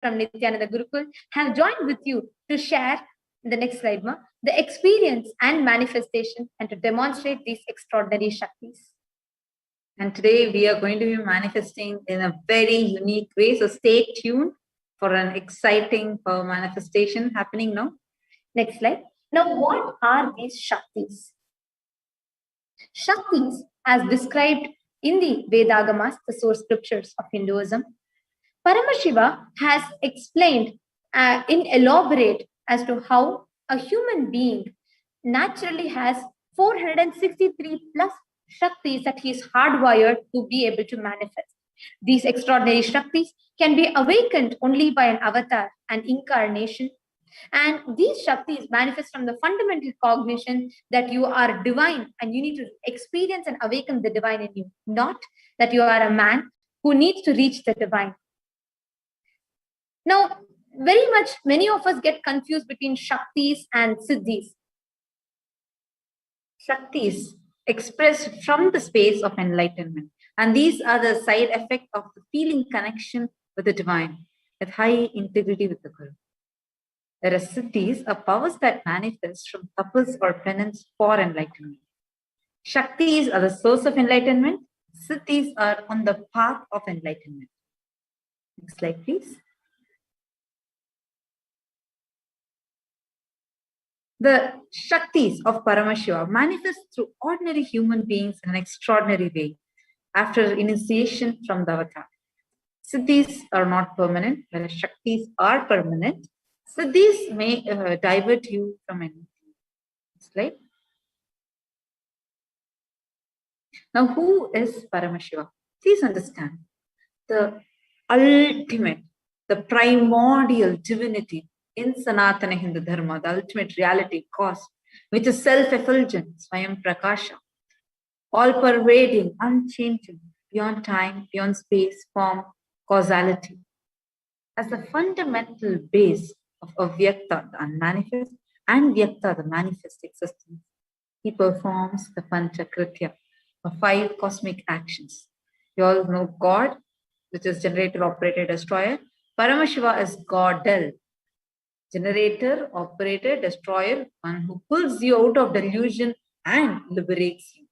from Nithyananda Gurukul have joined with you to share the next slide, Ma, the experience and manifestation and to demonstrate these extraordinary Shaktis. And today we are going to be manifesting in a very unique way. So stay tuned for an exciting manifestation happening now. Next slide. Now, what are these Shaktis? Shaktis, as described in the Vedagamas, the source scriptures of Hinduism, Paramashiva has explained in elaborate as to how a human being naturally has 463 plus Shaktis that he is hardwired to be able to manifest. These extraordinary Shaktis can be awakened only by an avatar, an incarnation. And these Shaktis manifest from the fundamental cognition that you are divine and you need to experience and awaken the divine in you, not that you are a man who needs to reach the divine. Now, many of us get confused between Shaktis and Siddhis. Shaktis expressed from the space of enlightenment. And these are the side effect of the feeling connection with the divine, with high integrity with the Guru. Whereas Siddhis are powers that manifest from tapas or penance for enlightenment. Shaktis are the source of enlightenment. Siddhis are on the path of enlightenment. Next slide, please. The Shaktis of Paramashiva manifest through ordinary human beings in an extraordinary way after initiation from the avatar. Siddhis are not permanent, whereas Shaktis are permanent. Siddhis may divert you from anything. Next slide. Now, who is Paramashiva? Please understand. The ultimate, the primordial divinity in Sanatana Hindu Dharma, the ultimate reality, cause, which is self-effulgent, Swayam Prakasha, all-pervading, unchanging, beyond time, beyond space, form, causality. As the fundamental base of Avyakta, the unmanifest, and Vyakta, the manifest existence, he performs the Panchakritya, the 5 cosmic actions. You all know God, which is generator, operator, destroyer. Paramashiva is Godel, generator, operator, destroyer, one who pulls you out of delusion and liberates you.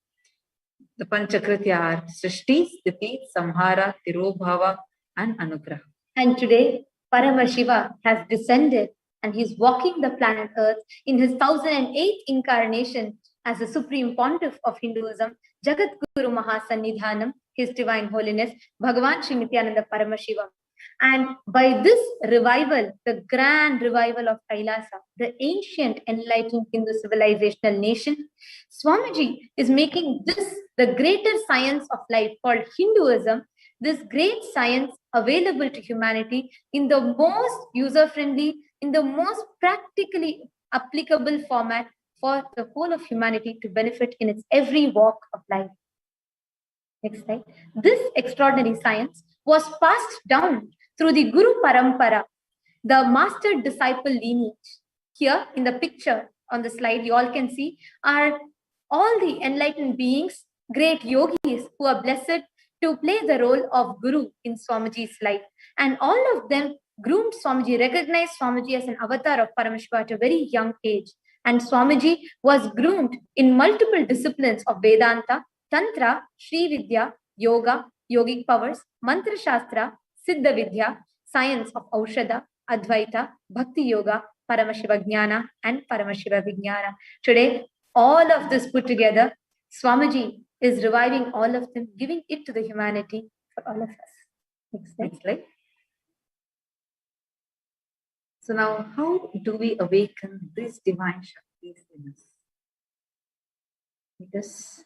The Panchakritya are Srishti, Sthiti, Samhara, Tirobhava, and Anugraha. And today, Paramashiva has descended and he's walking the planet Earth in his 1008th incarnation as the Supreme Pontiff of Hinduism, Jagat Guru Mahasannidhanam, His Divine Holiness, Bhagavan Sri Nithyananda Paramashiva. And by this revival, the grand revival of Kailasa, the ancient enlightened Hindu civilizational nation, Swamiji is making this the greater science of life called Hinduism, this great science available to humanity in the most user-friendly, in the most practically applicable format for the whole of humanity to benefit in its every walk of life. Next slide. This extraordinary science was passed down through the Guru Parampara, the master-disciple lineage. Here in the picture on the slide, you all can see are all the enlightened beings, great yogis who are blessed to play the role of Guru in Swamiji's life. And all of them groomed Swamiji, recognized Swamiji as an avatar of Paramashiva at a very young age. And Swamiji was groomed in multiple disciplines of Vedanta, Tantra, Sri Vidya, Yoga, Yogic powers, Mantra Shastra, Siddha Vidya, science of Aushadha, Advaita, Bhakti Yoga, Paramashiva Jnana, and Paramashiva Vijnana. Today, all of this put together, Swamiji is reviving all of them, giving it to the humanity for all of us. Next slide. So now, how do we awaken this divine Shakti in us? Because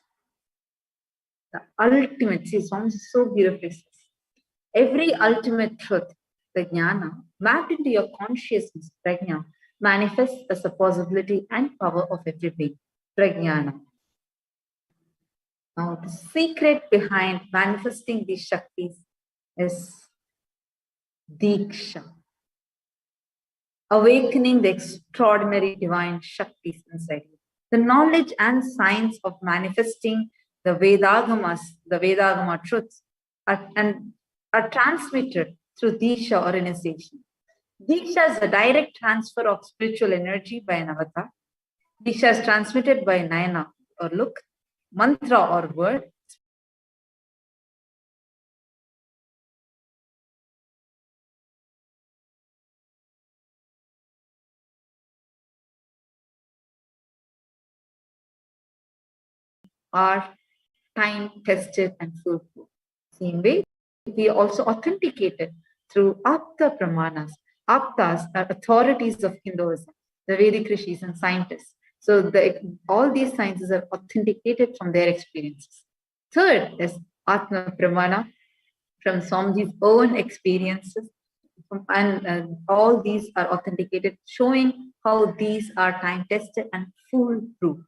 the ultimate, see, Swamiji so beautifully says, every ultimate truth, the jnana, mapped into your consciousness, prajna, manifests as a possibility and power of every being, prajnana. Now, the secret behind manifesting these Shaktis is Diksha, awakening the extraordinary divine Shaktis inside you. The knowledge and science of manifesting the Vedagamas, the Vedagama truths, are transmitted through Disha or initiation. Diksha is a direct transfer of spiritual energy by an avatar. Diksha is transmitted by Nayana or look, mantra or word. Are time tested and foolproof. Same way, we also authenticated through Apta Pramanas. Aptas are authorities of Hinduism, the Vedic rishis and scientists. So all these sciences are authenticated from their experiences. Third is Atma Pramana, from Swamiji's own experiences. And all these are authenticated, showing how these are time tested and foolproof.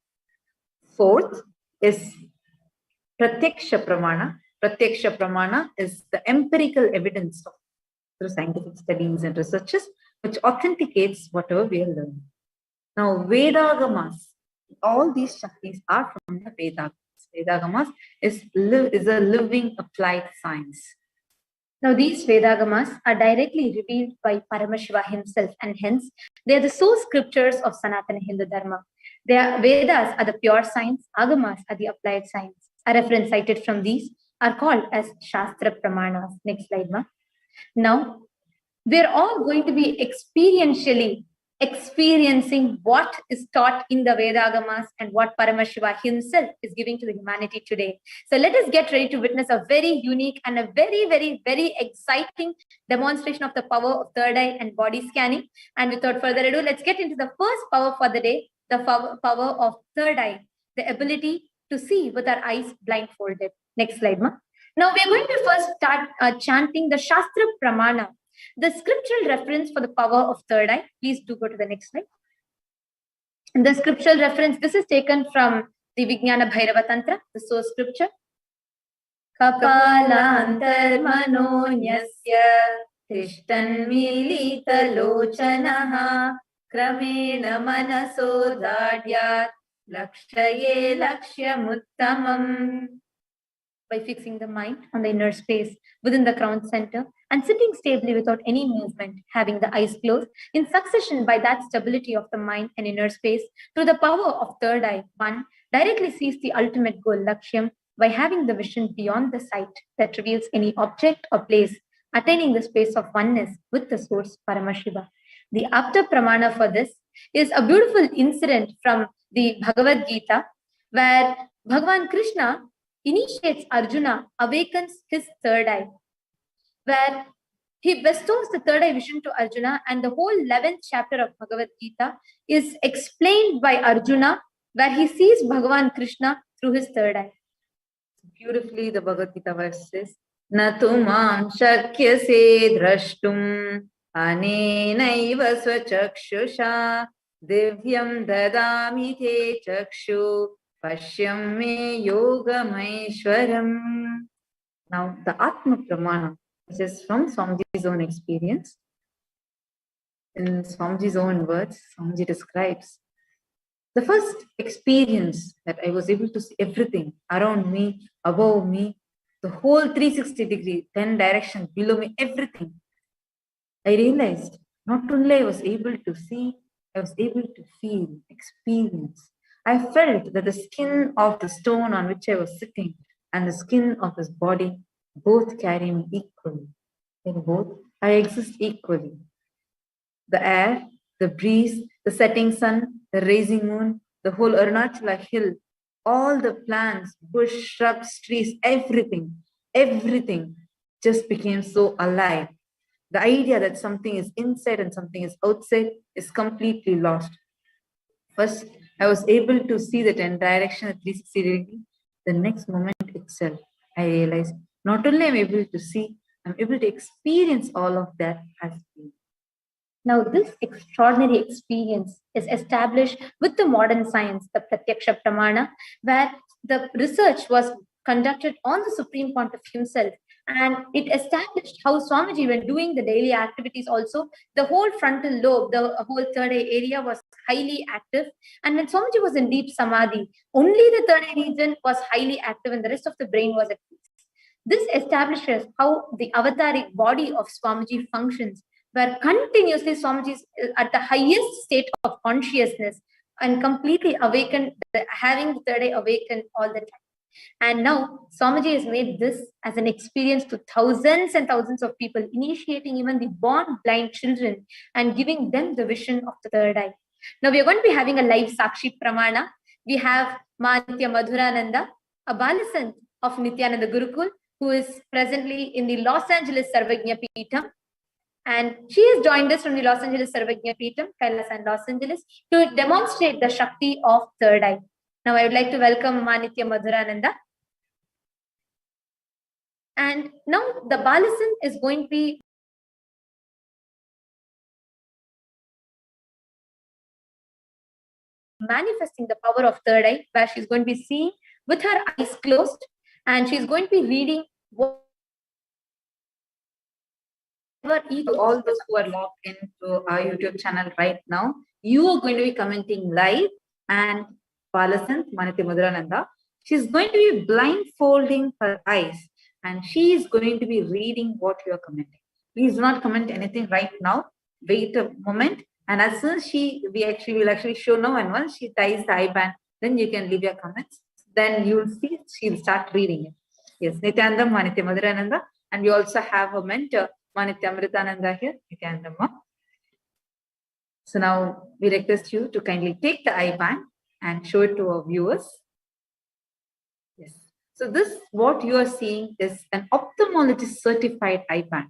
Fourth is Pratyaksha Pramana. Pratyaksha Pramana is the empirical evidence through scientific studies and researches, which authenticates whatever we are learning. Now, Vedagamas, all these Shaktis are from the Vedagamas. Vedagamas is a living applied science. Now, these Vedagamas are directly revealed by Paramashiva himself, and hence they are the source scriptures of Sanatana Hindu Dharma. Vedas are the pure science, Agamas are the applied science. A reference cited from these are called as Shastra Pramanas. Next slide, ma. Now, we're all going to be experientially experiencing what is taught in the Vedagamas and what Paramashiva himself is giving to the humanity today. So let us get ready to witness a very unique and a very, very, very exciting demonstration of the power of third eye and body scanning. And without further ado, let's get into the first power for the day, the power of third eye, the ability to see with our eyes blindfolded. Next slide, ma. Now we're going to first start chanting the Shastra Pramana, the scriptural reference for the power of third eye. Please do go to the next slide. The scriptural reference, this is taken from the Vijnana Bhairava Tantra, the source scripture. Kapalantar manonyasya tishtan milita lochanaha kramena manaso dhadyat lakshaye lakshyamuttamam. By fixing the mind on the inner space within the crown center and sitting stably without any movement, having the eyes closed in succession by that stability of the mind and inner space through the power of third eye, one directly sees the ultimate goal, Lakshyam, by having the vision beyond the sight that reveals any object or place, attaining the space of oneness with the source, Paramashiva. The Apta Pramana for this is a beautiful incident from the Bhagavad Gita, where Bhagavan Krishna initiates Arjuna, awakens his third eye, where he bestows the third eye vision to Arjuna, and the whole 11th chapter of Bhagavad Gita is explained by Arjuna, where he sees Bhagavan Krishna through his third eye. Beautifully, the Bhagavad Gita verse says, Natumam shakyase drashtum anenaiva swachakshusha divyam dadami te chakshu Pashyam me yoga maishwaram. Now, the Atma Pramana, which is from Swamiji's own experience. In Swamiji's own words, Swamiji describes the first experience that I was able to see everything around me, above me, the whole 360 degree, 10 directions below me, everything. I realized not only I was able to see, I was able to feel, experience. I felt that the skin of the stone on which I was sitting and the skin of his body both carry me equally. In both, I exist equally. The air, the breeze, the setting sun, the rising moon, the whole Arunachala hill, all the plants, bush, shrubs, trees, everything just became so alive. The idea that something is inside and something is outside is completely lost. First, I was able to see the 10 direction at 360 degrees. The next moment itself, I realized not only am I able to see, I'm able to experience all of that as well. Now, this extraordinary experience is established with the modern science, the Pratyaksha Pramana, where the research was conducted on the Supreme Pontiff himself. And it established how Swamiji, when doing the daily activities also, the whole frontal lobe, the whole third eye area was highly active. And when Swamiji was in deep samadhi, only the third eye region was highly active and the rest of the brain was at peace. This establishes how the avataric body of Swamiji functions, where continuously Swamiji is at the highest state of consciousness and completely awakened, having the third eye awakened all the time. And now Swamiji has made this as an experience to thousands and thousands of people, initiating even the born blind children and giving them the vision of the third eye. Now we are going to be having a live Sakshi Pramana. We have Nithya Madhurananda, a Balasant of Nithyananda Gurukul, who is presently in the Los Angeles Sarvagnya Peetham. And she has joined us from the Los Angeles Sarvagnya Peetham, Kailasa and Los Angeles, to demonstrate the Shakti of third eye. Now I would like to welcome Nithya Madhurananda. And now the Balasant is going to be manifesting the power of third eye, where she's going to be seeing with her eyes closed, and she's going to be reading whatever each. All those who are logged into our YouTube channel right now, you are going to be commenting live, and Balasant, Nithya Madhurananda, she's going to be blindfolding her eyes, and she is going to be reading what you are commenting. Please do not comment anything right now. Wait a moment, and as soon as we will actually show now, and once she ties the eye band, then you can leave your comments. Then you will see she'll start reading it. Yes, Nithyananda, Nithya Madhurananda, and we also have a mentor, Nithya Amritananda here, Nithyananda. So now we request you to kindly take the eye band and show it to our viewers. Yes. So this, what you are seeing, is an ophthalmologist certified eye band,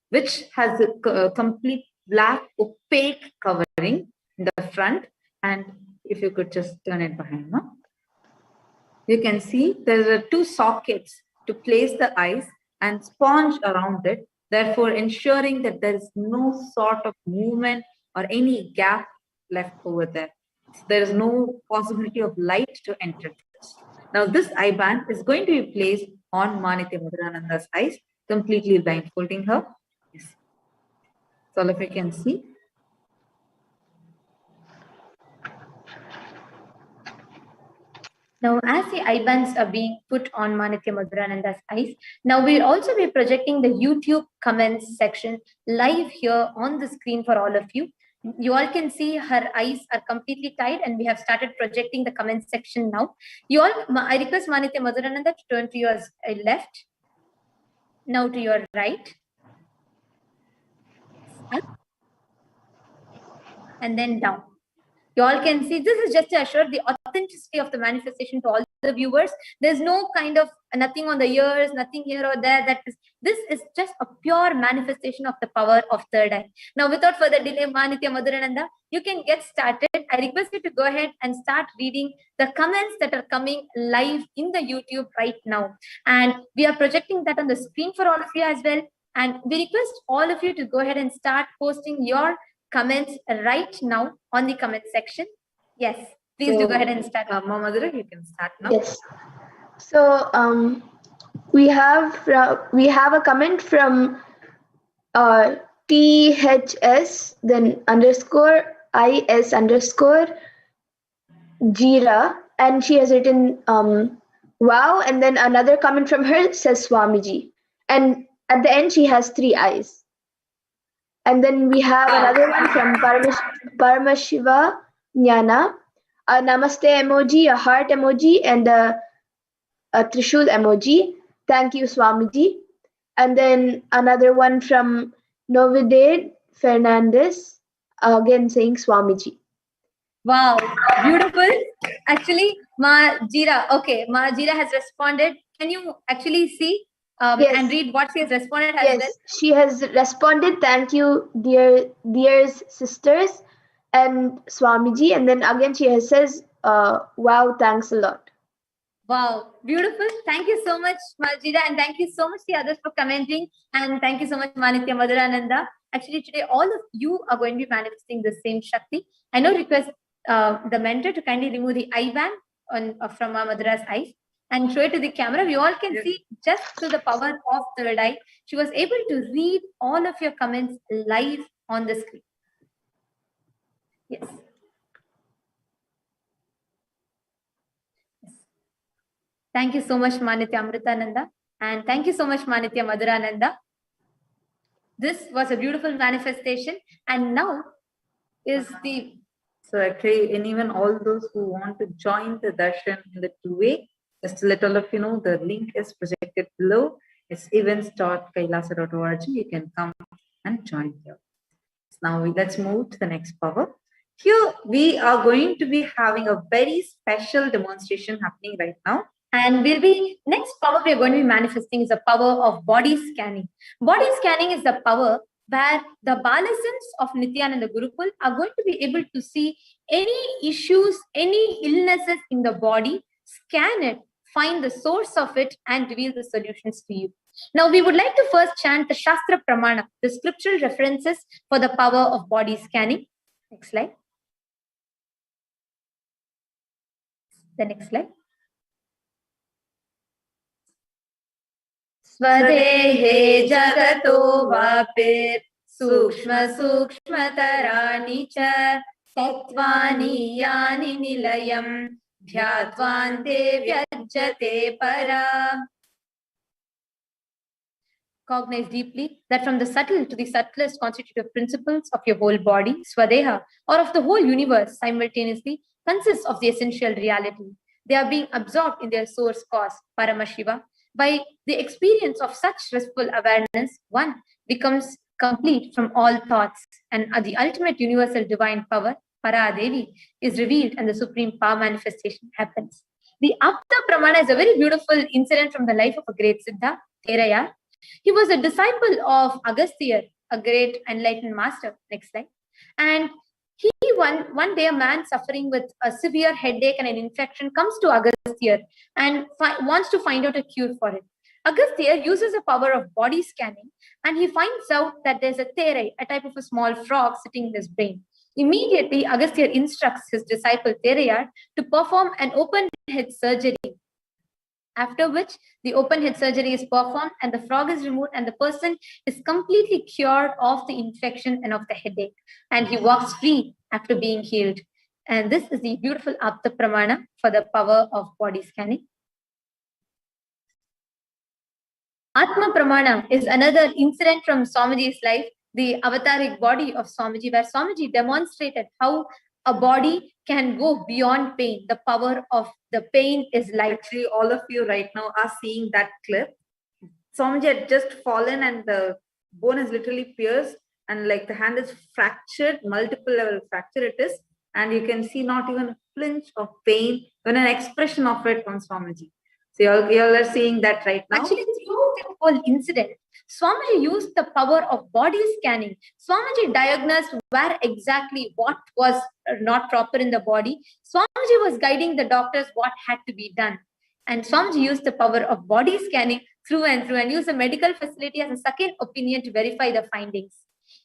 which has a complete black opaque covering in the front. And if you could just turn it behind, no? You can see there are two sockets to place the eyes and sponge around it, therefore ensuring that there is no sort of movement or any gap left over there. So there is no possibility of light to enter. Now this eye band is going to be placed on Nithya Madhurananda's eyes, completely blindfolding her. Yes. So all of you can see. Now, as the eye bands are being put on Nithya Madhurananda's eyes, now we'll also be projecting the YouTube comments section live here on the screen for all of you. You all can see her eyes are completely tied, and we have started projecting the comment section now. You all, I request Nithya Madhurananda to turn to your left, now to your right, up, and then down. You all can see this is just to assure the authenticity of the manifestation to all the viewers. There's no kind of nothing on the ears, nothing here or there. This is just a pure manifestation of the power of third eye. Now, without further delay, Nithya Madhurananda, you can get started. I request you to go ahead and start reading the comments that are coming live in the YouTube right now. And we are projecting that on the screen for all of you as well. And we request all of you to go ahead and start posting your comments right now on the comment section. Yes, please do go ahead and start. Madhura, you can start now. Yes. So we have a comment from THS then underscore IS underscore Jira, and she has written wow, and then another comment from her says Swamiji, and at the end she has 3 eyes. And then we have another one from Paramashiva Jnana, a namaste emoji, a heart emoji, and a Trishul emoji. Thank you, Swamiji. And then another one from Novidade Fernandez, again saying Swamiji. Wow, beautiful. Actually, Ma Jira has responded. Can you actually see Yes. and read what she has responded as Yes, well? she has responded, thank you, dear sisters and Swamiji. And then again she says, wow, thanks a lot. Wow, beautiful. Thank you so much, Majida, and thank you so much the others for commenting. And thank you so much, Nithya Madhurananda. Actually, today all of you are going to be manifesting the same Shakti. I now request the mentor to kindly remove the eye band from Madhura's eyes and show it to the camera. We all can see just through the power of third eye. She was able to read all of your comments live on the screen. Yes. Thank you so much, Nithya Amritananda. And thank you so much, Nithya Madhurananda. This was a beautiful manifestation, and now is the... So actually, and even all those who want to join the darshan in the two-way, just to let all of you know, the link is projected below. It's events.kailasa.org. You can come and join here. So now let's move to the next power. Here we are going to be having a very special demonstration happening right now. And next power we are going to be manifesting is the power of body scanning. Body scanning is the power where the Balasans of Nithyananda Gurukul are going to be able to see any issues, any illnesses in the body, scan it, find the source of it, and reveal the solutions to you. Now, we would like to first chant the Shastra Pramana, the scriptural references for the power of body scanning. Next slide. The next slide. Swadehe jagato vapir sukshma sukshmataraani cha tattvani yani nilayam dhyatvante vyajjate para. Cognize deeply that from the subtle to the subtlest constitutive principles of your whole body, Swadeha, or of the whole universe simultaneously, consists of the essential reality. They are being absorbed in their source cause, Paramashiva. By the experience of such restful awareness, one becomes complete from all thoughts, and the ultimate universal divine power, Paradevi, is revealed and the supreme power manifestation happens. The Apta Pramana is a very beautiful incident from the life of a great Siddha, Therayar. He was a disciple of Agastya, a great enlightened master. Next slide. And one day a man suffering with a severe headache and an infection comes to Agastya and wants to find out a cure for it. Agastya uses the power of body scanning, and he finds out that there's a therai, a type of a small frog, sitting in his brain. Immediately, Agastya instructs his disciple Therayar to perform an open head surgery. After which, the open head surgery is performed and the frog is removed and the person is completely cured of the infection and of the headache. And he walks free after being healed. And this is the beautiful Apta Pramana for the power of body scanning. Atma Pramana is another incident from Swamiji's life, the avataric body of Swamiji, where Swamiji demonstrated how a body can go beyond pain. The power of the pain is light. Actually, all of you right now are seeing that clip. Swamiji had just fallen and the bone is literally pierced and like the hand is fractured, multiple level fracture it is. And you can see not even a flinch of pain, when an expression of it from Swamiji. So you all are seeing that right now. Actually, through that whole incident, Swamiji used the power of body scanning. Swamiji diagnosed where exactly what was not proper in the body. Swamiji was guiding the doctors what had to be done. And Swamiji used the power of body scanning through and used the medical facility as a second opinion to verify the findings.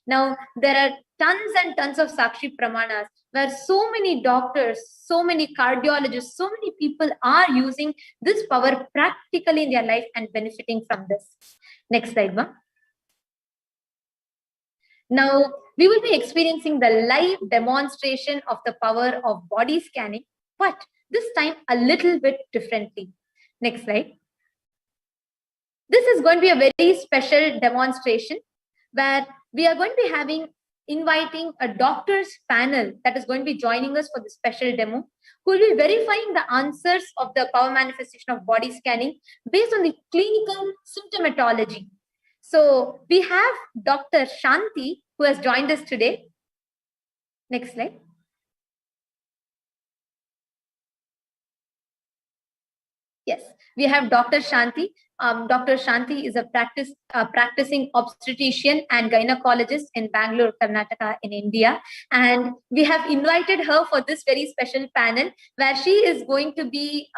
Now, there are tons and tons of Sakshi Pramanas where so many doctors, so many cardiologists, so many people are using this power practically in their life and benefiting from this. Next slide, Ma. Now, we will be experiencing the live demonstration of the power of body scanning, but this time a little bit differently. Next slide. This is going to be a very special demonstration where we are going to be inviting a doctor's panel that is going to be joining us for the special demo, who will be verifying the answers of the power manifestation of body scanning based on the clinical symptomatology. So we have Dr. Shanti, who has joined us today. Next slide. Yes, we have Dr. Shanti. Dr. Shanti is a practicing obstetrician and gynecologist in Bangalore, Karnataka in India. And we have invited her for this very special panel where she is going to be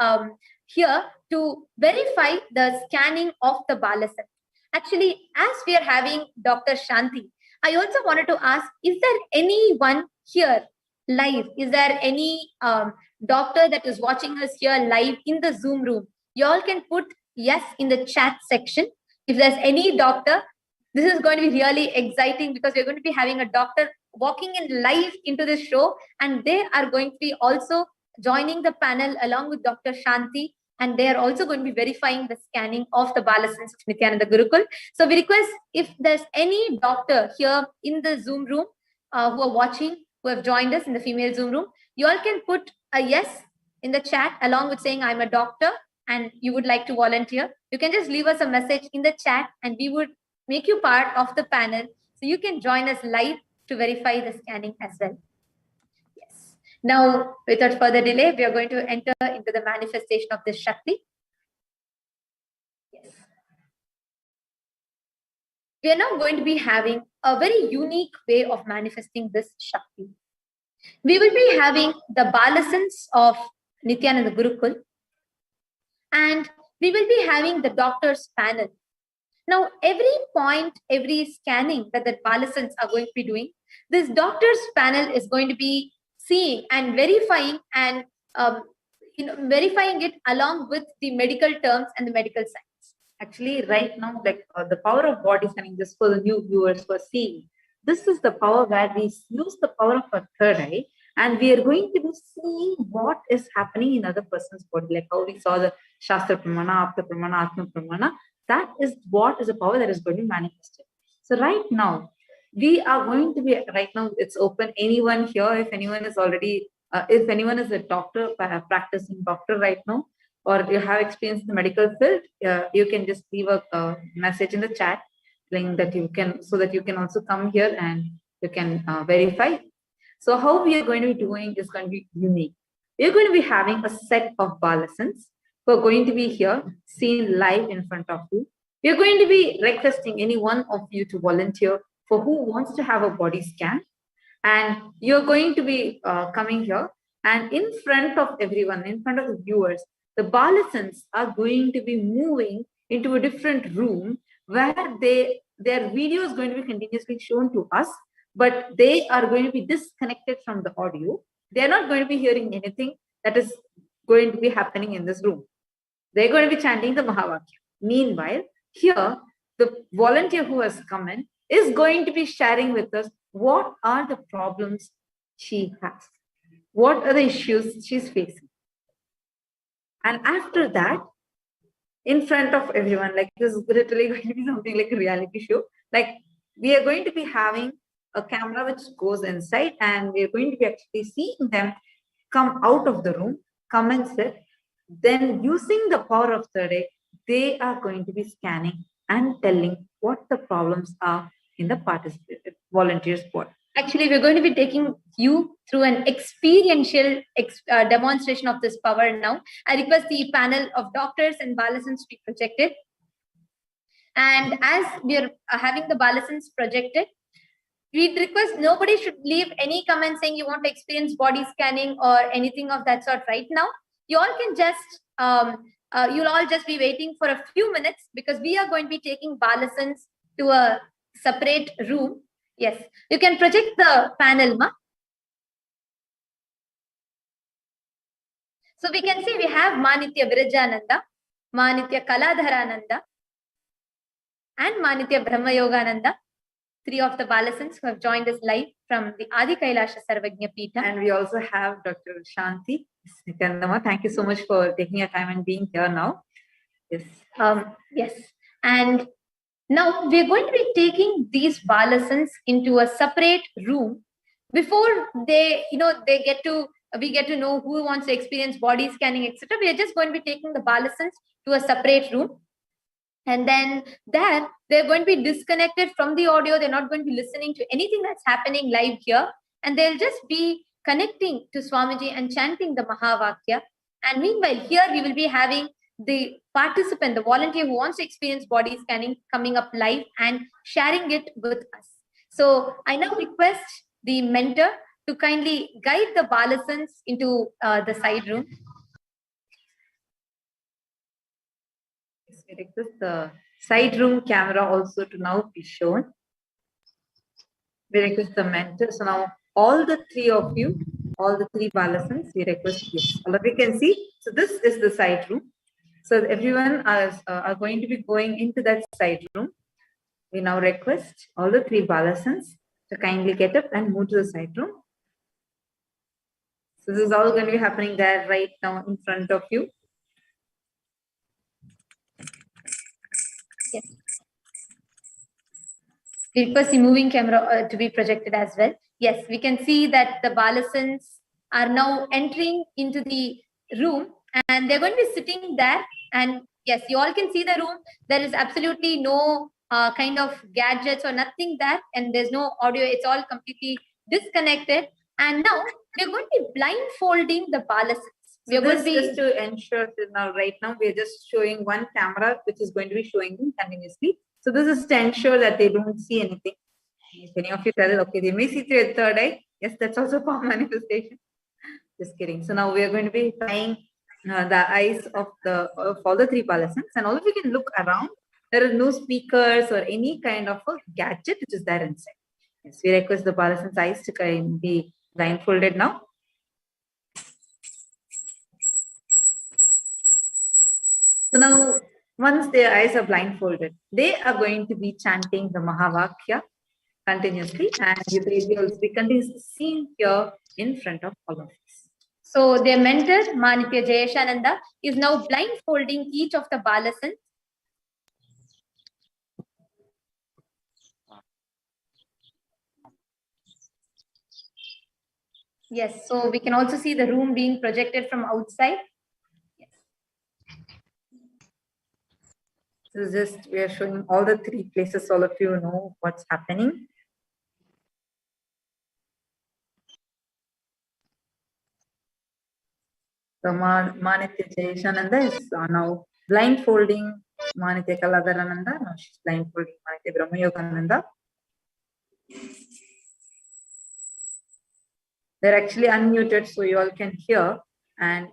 here to verify the scanning of the Balasan. Actually, as we are having Dr. Shanti, I also wanted to ask, is there anyone here live? Is there any doctor that is watching us here live in the Zoom room? You all can put yes in the chat section. If there's any doctor, this is going to be really exciting because we're going to be having a doctor walking in live into this show, and they are going to be also joining the panel along with Dr. Shanti and they are also going to be verifying the scanning of the balasans of Nithyananda Gurukul. So we request, if there's any doctor here in the Zoom room who are watching, who have joined us in the female Zoom room, you all can put a yes in the chat along with saying I'm a doctor and you would like to volunteer. You can just leave us a message in the chat and we would make you part of the panel. So you can join us live to verify the scanning as well. Yes. Now, without further delay, we are going to enter into the manifestation of this Shakti. Yes. We are now going to be having a very unique way of manifesting this Shakti. We will be having the balasans of Nithyananda Gurukul, and we will be having the doctor's panel. Now, every point, every scanning that the balasans are going to be doing, this doctor's panel is going to be seeing and verifying and verifying it along with the medical terms and the medical science. Actually, right now, like the power of body scanning, just for the new viewers who are seeing, this is the power where we use the power of our third eye, and we are going to be seeing what is happening in other person's body, like how we saw the Shastra Pramana, Apta Pramana, Atma Pramana. That is what is a power that is going to be manifested. So right now, we are going to be, right now, it's open. Anyone here, if anyone is already, if anyone is a doctor, practicing doctor right now, or you have experience in the medical field, you can just leave a message in the chat saying that you can, so that you can also come here and you can verify. So how we are going to be doing is going to be unique. We are going to be having a set of balasans who are going to be here, seen live in front of you. We are going to be requesting any one of you to volunteer for who wants to have a body scan. And you're going to be coming here, and in front of everyone, in front of the viewers, the balasans are going to be moving into a different room where their video is going to be continuously shown to us, but they are going to be disconnected from the audio. They're not going to be hearing anything that is going to be happening in this room. They're going to be chanting the Mahavakya. Meanwhile, here, the volunteer who has come in is going to be sharing with us what are the problems she has, what are the issues she's facing. And after that, in front of everyone, like this is literally going to be something like a reality show. Like we are going to be having a camera which goes inside, and we are going to be actually seeing them come out of the room, come and sit. Then using the power of third eye, they are going to be scanning and telling what the problems are in the volunteers' body. Actually, we're going to be taking you through an experiential demonstration of this power now. I request the panel of doctors and balasans to be projected. And as we are having the balasans projected, we request nobody should leave any comment saying you want to experience body scanning or anything of that sort right now. You all can just, you'll all just be waiting for a few minutes because we are going to be taking balasans to a separate room. Yes, you can project the panel, ma. So we can see we have Manitya Virajananda, Manitya Kaladharananda, and Manitya Brahma Yogananda, three of the balasans who have joined us live from the Adi Kailasa Sarvagnya Peetha. And we also have Dr. Shanti. Thank you so much for taking your time and being here now. Yes. Yes. And now we're going to be taking these balasans into a separate room before they, we get to know who wants to experience body scanning, etc. We are just going to be taking the balasans to a separate room. And then there, they're going to be disconnected from the audio. They're not going to be listening to anything that's happening live here. And they'll just be connecting to Swamiji and chanting the Mahavakya. And meanwhile, here we will be having the participant, the volunteer who wants to experience body scanning coming up live and sharing it with us. So I now request the mentor to kindly guide the balasans into the side room. We request the side room camera also to now be shown. We request the mentor. So now all the three of you, all the three balasans, we request yes. All of you can see. So this is the side room. So everyone are going to be going into that side room. We now request all the three balasans to kindly get up and move to the side room. So this is all going to be happening there right now in front of you. We request the moving camera to be projected as well. Yes, we can see that the Balasans are now entering into the room and they're going to be sitting there. And yes, you all can see the room. There is absolutely no kind of gadgets or nothing there, and there's no audio. It's all completely disconnected. And now we're going to be blindfolding the Balasans. So this just to ensure that now, right now, we're just showing one camera, which is going to be showing them continuously. So this is to ensure that they don't see anything. If any of you tell, okay, they may see through a third eye. Yes, that's also power manifestation. Just kidding. So now we are going to be trying the eyes of all the three Balasans. And also we can look around. There are no speakers or any kind of a gadget which is there inside. Yes, we request the Balasans' eyes to be blindfolded now. So now, once their eyes are blindfolded, they are going to be chanting the Mahavakya continuously, and they will also be continuously seen here in front of all of us. So their mentor, Manitya Jayeshananda, is now blindfolding each of the Balasans. Yes, so we can also see the room being projected from outside. So just we are showing all the three places, all of you know what's happening. So Manitya Jayeshananda is now blindfolding Manitya Kalagarananda. Now she's blindfolding Manitya Brahmayogananda. They're actually unmuted, so you all can hear. And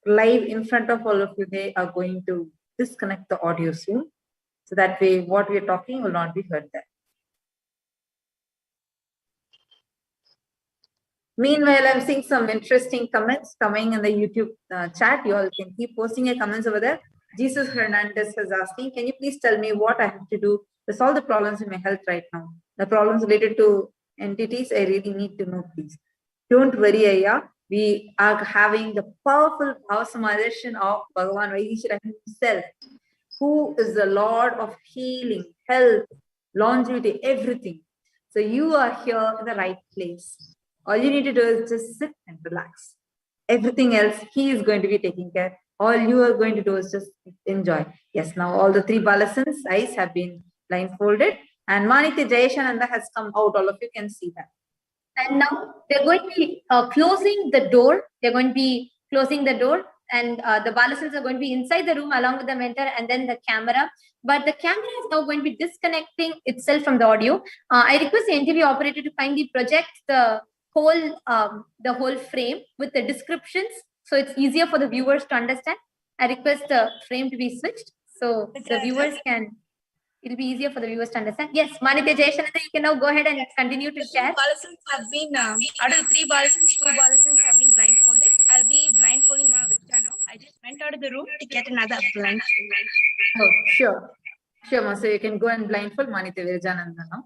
live in front of all of you, they are going to disconnect the audio soon. So that way, what we are talking will not be heard there. Meanwhile, I'm seeing some interesting comments coming in the YouTube chat. You all can keep posting your comments over there. Jesus Hernandez is asking, can you please tell me what I have to do to solve the problems in my health right now? The problems related to entities, I really need to know, please. Don't worry, Ayya. We are having the powerful Bhavasamadhishan of Bhagavan Vaidishwara himself, who is the Lord of healing, health, longevity, everything. So you are here in the right place. All you need to do is just sit and relax. Everything else, he is going to be taking care. All you are going to do is just enjoy. Yes, now all the three Balasans' eyes have been blindfolded, and Manitya Jayeshananda has come out. All of you can see that. And now they're going to be closing the door. They're going to be closing the door, and the Balasans are going to be inside the room along with the mentor and then the camera. But the camera is now going to be disconnecting itself from the audio. I request the NTV operator to kindly project the whole frame with the descriptions, so it's easier for the viewers to understand. I request the frame to be switched so the viewers can. It'll be easier for the viewers to understand. Yes, Manitya Jayeshananda, you can now go ahead and continue to share. Balasans have been, out of 3 Balasans, 2 Balasans have been blindfolded. I'll be blindfolding my Vircha now. I just went out of the room to get another blindfold. Oh, sure. Sure, ma. So you can go and blindfold Manitya Virajananda now.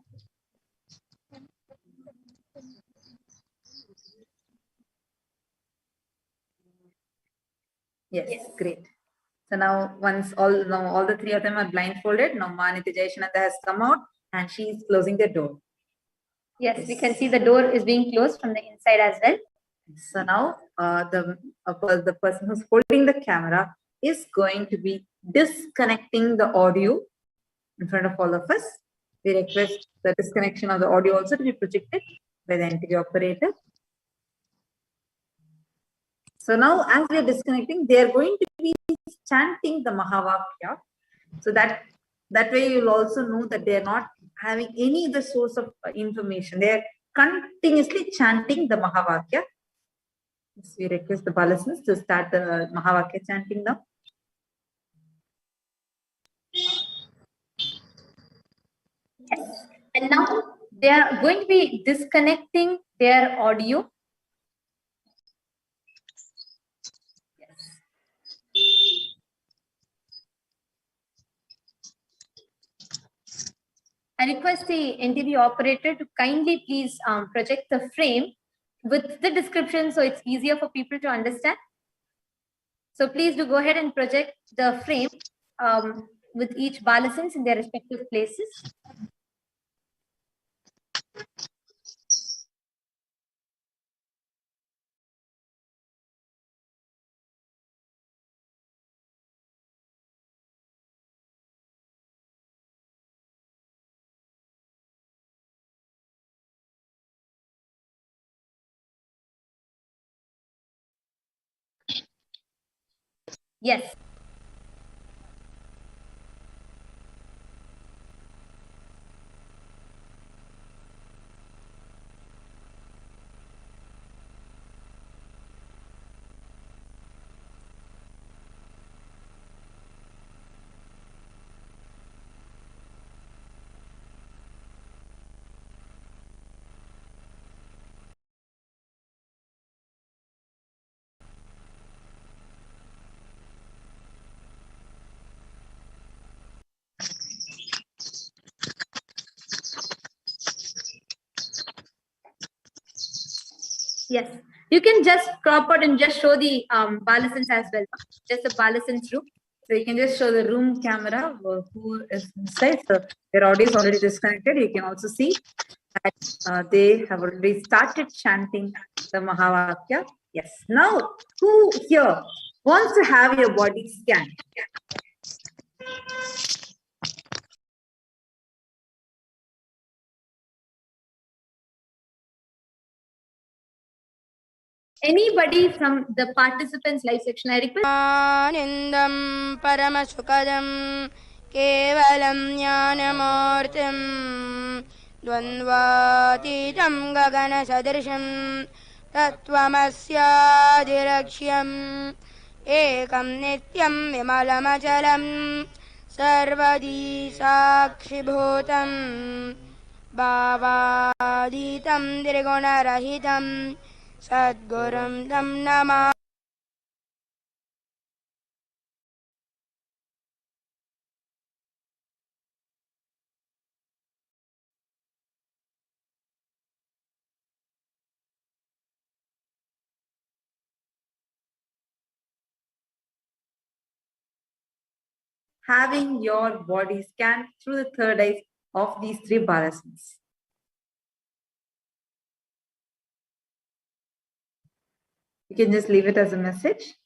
Yes, great. So now once all the three of them are blindfolded, now Manitya Jayeshananda has come out and she is closing the door. Yes, we can see the door is being closed from the inside as well. So now the person who's holding the camera is going to be disconnecting the audio in front of all of us. We request the disconnection of the audio also to be projected by the NTV operator. So now as we are disconnecting, they are going to be chanting the Mahavakya. So that way you will also know that they are not having any other source of information. They are continuously chanting the Mahavakya. So we request the Balasans to start the Mahavakya chanting now. Yes. And now they are going to be disconnecting their audio. I request the NTV operator to kindly please project the frame with the description so it's easier for people to understand. So please do go ahead and project the frame with each Balasans in their respective places. Yes. Yes, you can just crop out and just show the balasins as well. Just the balasins room. So you can just show the room camera who is inside. So their audio is already disconnected. You can also see that they have already started chanting the Mahavakya. Yes. Now, who here wants to have your body scanned? Anybody from the participants live section, I request. Anindam Paramasukadam Kevalam Jnanamurtim Dvandvatitam Gagana Sadirsham Tattvamasyadhiraksham Ekam Nityam Vimalamachalam Sarvadi Sakshibhutam Bhavaditam Dirgunarahitam Sadgurum Tam Namah. Having your body scanned through the third eye of these three balasins. You can just leave it as a message.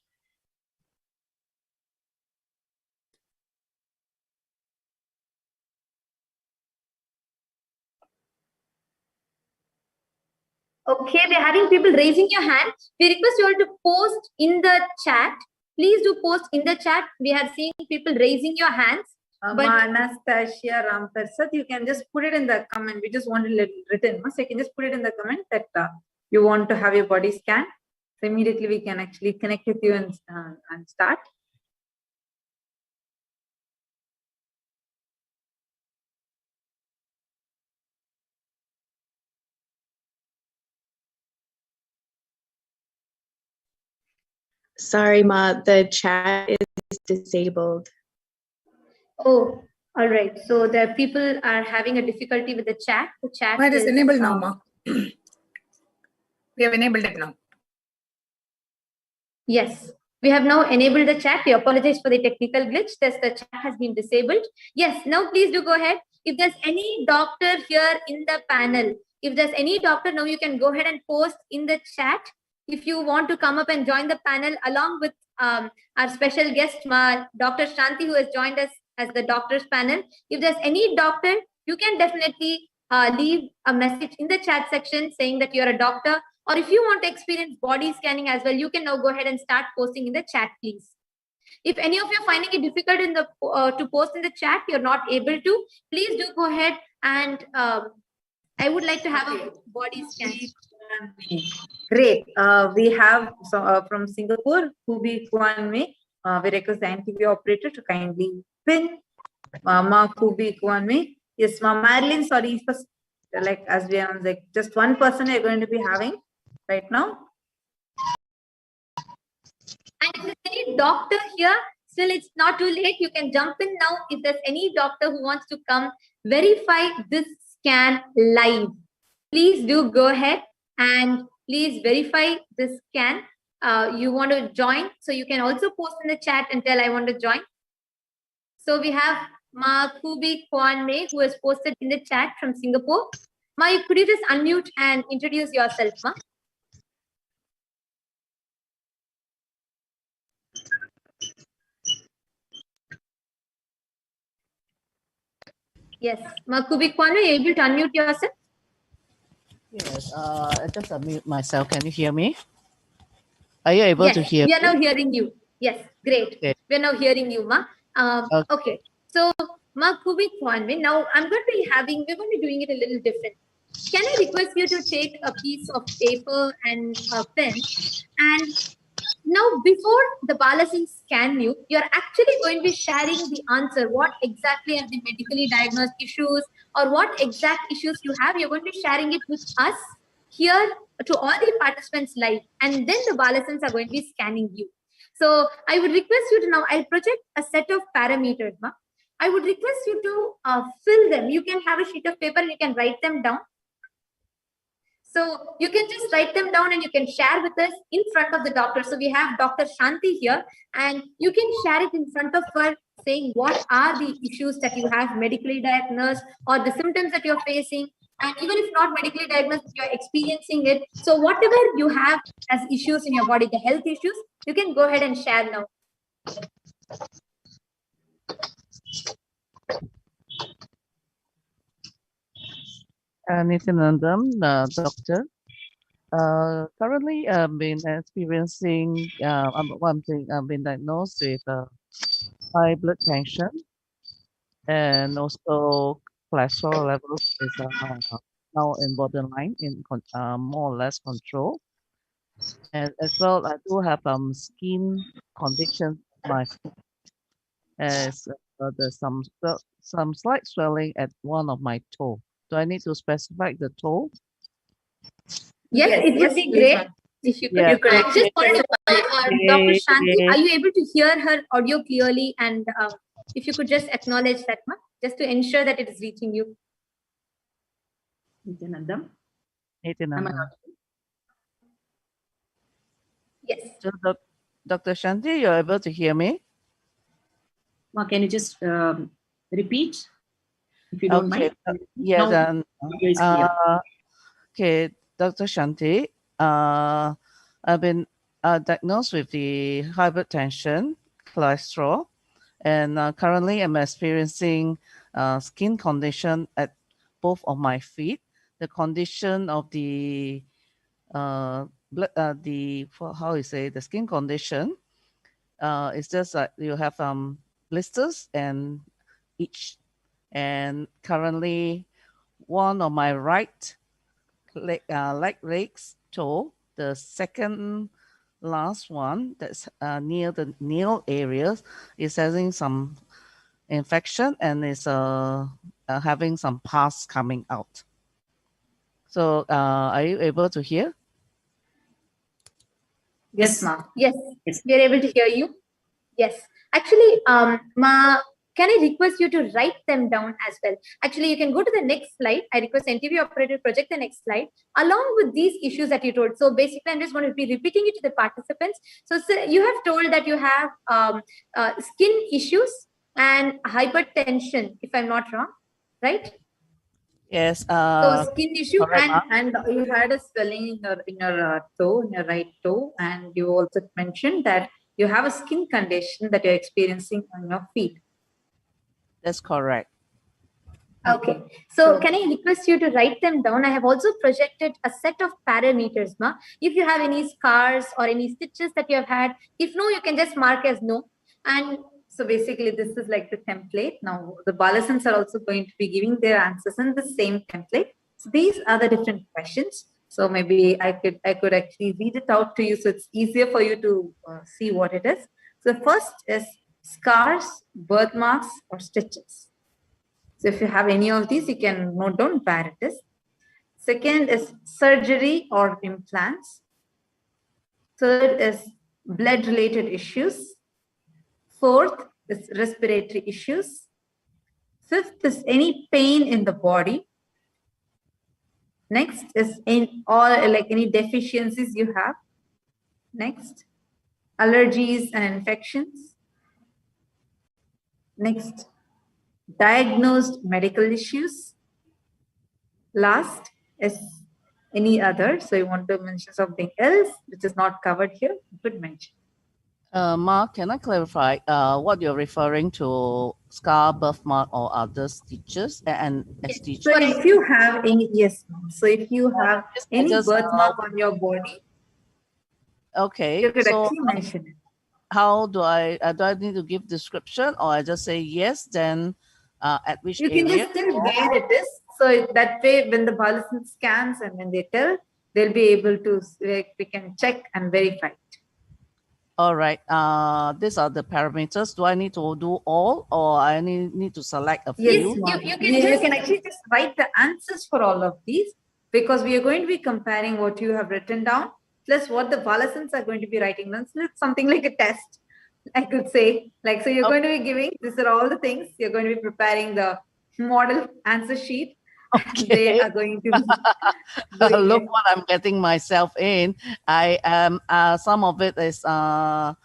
Okay, we're having people raising your hand. We request you all to post in the chat. Please do post in the chat. We are seeing people raising your hands. But Anastasia Rampersad, you can just put it in the comment. We just want it written. So you can just put it in the comment that you want to have your body scanned. So immediately we can actually connect with you and start. Sorry, Ma, the chat is disabled. oh, all right. So the people are having a difficulty with the chat. The chat It is enabled now, Ma. We have enabled it now. Yes, we have now enabled the chat. We apologize for the technical glitch. The chat has been disabled. Yes, now please do go ahead. If there's any doctor here in the panel, if there's any doctor, now you can go ahead and post in the chat. If you want to come up and join the panel along with our special guest, Dr. Shanti, who has joined us as the doctor's panel. If there's any doctor, you can definitely leave a message in the chat section saying that you're a doctor. Or if you want to experience body scanning as well, you can now go ahead and start posting in the chat, please. If any of you are finding it difficult in the to post in the chat, you're not able to, please do go ahead and I would like to have a body scan. Great. We have from Singapore, Kubi Kwan Mei. We request the NTV operator to kindly pin Ma Kubi Kwan Mei. Yes, Ma Marilyn, sorry, first, like as we are like just one person we are going to be having right now. And if there's any doctor here, still it's not too late. You can jump in now. If there's any doctor who wants to come verify this scan live, please do go ahead and please verify this scan. You want to join, so you can also post in the chat and tell I want to join. So we have Ma Kubi Kwan Mei, who has posted in the chat from Singapore. Ma, could you just unmute and introduce yourself, Ma? Yes, Ma Kubikwan, are you able to unmute yourself? Yes, I just unmute myself. Can you hear me? Are you able Yes, to hear we are me? now hearing you. Yes, great. Okay. We are now hearing you, Ma. Okay. Okay, so Ma Kubikwan, now we're going to be doing it a little different. Can I request you to take a piece of paper and a pen, and now before the Balasing scan you, you're actually going to be sharing the answer. What exactly are the medically diagnosed issues, or what exact issues you have? You're going to be sharing it with us here to all the participants live, and then the Balasins are going to be scanning you. So I would request you to now, I'll project a set of parameters, Ma. I would request you to fill them. You can have a sheet of paper and you can write them down. So you can just write them down and you can share with us in front of the doctor. So we have Dr. Shanti here, and you can share it in front of her, saying what are the issues that you have medically diagnosed, or the symptoms that you're facing. And even if not medically diagnosed, you're experiencing it. So whatever you have as issues in your body, the health issues, you can go ahead and share now. Nithyananda, doctor. Currently, I've been experiencing, one thing, I've been diagnosed with high blood tension, and also cholesterol levels is now in borderline, more or less control. And as well, I do have skin conditions. My skin as there's some slight swelling at one of my toe. Do I need to specify the toe? Yes, it would be great if you could. Yeah. Just wanted to, Dr. Shanti, are you able to hear her audio clearly? And if you could just acknowledge that, Ma, just to ensure that it is reaching you. Nithyananda. Nithyananda. Yes. So, Dr. Shanti, you're able to hear me? Ma, can you just repeat, if you don't mind? Yeah, then. It's clear. Okay, Dr. Shanti, I've been diagnosed with the hypertension, cholesterol, and currently I'm experiencing skin condition at both of my feet. The condition of the the skin condition is just like you have blisters and itch, and currently one of my right legs toe, the second last one that's near the nail areas, is having some infection and is having some pus coming out. So are you able to hear? Yes, Ma. Yes, we are able to hear you. Yes. Actually, Ma, can I request you to write them down as well? Actually, you can go to the next slide. I request NTV operator project the next slide along with these issues that you told. So basically, I'm just going to be repeating it to the participants. So you have told that you have skin issues and hypertension, if I'm not wrong, right? Yes. So skin issue, and you had a swelling in your toe, in your right toe, and you also mentioned that you have a skin condition that you're experiencing on your feet. That's correct. Okay. So can I request you to write them down? I have also projected a set of parameters, Ma. If you have any scars or any stitches that you have had, if no, you can just mark as no. And so basically, this is like the template. Now, the Balasins are also going to be giving their answers in the same template. So these are the different questions. So maybe I could actually read it out to you, so it's easier for you to see what it is. So the first is scars, birthmarks, or stitches. So if you have any of these, you can note down where it is. Second is surgery or implants. Third is blood-related issues. Fourth is respiratory issues. Fifth is any pain in the body. Next is any deficiencies you have. Next, allergies and infections. Next, diagnosed medical issues. Last is any other. So you want to mention something else which is not covered here? You could mention. Mark, can I clarify what you're referring to? Scar, birthmark, or other stitches and stitches? So if you have any, yes, ma'am. So if you have any just, birthmark on your body, okay. you could So actually mention it. how do I need to give description, or I just say yes? Then at which You can area? just tell where it is. So that way, when the balloon scans and when they tell, they'll be able to, like, we can check and verify. All right. These are the parameters. Do I need to do all, or I need to select a Yes, few? you can actually just write the answers for all of these, because we are going to be comparing what you have written down plus what the Valasans are going to be writing down. So it's something like a test, I could say. Like, so you're going to be giving, these are all the things. You're going to be preparing the model answer sheet. Okay. They are going to be look what I'm getting myself in. I am some of it is I'm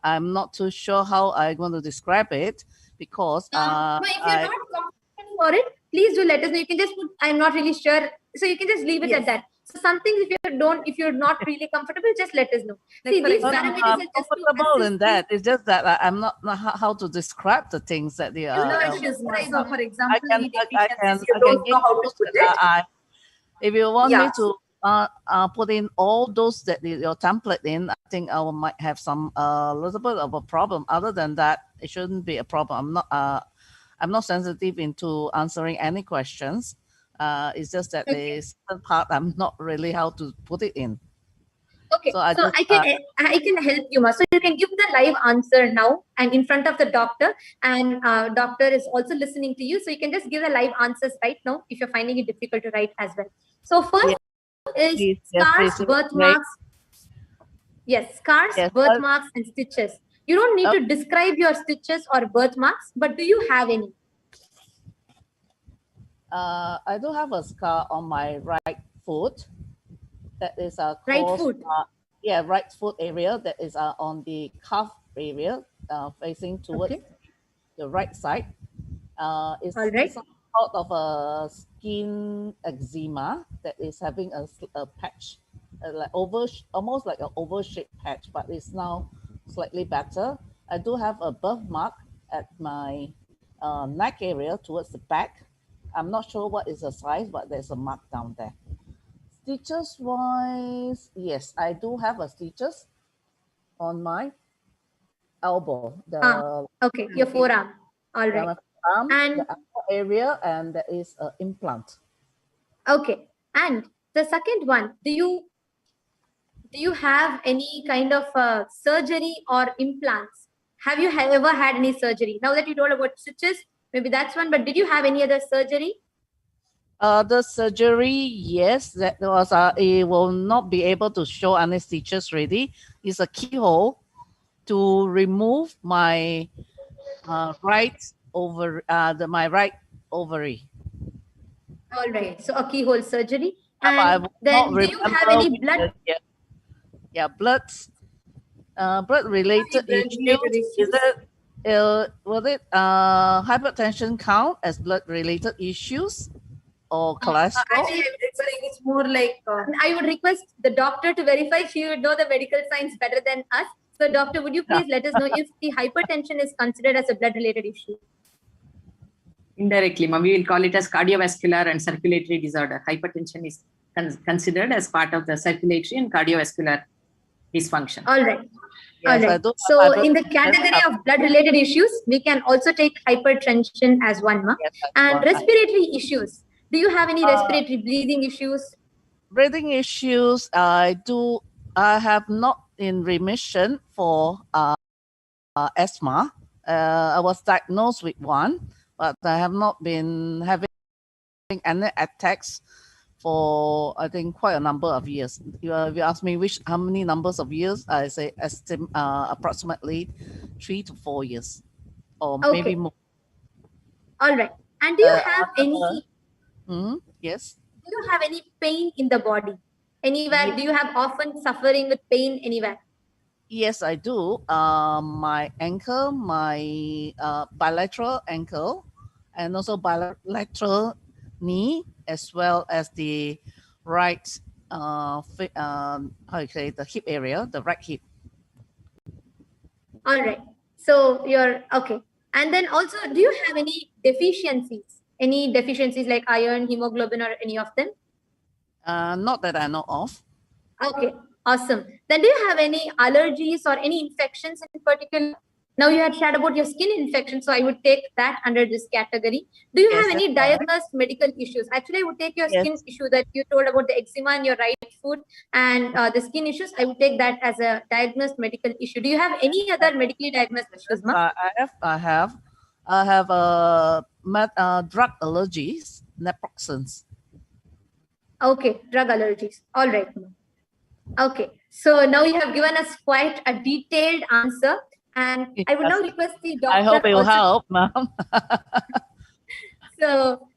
not too sure how I'm going to describe it, because if you're not comfortable for it, please do let us know. You can just put, I'm not really sure. So you can just leave it at that. So some things, if you're not really comfortable, just let us know. See, these parameters I'm are just to comfortable in assist that. It's just that I'm not how to describe the things that they are. So, for example, I can you give don't know how to put it. If you want me to put in all those that your template in, I think I might have some little bit of a problem. Other than that, it shouldn't be a problem. I'm not sensitive into answering any questions. It's just that the certain part I'm not really how to put it in. Okay, so I can help you, Ma. So you can give the live answer now and in front of the doctor, and doctor is also listening to you. So you can just give the live answers right now if you're finding it difficult to write as well. So first is scars, birthmarks. Yes, scars, birthmarks, and stitches. You don't need to describe your stitches or birthmarks, but do you have any? I do have a scar on my right foot. That is right foot. Right foot area. That is on the calf area, facing towards the right side. It's some sort of a skin eczema that is having a patch, like almost like an oval shaped patch, but it's now slightly better. I do have a birthmark at my neck area towards the back. I'm not sure what is the size, but there's a mark down there. Stitches wise, yes, I do have a stitches on my elbow. Your forearm. All right. And the upper area, and there is an implant. Okay. And the second one, do you have any kind of surgery or implants? Have you ever had any surgery? Now that you told about stitches, maybe that's one, but did you have any other surgery? The surgery, yes, that was it will not be able to show any stitches really. It's a keyhole to remove my right ovary. All right, so a keyhole surgery. And then do you have any blood? Blood related issues. Is it will it hypertension count as blood related issues? Or cholesterol? Actually, it's more like I would request the doctor to verify. She would know the medical science better than us. So, doctor, would you please let us know if the hypertension is considered as a blood-related issue? Indirectly, we will call it as cardiovascular and circulatory disorder. Hypertension is considered as part of the circulatory and cardiovascular dysfunction. All right. All right. So, in the category of blood-related issues, we can also take hypertension as one. And respiratory issues. Do you have any respiratory breathing issues? Breathing issues, I have not in remission for asthma. I was diagnosed with one, but I have not been having any attacks for, I think, quite a number of years. If you ask me how many numbers of years, I say approximately 3 to 4 years, or maybe more. All right. And do you have any... Yes. Do you have any pain in the body? Anywhere? Do you have often suffering with pain anywhere? Yes, I do. My ankle, my bilateral ankle, and also bilateral knee as well as the right, how you say, the hip area, the right hip. All right. So you're okay. And then also, do you have any deficiencies? Any deficiencies like iron, hemoglobin, or any of them? Not that I know of. Okay, awesome. Then do you have any allergies or any infections in particular? Now you had shared about your skin infection, so I would take that under this category. Do you Yes, have any that's correct. diagnosed medical issues? Actually, I would take your Yes. skin issue that you told about the eczema in your right foot and the skin issues. I would take that as a diagnosed medical issue. Do you have any other medically diagnosed issues, ma'am? I have drug allergies, naproxens. Okay, drug allergies. All right. Okay, so now you have given us quite a detailed answer, and I would now Yes. request the doctor. I hope it will also- help, ma'am. So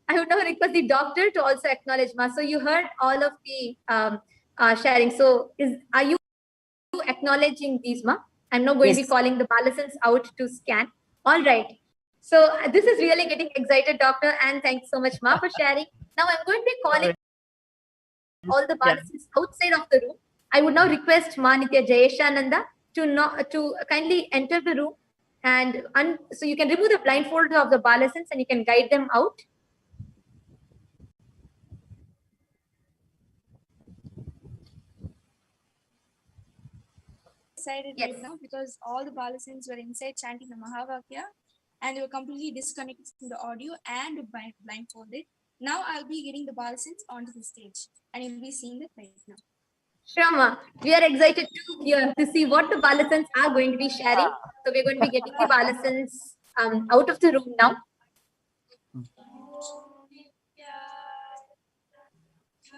I would now request the doctor to also acknowledge, ma. So you heard all of the sharing. So are you acknowledging these, ma? I'm now going to be Yes. calling the balloons out to scan. All right. So this is really getting excited, doctor, and thanks so much, ma, for sharing. Now I'm going to be calling all the balloons outside of the room. I would now request Ma Nithya Jayeshananda to kindly enter the room, and so you can remove the blindfold of the balloons and you can guide them out. Decided Yes. right now because all the balloons were inside chanting the Mahavakya and they were completely disconnected from the audio and blindfolded. Now I'll be getting the balloons onto the stage and you'll be seeing it right now. Shrama, we are excited to see what the balloons are going to be sharing. So we're going to be getting the balloons out of the room now.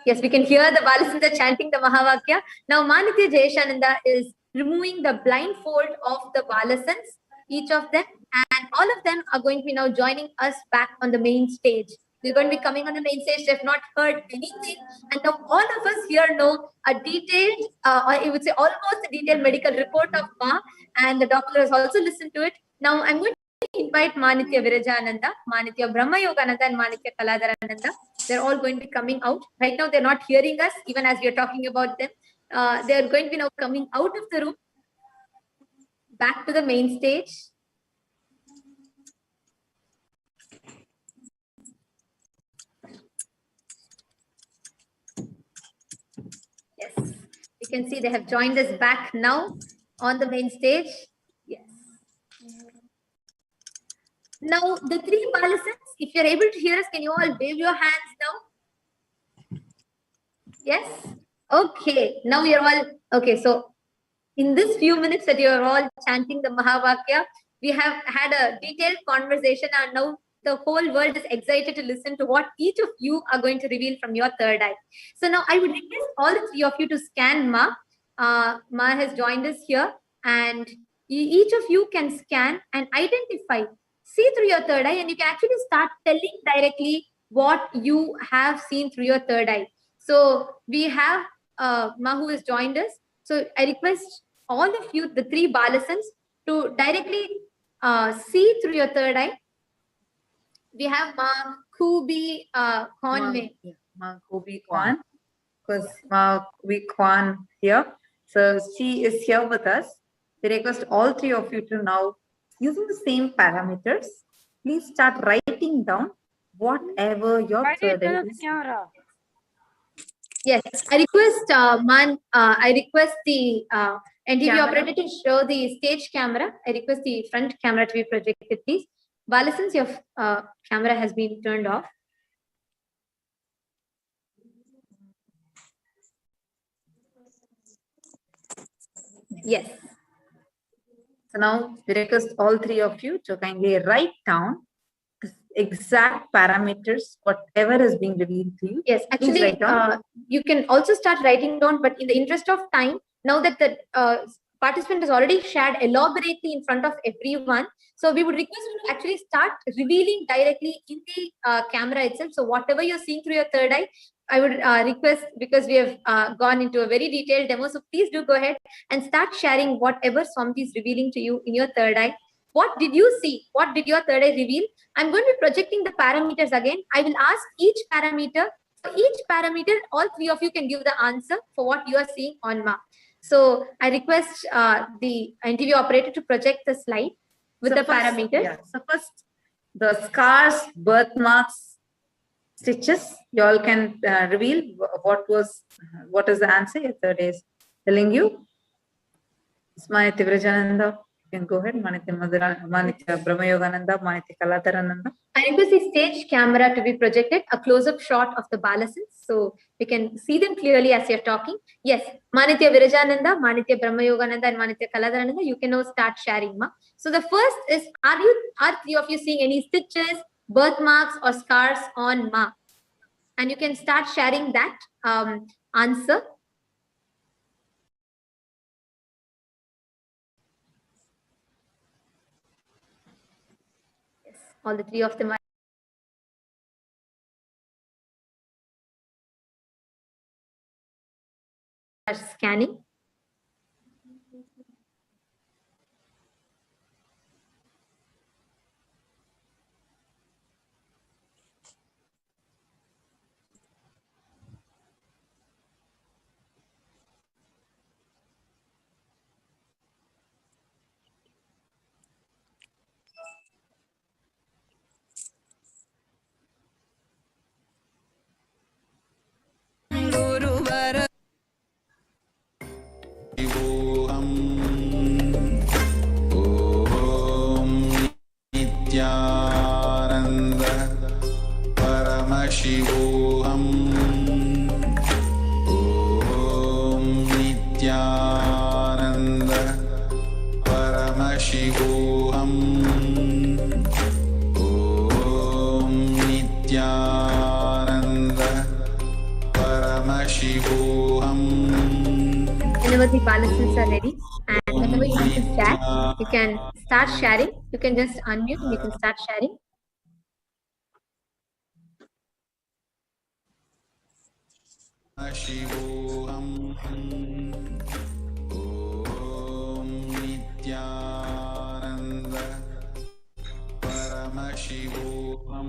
Yes, we can hear the balloons are chanting the Mahavakya. Now Ma Nithya Jayeshananda is removing the blindfold of the balloons, each of them, and all of them are going to be now joining us back on the main stage. We're going to be coming on the main stage. They've not heard anything, and now all of us here know a detailed, or I would say almost a detailed medical report of Ma, and the doctor has also listened to it. Now I'm going to invite Ma Nithya Virajananda, Ma Nithya Brahma Yogananda, and Ma Nithya Kaladarananda. They're all going to be coming out. Right now, they're not hearing us, even as we are talking about them. They're going to be now coming out of the room, back to the main stage. Yes, you can see they have joined us back now on the main stage. Yes. Now, the three balloons, if you're able to hear us, can you all wave your hands now? Yes? Okay, now you're all, okay, so in this few minutes that you're all chanting the Mahavakya, we have had a detailed conversation and now the whole world is excited to listen to what each of you are going to reveal from your third eye. So now I would request all the three of you to scan Ma. Ma has joined us here and each of you can scan and identify, see through your third eye, and you can actually start telling directly what you have seen through your third eye. So we have Ma who has joined us. So I request all of you, the three balasans, to directly see through your third eye. We have Ma Kubi Kwan. Ma Kubi Kwan, because Ma Kubi Kwan here. So she is here with us. We request all three of you to now, using the same parameters, please start writing down whatever your third eye is. Yes, I request I request the NTV Camera. operator to show the stage camera. I request the front camera to be projected, please. Balasans, your camera has been turned off. Yes. So now we request all three of you to kindly write down the exact parameters, whatever is being revealed to you. Yes, Please actually, write down. you can also start writing down, but in the interest of time, now that the participant has already shared elaborately in front of everyone, so we would request you to actually start revealing directly in the camera itself. So whatever you're seeing through your third eye, I would request, because we have gone into a very detailed demo, so please do go ahead and start sharing whatever Swamiji is revealing to you in your third eye. What did you see? What did your third eye reveal? I'm going to be projecting the parameters again. I will ask each parameter. For each parameter, all three of you can give the answer for what you are seeing on Ma. So I request the interview operator to project the slide with the parameters. Yeah. So first, the scars, birthmarks, stitches. You all can reveal what is the answer your third is telling you. Manitya Virajananda, you can go ahead. Manitya Brahmayogananda, Manitya Kalatarananda. I request the stage camera to be projected, a close-up shot of the balasins, so we can see them clearly as you're talking. Yes, Manitya Virajananda, Manitya Brahmayogananda, and Manitya Kalatarananda, you can now start sharing, Ma. So the first is, are three of you seeing any stitches, birthmarks, or scars on Ma? And you can start sharing that answer. Yes, all the three of them are scanning. Nithyananda Paramashivoham Om Nithyananda Paramashivoham Om Nithyananda Paramashivoham. Whenever the balances are ready and whenever you want to share, you can start sharing. You can just unmute and you can start sharing. Shivoham Om Nithyananda Paramashivoham.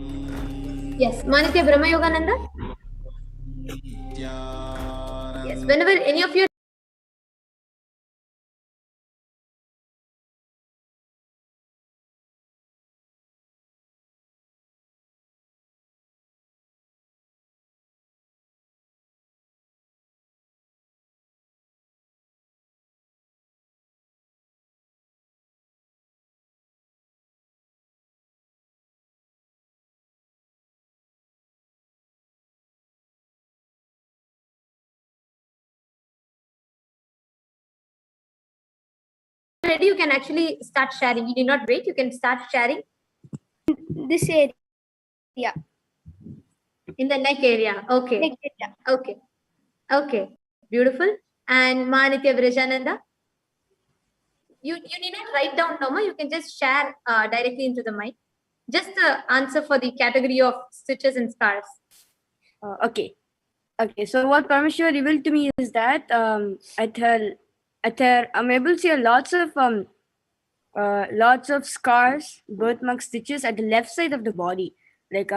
Yes, Manitya Brahmayogananda. Yes, whenever any of you ready, you can actually start sharing. You need not wait, you can start sharing. This area. In the neck area. Okay. Neck area. Okay. Okay. Beautiful. And Manitya Virajananda. You need not write down, Noma. You can just share directly into the mic. Just the answer for the category of stitches and scars. Okay. So what Parameshwar revealed to me is that at her I'm able to see lots of scars, birthmark stitches at the left side of the body. Like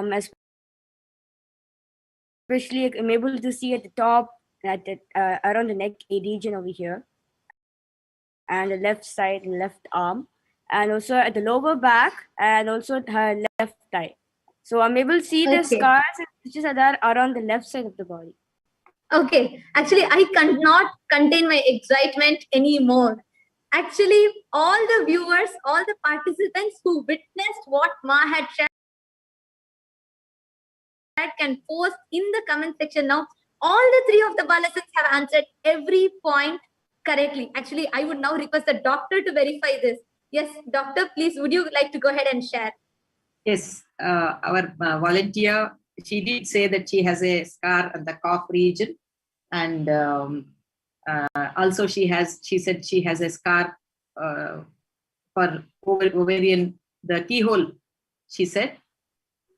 especially I'm able to see at the top, at the, around the neck region over here, and the left side, left arm, and also at the lower back, and also at her left thigh. So I'm able to see the scars and stitches that are around the left side of the body. Okay, actually, I cannot contain my excitement anymore. Actually, all the viewers, all the participants who witnessed what Ma had shared can post in the comment section now. All the three of the balasins have answered every point correctly. Actually, I would now request the doctor to verify this. Yes, doctor, please, would you like to go ahead and share? Yes, our volunteer, she did say that she has a scar at the cough region, and also she said she has a scar for ovarian, the keyhole. She said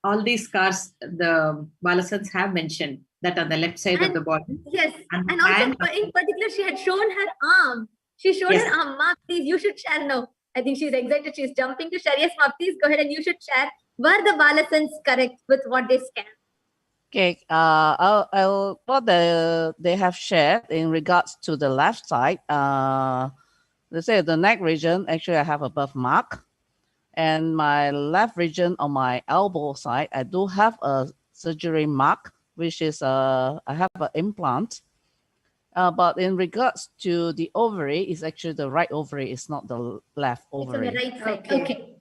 all these scars the balasins have mentioned that on the left side of the body. Yes, and also in particular, she had shown her arm. She showed her arm. Ma, please, you should share now. I think she's excited. She's jumping to share. Yes, Ma, please go ahead and you should share. Were the Balasans correct with what they scanned? Okay, what they have shared in regards to the left side, they say the neck region, actually I have a birthmark, and my left region on my elbow side, I do have a surgery mark, which is I have an implant. But in regards to the ovary, it's actually the right ovary, it's not the left ovary. It's on the right side. Okay.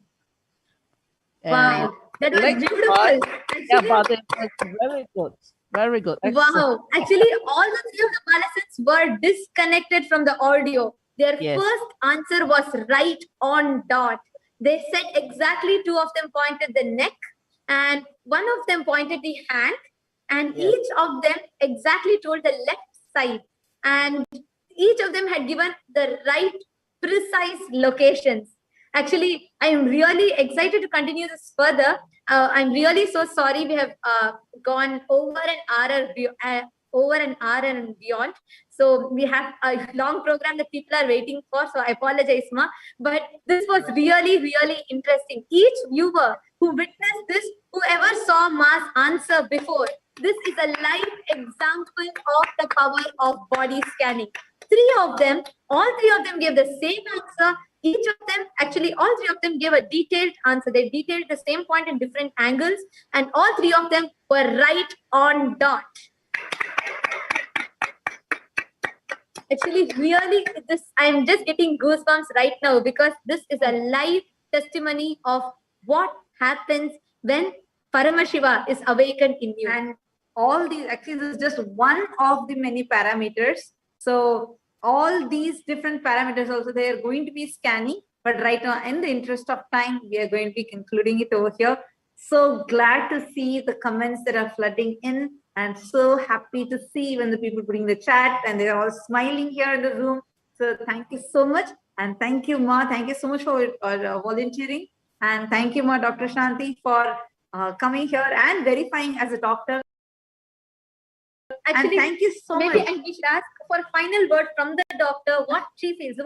And Wow, that was leg beautiful. part, yeah, Actually, but it's very good. Very good. Excellent. wow. Actually, all the three of the Balasans were disconnected from the audio. Their Yes. first answer was right on dot. They said exactly, two of them pointed the neck and one of them pointed the hand, and Yes. each of them exactly told the left side. And each of them had given the right, precise locations. Actually, I am really excited to continue this further. I'm really so sorry we have gone over an hour and beyond. So we have a long program that people are waiting for. So I apologize, Ma. But this was really, really interesting. Each viewer who witnessed this, whoever saw Ma's answer before, this is a live example of the power of body scanning. All three of them gave the same answer. Each of them, actually, all three of them gave a detailed answer. They detailed the same point in different angles, and all three of them were right on dot. Actually, really, I'm just getting goosebumps right now because this is a live testimony of what happens when Paramashiva is awakened in you. And all these, actually, this is just one of the many parameters. So all these different parameters also, they are going to be scanning. But right now, in the interest of time, we are going to be concluding it over here. So glad to see the comments that are flooding in, and so happy to see when the people putting the chat and they're all smiling here in the room. So thank you so much. And thank you, Ma. Thank you so much for volunteering. And thank you, Ma, Dr. Shanti, for coming here and verifying as a doctor. Actually, and thank you so maybe much. And we should ask for a final word from the doctor, what she feels.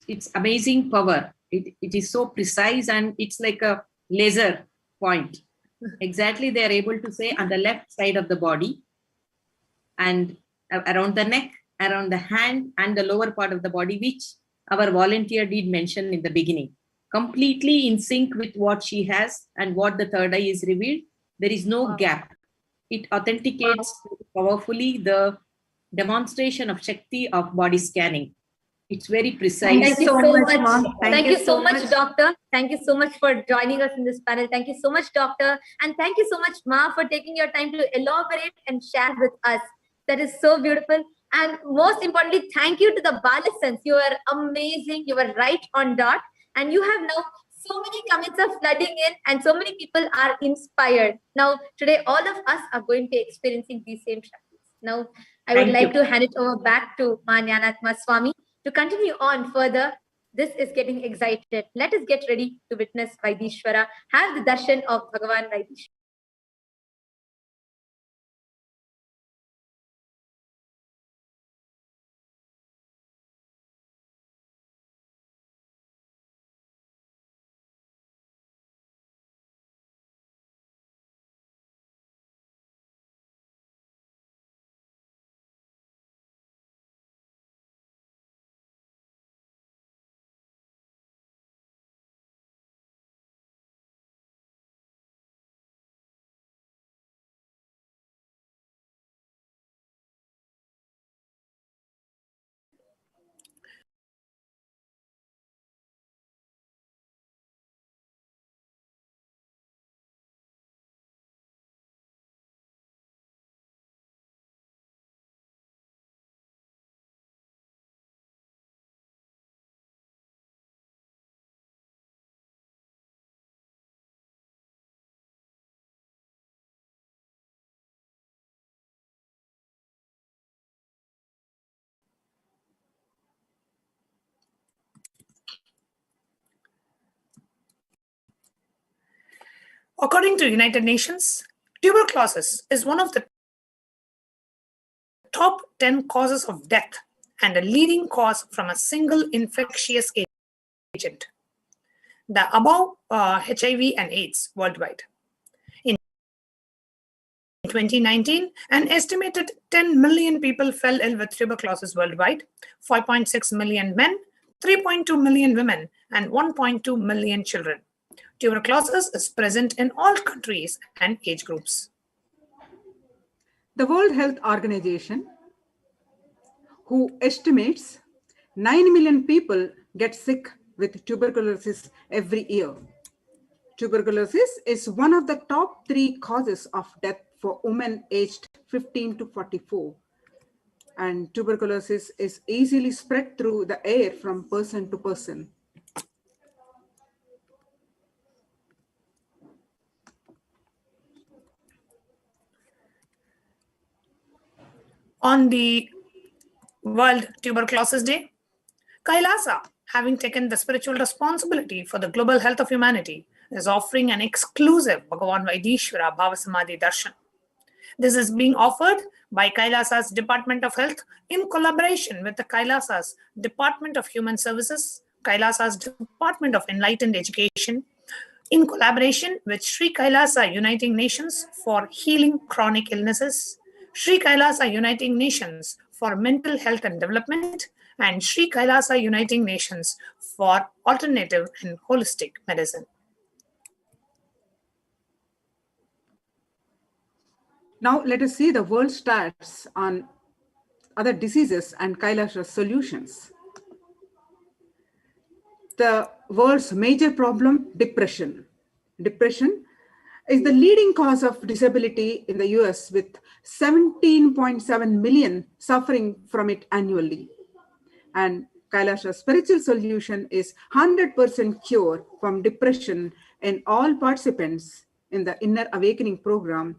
It's amazing power. It is so precise and it's like a laser point. Exactly, they are able to say on the left side of the body and around the neck, around the hand and the lower part of the body, which our volunteer did mention in the beginning. Completely in sync with what she has and what the third eye is revealed. There is no gap. It authenticates powerfully the demonstration of Shakti of body scanning. It's very precise. Thank you so much, Mom. Thank you so much, Doctor. Thank you so much for joining us in this panel. Thank you so much, Doctor. And thank you so much, Ma, for taking your time to elaborate and share with us. That is so beautiful. And most importantly, thank you to the Balasans. You are amazing. You were right on dot. And you have now so many comments are flooding in and so many people are inspired. Now, today, all of us are going to be experiencing these same Shaktis. Now, I would like to hand it over back to Ma Jnanatma Swami to continue on further. This is getting excited. Let us get ready to witness Vaidishwara, have the darshan of Bhagavan Vaidishwara. According to United Nations, tuberculosis is one of the top 10 causes of death and a leading cause from a single infectious agent. The above HIV and AIDS worldwide. In 2019, an estimated 10 million people fell ill with tuberculosis worldwide, 5.6 million men, 3.2 million women, and 1.2 million children. Tuberculosis is present in all countries and age groups. The World Health Organization, who estimates 9 million people get sick with tuberculosis every year. Tuberculosis is one of the top 3 causes of death for women aged 15 to 44. And tuberculosis is easily spread through the air from person to person. On the World Tuberculosis Day, Kailasa, having taken the spiritual responsibility for the global health of humanity, is offering an exclusive Bhagavan Vaidishwara Bhavasamadhi Darshan. This is being offered by Kailasa's Department of Health in collaboration with the Kailasa's Department of Human Services, Kailasa's Department of Enlightened Education, in collaboration with Sri Kailasa Uniting Nations for Healing Chronic Illnesses, Sri Kailasa Uniting Nations for Mental Health and Development, and Sri Kailasa Uniting Nations for Alternative and Holistic Medicine. Now let us see the world stats on other diseases and Kailasa solutions. The world's major problem, depression. Depression is the leading cause of disability in the US, with 17.7 million suffering from it annually. And Kailasa's spiritual solution is 100% cure from depression in all participants in the Inner Awakening program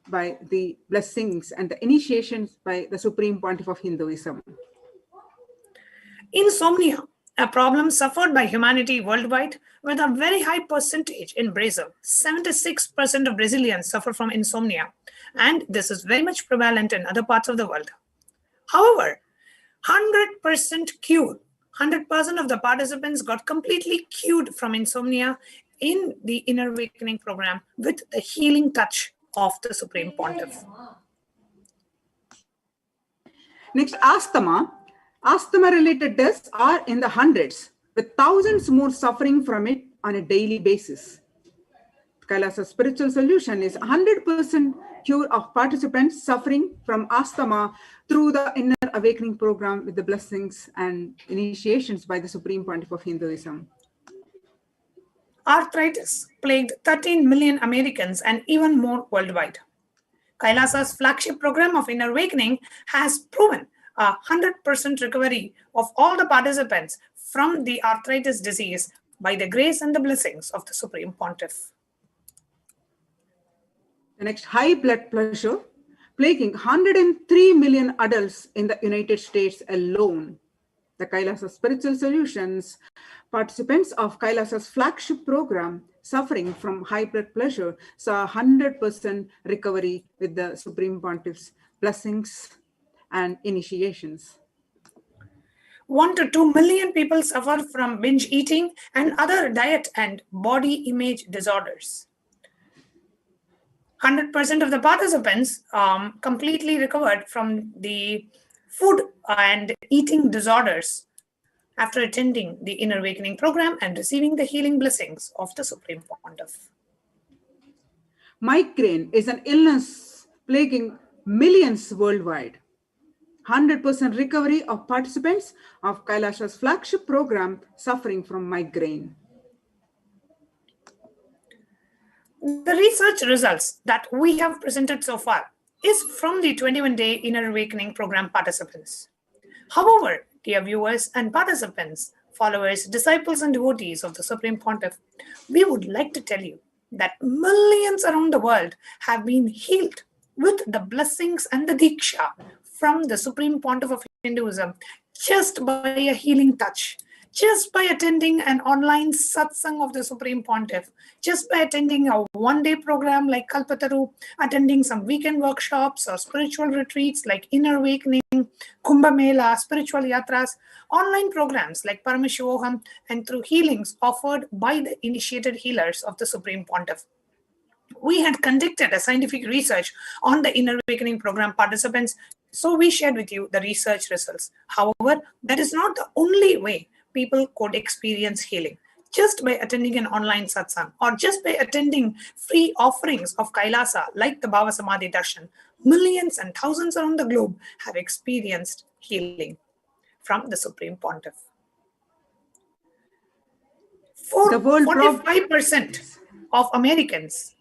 by the blessings and the initiations by the Supreme Pontiff of Hinduism. Insomnia, a problem suffered by humanity worldwide, with a very high percentage in Brazil. 76% of Brazilians suffer from insomnia, and this is very much prevalent in other parts of the world. However, 100% cure, 100% of the participants got completely cured from insomnia in the Inner Awakening program with the healing touch of the Supreme Pontiff. Next, asthma. Asthma-related deaths are in the hundreds, with thousands more suffering from it on a daily basis. Kailasa's spiritual solution is 100% cure of participants suffering from asthma through the Inner Awakening program with the blessings and initiations by the Supreme Pontiff of Hinduism. Arthritis plagued 13 million Americans and even more worldwide. Kailasa's flagship program of Inner Awakening has proven 100% recovery of all the participants from the arthritis disease by the grace and the blessings of the Supreme Pontiff. The next, high blood pressure, plaguing 103 million adults in the United States alone. The Kailasa Spiritual Solutions participants of Kailasa's flagship program suffering from high blood pressure saw 100% recovery with the Supreme Pontiff's blessings and initiations. 1 to 2 million people suffer from binge eating and other diet and body image disorders. 100% of the participants completely recovered from the food and eating disorders after attending the Inner Awakening program and receiving the healing blessings of the Supreme Pontiff. Migraine is an illness plaguing millions worldwide. 100% recovery of participants of Kailasa's flagship program suffering from migraine. The research results that we have presented so far is from the 21-day Inner Awakening program participants. However, dear viewers and participants, followers, disciples, and devotees of the Supreme Pontiff, we would like to tell you that millions around the world have been healed with the blessings and the Diksha from the Supreme Pontiff of Hinduism just by a healing touch, just by attending an online satsang of the Supreme Pontiff, just by attending a one-day program like Kalpataru, attending some weekend workshops or spiritual retreats like Inner Awakening, Kumbh Mela, spiritual yatras, online programs like Paramashivoham, and through healings offered by the initiated healers of the Supreme Pontiff. We had conducted a scientific research on the Inner Awakening program participants, so we shared with you the research results. However, that is not the only way people could experience healing. Just by attending an online satsang or just by attending free offerings of Kailasa like the Bhava Samadhi Darshan, millions and thousands around the globe have experienced healing from the Supreme Pontiff. For 45% of Americans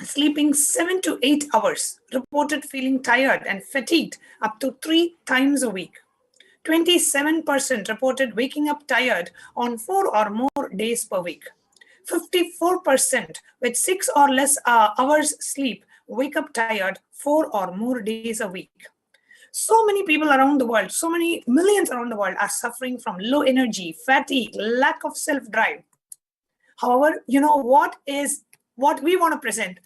sleeping 7 to 8 hours reported feeling tired and fatigued up to 3 times a week. 27% reported waking up tired on 4 or more days per week. 54% with 6 or less hours sleep wake up tired 4 or more days a week. So many people around the world, so many millions around the world are suffering from low energy, fatigue, lack of self-drive. However, you know what we want to present?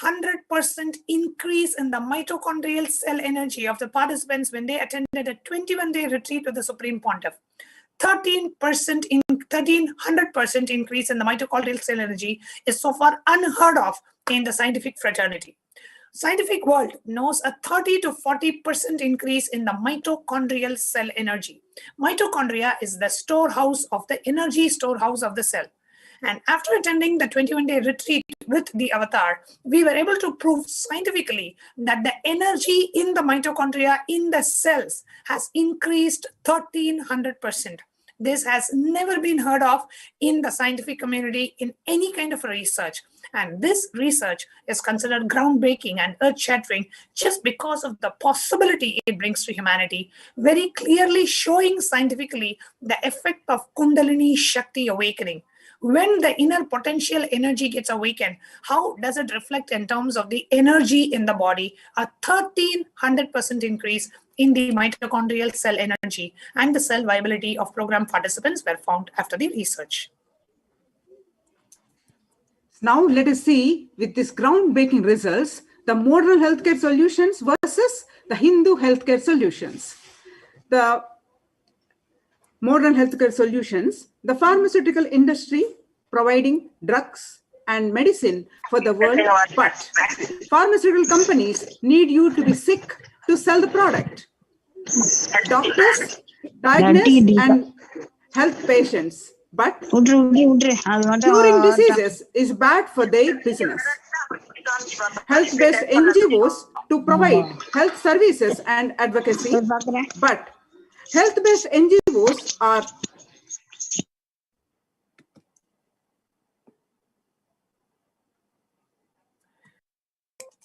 1,300% increase in the mitochondrial cell energy of the participants when they attended a 21-day retreat with the Supreme Pontiff. 1,300% increase in the mitochondrial cell energy is so far unheard of in the scientific fraternity. Scientific world knows a 30 to 40% increase in the mitochondrial cell energy. Mitochondria is the storehouse of the energy storehouse of the cell. And after attending the 21-day retreat with the avatar, we were able to prove scientifically that the energy in the mitochondria in the cells has increased 1,300%. This has never been heard of in the scientific community in any kind of research. And this research is considered groundbreaking and earth-shattering just because of the possibility it brings to humanity, very clearly showing scientifically the effect of Kundalini Shakti awakening. When the inner potential energy gets awakened, how does it reflect in terms of the energy in the body? A 1,300% increase in the mitochondrial cell energy and the cell viability of program participants were found after the research. Now let us see with these groundbreaking results, the modern healthcare solutions versus the Hindu healthcare solutions. The modern healthcare solutions, the pharmaceutical industry providing drugs and medicine for the world, but pharmaceutical companies need you to be sick to sell the product. Doctors diagnose and help patients, but curing diseases is bad for their business. Health-based NGOs to provide health services and advocacy, but health-based NGOs are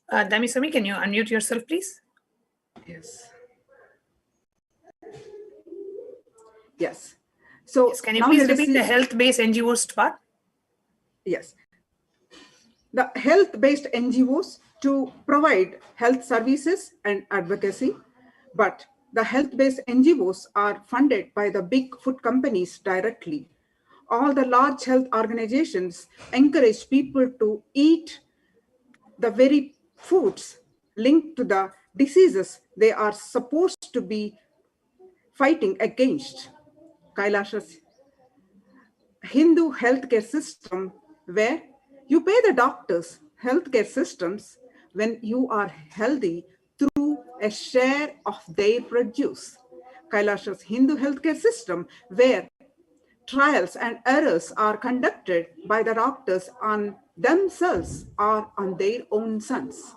Damisami, can you unmute yourself, please? Yes. Yes. So yes, can you please repeat the health-based NGOs part? Yes. The health-based NGOs to provide health services and advocacy, but the health-based NGOs are funded by the big food companies directly. All the large health organizations encourage people to eat the very foods linked to the diseases they are supposed to be fighting against. Kailasa's Hindu healthcare system, where you pay the doctors, healthcare systems, when you are healthy through a share of their produce. Kailasa's Hindu healthcare system, where trials and errors are conducted by the doctors on themselves or on their own sons.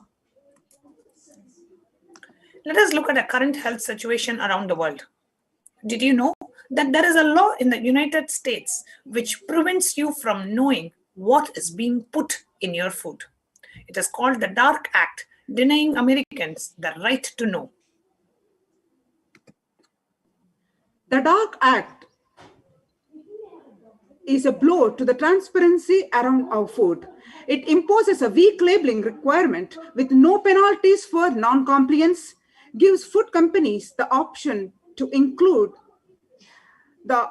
Let us look at the current health situation around the world. Did you know that there is a law in the United States which prevents you from knowing what is being put in your food? It is called the Dark Act, denying Americans the right to know. The Dark Act is a blow to the transparency around our food. It imposes a weak labeling requirement with no penalties for non-compliance, gives food companies the option to include The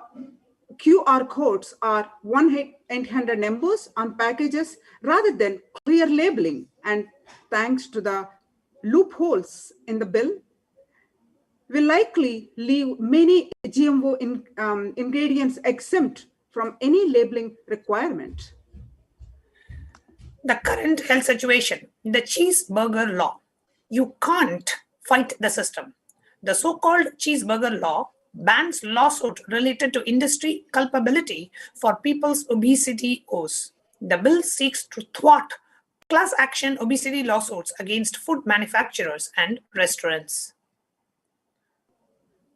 QR codes are 1-800 numbers on packages rather than clear labeling. And thanks to the loopholes in the bill, will likely leave many GMO ingredients exempt from any labeling requirement. The current health situation, the cheeseburger law. You can't fight the system. The so-called cheeseburger law bans lawsuit related to industry culpability for people's obesity woes. The bill seeks to thwart class action obesity lawsuits against food manufacturers and restaurants.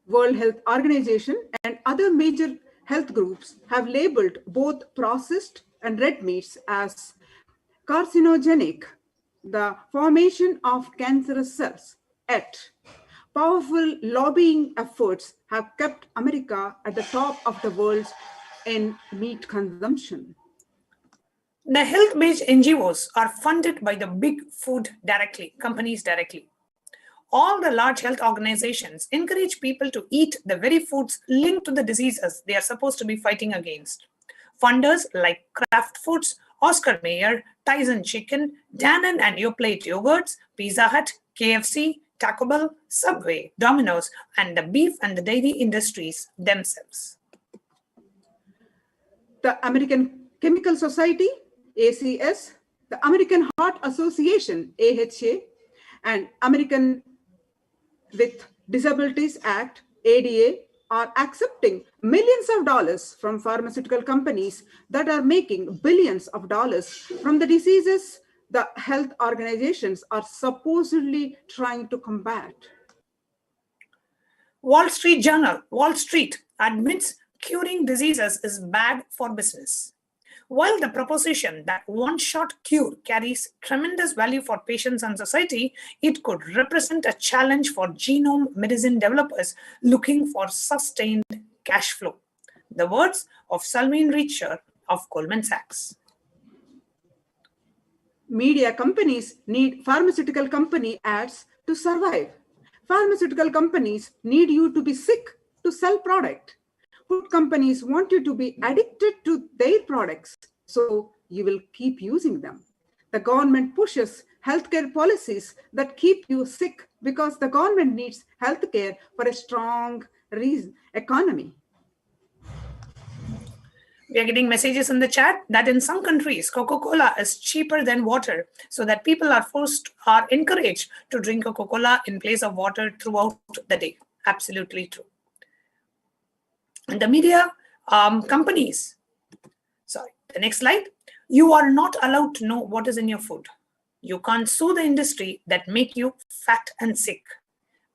World Health Organization and other major health groups have labeled both processed and red meats as carcinogenic, the formation of cancerous cells. Yet, powerful lobbying efforts have kept America at the top of the world in meat consumption. The health-based NGOs are funded by the big food companies directly. All the large health organizations encourage people to eat the very foods linked to the diseases they are supposed to be fighting against. Funders like Kraft Foods, Oscar Mayer, Tyson Chicken, Dannon and Yoplait Yogurts, Pizza Hut, KFC, Taco Bell, Subway, Domino's, and the beef and the dairy industries themselves. The American Chemical Society, ACS, the American Heart Association, AHA, and American with Disabilities Act, ADA, are accepting millions of dollars from pharmaceutical companies that are making billions of dollars from the diseases the health organizations are supposedly trying to combat. Wall Street Journal, Wall Street admits curing diseases is bad for business. While the proposition that one-shot cure carries tremendous value for patients and society, it could represent a challenge for genome medicine developers looking for sustained cash flow. The words of Salman Richer of Goldman Sachs. Media companies need pharmaceutical company ads to survive. Pharmaceutical companies need you to be sick to sell product. Food companies want you to be addicted to their products, so you will keep using them. The government pushes healthcare policies that keep you sick because the government needs healthcare for a strong economy. We are getting messages in the chat that in some countries, Coca-Cola is cheaper than water, so that people are encouraged to drink Coca-Cola in place of water throughout the day. Absolutely true. And the media companies, the next slide. You are not allowed to know what is in your food. You can't sue the industry that make you fat and sick.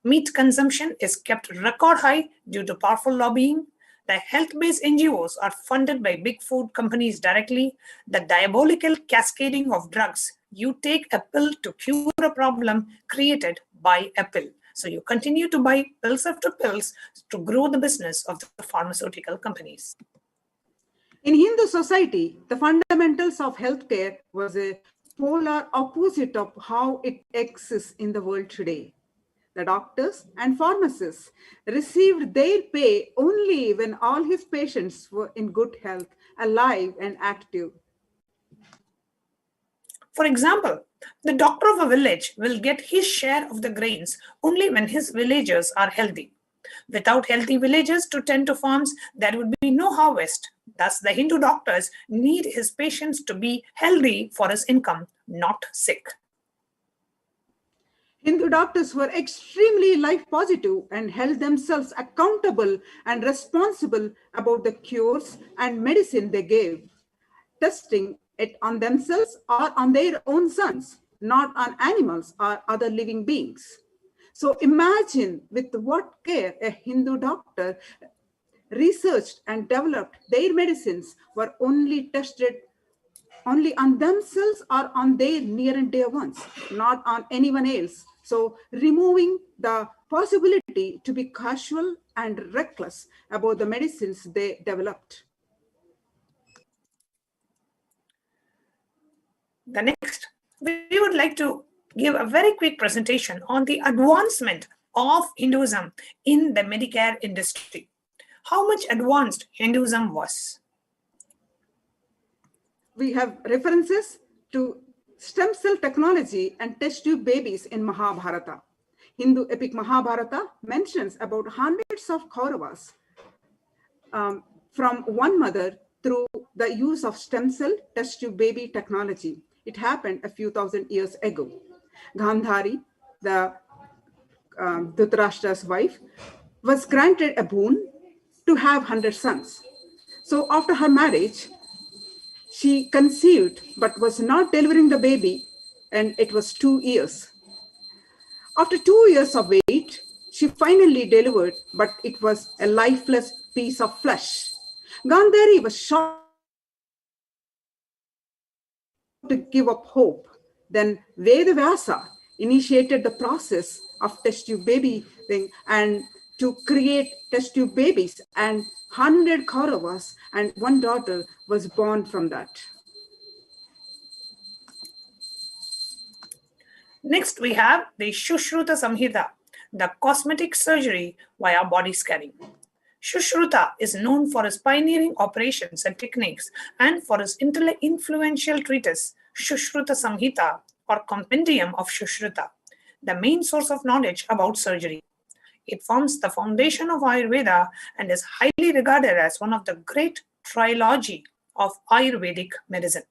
Meat consumption is kept record high due to powerful lobbying. The health-based NGOs are funded by big food companies directly. The diabolical cascading of drugs. You take a pill to cure a problem created by a pill. So you continue to buy pills after pills to grow the business of the pharmaceutical companies. In Hindu society, the fundamentals of healthcare was a polar opposite of how it exists in the world today. The doctors and pharmacists received their pay only when all his patients were in good health, alive and active. For example, the doctor of a village will get his share of the grains only when his villagers are healthy. Without healthy villagers to tend to farms, there would be no harvest. Thus, the Hindu doctors need his patients to be healthy for his income, not sick. Hindu doctors were extremely life positive and held themselves accountable and responsible about the cures and medicine they gave, testing it on themselves or on their own sons, not on animals or other living beings. So imagine with what care a Hindu doctor researched and developed their medicines were only tested only on themselves or on their near and dear ones, not on anyone else. So removing the possibility to be casual and reckless about the medicines they developed. The next, we would like to give a very quick presentation on the advancement of Hinduism in the Medicare industry. how much advanced Hinduism was. We have references to stem cell technology and test tube babies in Mahabharata. Hindu epic Mahabharata mentions about hundreds of Kauravas from one mother through the use of stem cell test tube baby technology. It happened a few thousand years ago. Gandhari, the Dhritarashtra's wife, was granted a boon to have 100 sons. So after her marriage, she conceived but was not delivering the baby, and it was 2 years. After 2 years of wait, she finally delivered, but it was a lifeless piece of flesh. Gandhari was shocked to give up hope. Then Vedavyasa initiated the process of test tube baby thing and to create test tube babies, and 100 Kauravas and one daughter was born from that. Next, we have the Sushruta Samhita, the cosmetic surgery via body scanning. Sushruta is known for his pioneering operations and techniques and for his influential treatise, Sushruta Samhita, or Compendium of Sushruta, the main source of knowledge about surgery. It forms the foundation of Ayurveda and is highly regarded as one of the great trilogy of Ayurvedic medicine.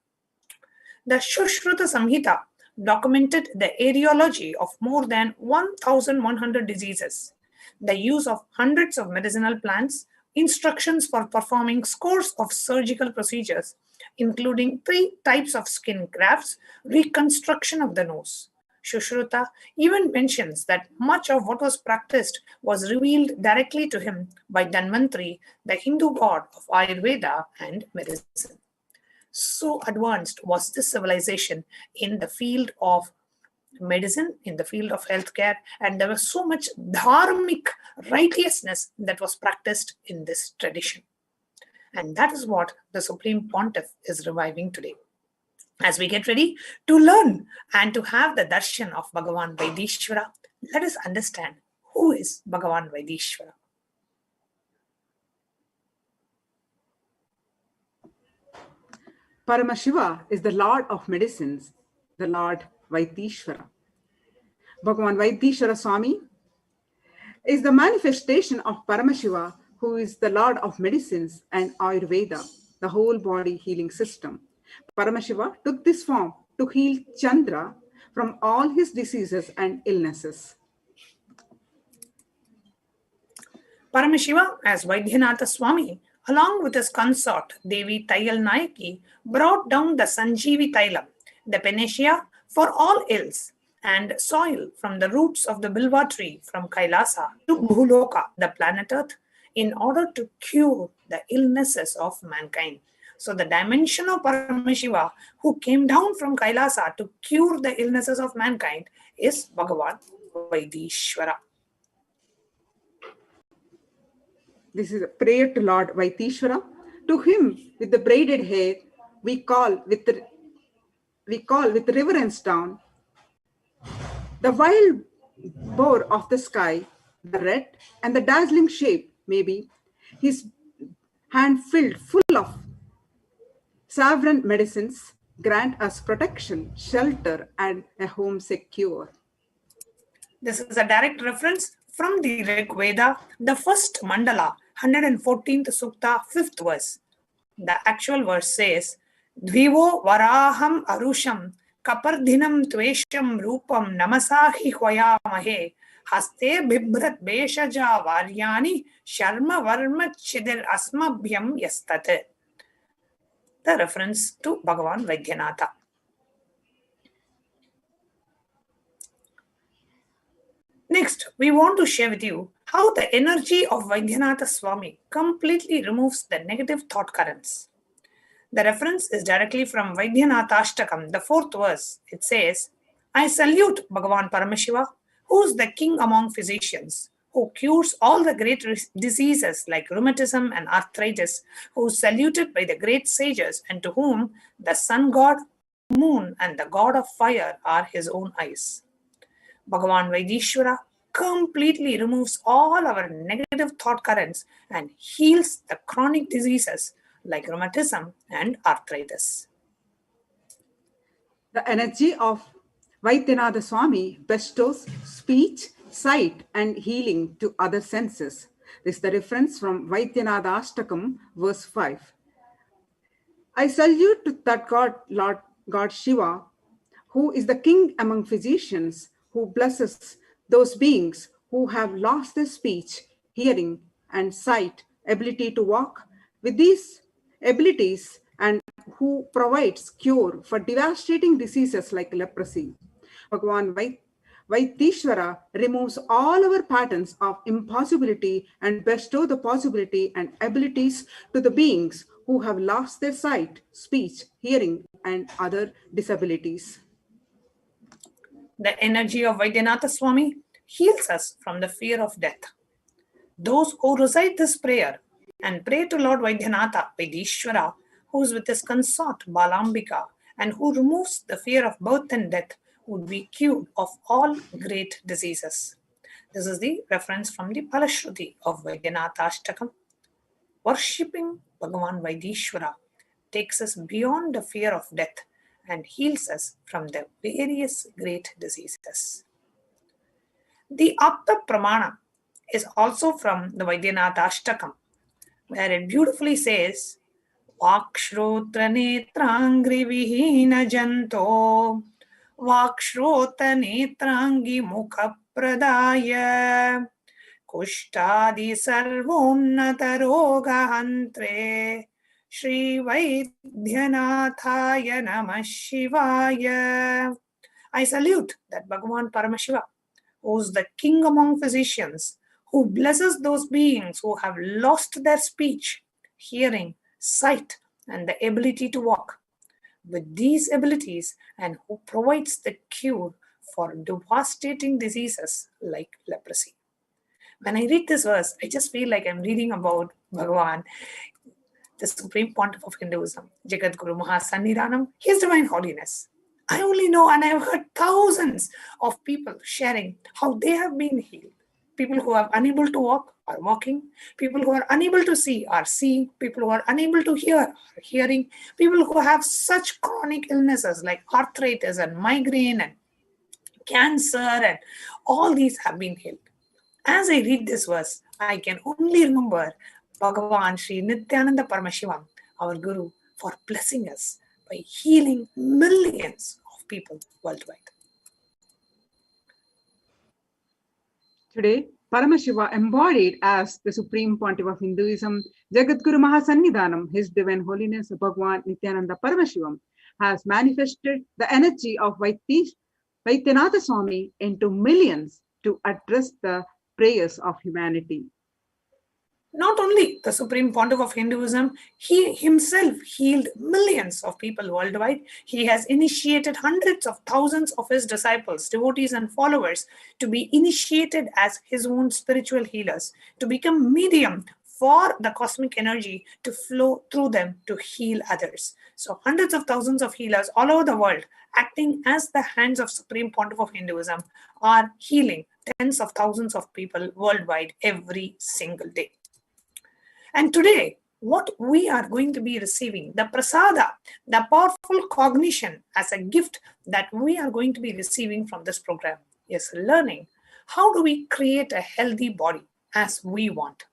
The Sushruta Samhita documented the etiology of more than 1,100 diseases, the use of hundreds of medicinal plants, instructions for performing scores of surgical procedures, including 3 types of skin grafts, reconstruction of the nose. Sushruta even mentions that much of what was practiced was revealed directly to him by Dhanvantri, the Hindu god of Ayurveda and medicine. So advanced was this civilization in the field of medicine, in the field of healthcare, and there was so much dharmic righteousness that was practiced in this tradition. And that is what the Supreme Pontiff is reviving today. As we get ready to learn and to have the darshan of Bhagavan Vaidishvara, let us understand who is Bhagavan Vaidishvara. Paramashiva is the Lord of medicines, the Lord Vaidishvara. Bhagavan Vaidishvara Swami is the manifestation of Paramashiva, who is the Lord of medicines and Ayurveda, the whole body healing system. Paramashiva took this form to heal Chandra from all his diseases and illnesses. Paramashiva, as Vaidyanatha Swami, along with his consort Devi Tayal Nayaki, brought down the Sanjeevi Tailam, the panacea for all ills, and soil from the roots of the Bilva tree from Kailasa to Bhuloka, the planet Earth, in order to cure the illnesses of mankind. So the dimension of Paramashiva, who came down from Kailasa to cure the illnesses of mankind, is Bhagavan Vaidishvara. This is a prayer to Lord Vaidishvara. To him, with the braided hair, we call with reverence down. The wild boar of the sky, the red and the dazzling shape, maybe his hand filled full of sovereign medicines, grant us protection, shelter, and a home secure. This is a direct reference from the Rig Veda, the first mandala, 114th Sukta, 5th verse. The actual verse says, Dvivo varaham arusham kapardhinam tvesham rupam namasahi hwayamahe haste bibrat beshaja varyani sharma varma chidir asmabhyam yastate. The reference to Bhagavan Vaidyanatha. Next, we want to share with you how the energy of Vaidyanatha Swami completely removes the negative thought currents. The reference is directly from Vaidyanatha Ashtakam, the 4th verse. It says, I salute Bhagavan Paramashiva, who is the king among physicians, who cures all the great diseases like rheumatism and arthritis, who is saluted by the great sages, and to whom the sun god, moon, and the god of fire are his own eyes. Bhagavan Vaidishvara completely removes all our negative thought currents and heals the chronic diseases like rheumatism and arthritis. The energy of Vaidyanatha Swami bestows speech, sight, and healing to other senses. This is the reference from Vaidyanatha Ashtakam, verse 5. I salute to that God, Lord God Shiva, who is the king among physicians, who blesses those beings who have lost their speech, hearing, and sight, ability to walk. With these abilities, and who provides cure for devastating diseases like leprosy. Bhagavan Vaitishvara removes all our patterns of impossibility and bestow the possibility and abilities to the beings who have lost their sight, speech, hearing, and other disabilities. The energy of Vaidyanatha Swami heals us from the fear of death. Those who recite this prayer and pray to Lord Vaidyanatha, Vaidishwara, who is with his consort Balambika, and who removes the fear of birth and death, would be cured of all great diseases. This is the reference from the Palashruti of Vaidyanatha Ashtakam. Worshipping Bhagavan Vaidishwara takes us beyond the fear of death and heals us from the various great diseases. The Apta Pramana is also from the Vaidyanatha Ashtakam, where it beautifully says, Vakshrotra netrangri vihina janto, Vakshrotra netrangi mukha pradaya, Kushtadi sarvonnata roga hantre, Shri Vaidhyanathaya Namah Shivaya. I salute that Bhagavan Paramashiva, who is the king among physicians, who blesses those beings who have lost their speech, hearing, sight, and the ability to walk. With these abilities, and who provides the cure for devastating diseases like leprosy. When I read this verse, I just feel like I'm reading about Bhagavan, the Supreme Pontiff of Hinduism, Jagadguru Mahasannidhanam, His Divine Holiness. I only know, and I've heard thousands of people sharing how they have been healed. People who are unable to walk are walking. People who are unable to see are seeing. People who are unable to hear are hearing. People who have such chronic illnesses like arthritis and migraine and cancer and all these have been healed. As I read this verse, I can only remember Bhagavan Sri Nithyananda Paramashivam, our Guru, for blessing us by healing millions of people worldwide. Today, Paramashiva, embodied as the Supreme Pontiff of Hinduism, Jagadguru Mahasannidhanam, His Divine Holiness Bhagavan Nithyananda Paramashivam, has manifested the energy of Vaidyanatha Swami into millions to address the prayers of humanity. Not only the Supreme Pontiff of Hinduism, he himself healed millions of people worldwide. He has initiated hundreds of thousands of his disciples, devotees, and followers to be initiated as his own spiritual healers, to become medium for the cosmic energy to flow through them to heal others. So hundreds of thousands of healers all over the world, acting as the hands of Supreme Pontiff of Hinduism, are healing tens of thousands of people worldwide every single day. And today, what we are going to be receiving, the prasada, the powerful cognition as a gift that we are going to be receiving from this program, is learning how do we create a healthy body as we want.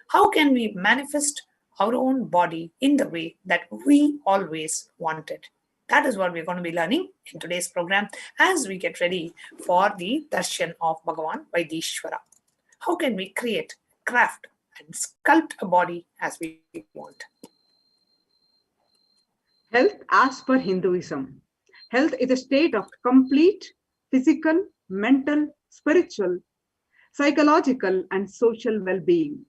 How can we manifest our own body in the way that we always wanted? That is what we're going to be learning in today's program as we get ready for the darshan of Bhagavan Vaidishwara. How can we create, craft, and sculpt a body as we want? Health as per Hinduism. Health is a state of complete physical, mental, spiritual, psychological, and social well-being.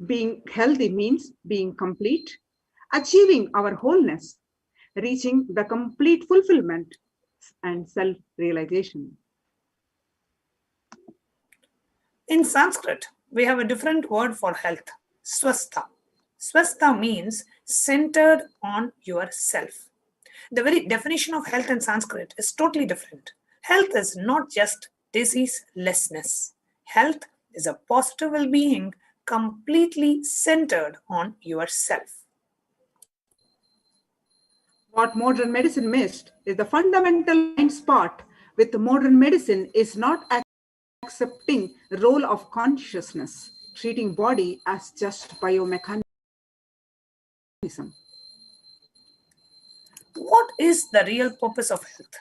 Being healthy means being complete, achieving our wholeness, reaching the complete fulfillment and self-realization. In Sanskrit, we have a different word for health, swastha. Swastha means centered on yourself. The very definition of health in Sanskrit is totally different. Health is not just diseaselessness. Health is a positive well-being completely centered on yourself. What modern medicine missed is the fundamental blind spot with modern medicine is not accepting the role of consciousness, treating body as just biomechanism. What is the real purpose of health?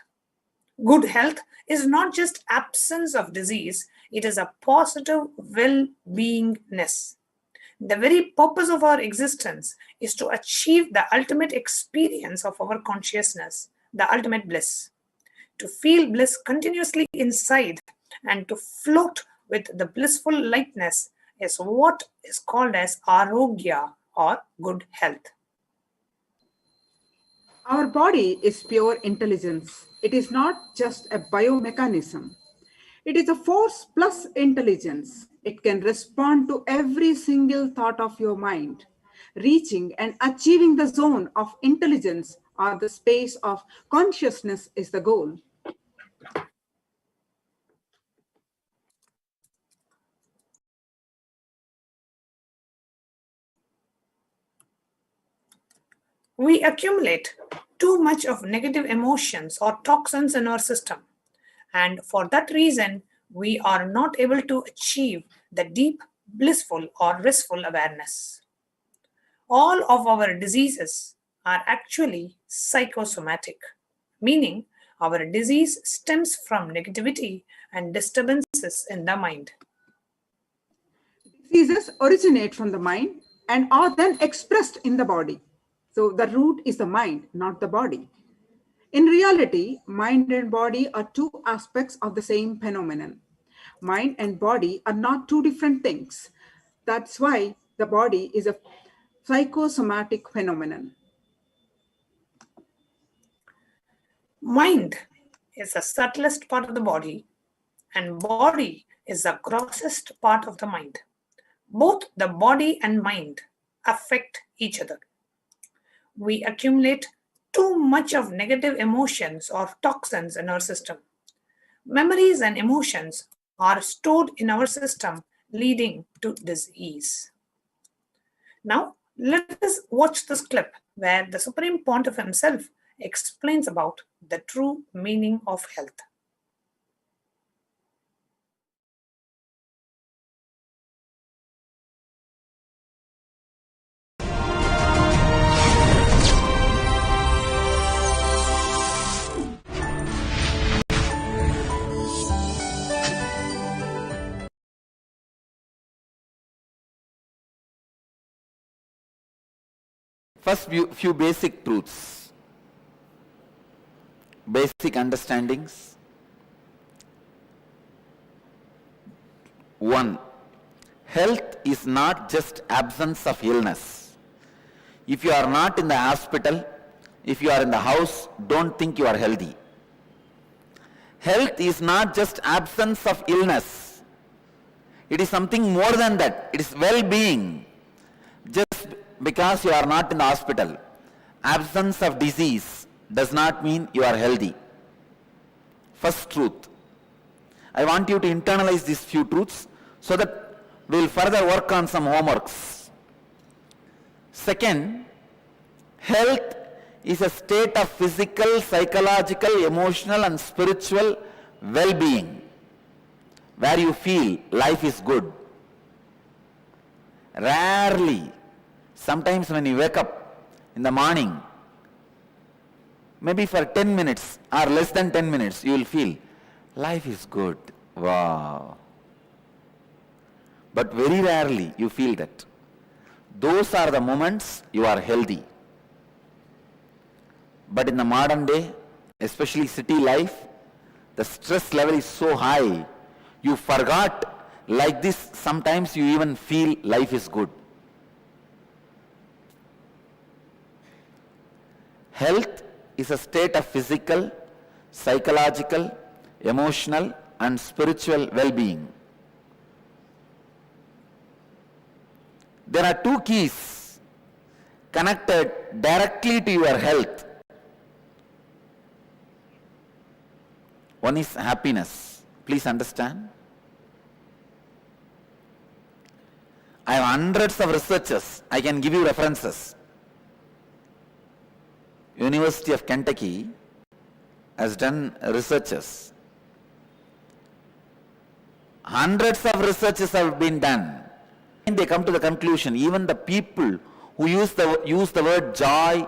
Good health is not just absence of disease, it is a positive well-beingness. The very purpose of our existence is to achieve the ultimate experience of our consciousness, the ultimate bliss. To feel bliss continuously inside and to float with the blissful lightness is what is called as arogya or good health. Our body is pure intelligence. It is not just a biomechanism. It is a force plus intelligence. It can respond to every single thought of your mind. Reaching and achieving the zone of intelligence or the space of consciousness is the goal. We accumulate too much of negative emotions or toxins in our system. And for that reason, we are not able to achieve the deep, blissful or restful awareness. All of our diseases are actually psychosomatic, meaning our disease stems from negativity and disturbances in the mind. Diseases originate from the mind and are then expressed in the body. So the root is the mind, not the body. In reality, mind and body are two aspects of the same phenomenon. Mind and body are not two different things. That's why the body is a psychosomatic phenomenon. Mind is the subtlest part of the body, and body is the grossest part of the mind. Both the body and mind affect each other. We accumulate too much of negative emotions or toxins in our system. Memories and emotions are stored in our system, leading to disease. Now, let us watch this clip where the Supreme Pontiff himself explains about the true meaning of health. First, few basic truths, basic understandings. One, health is not just absence of illness. If you are not in the hospital, if you are in the house, don't think you are healthy. Health is not just absence of illness. It is something more than that. It is well-being. Just because you are not in the hospital, absence of disease does not mean you are healthy. First truth. I want you to internalize these few truths so that we will further work on some homeworks. Second, health is a state of physical, psychological, emotional and spiritual well-being where you feel life is good. Rarely, sometimes when you wake up in the morning, maybe for 10 minutes or less than 10 minutes, you will feel life is good. Wow. But very rarely you feel that. Those are the moments you are healthy. But in the modern day, especially city life, the stress level is so high, you forgot. Like this, sometimes you even feel life is good. Health is a state of physical, psychological, emotional and spiritual well-being. There are two keys connected directly to your health. One is happiness, Please understand. I have hundreds of researchers. I can give you references. University of Kentucky has done researches. Hundreds of researches have been done. And they come to the conclusion, even the people who use the word joy,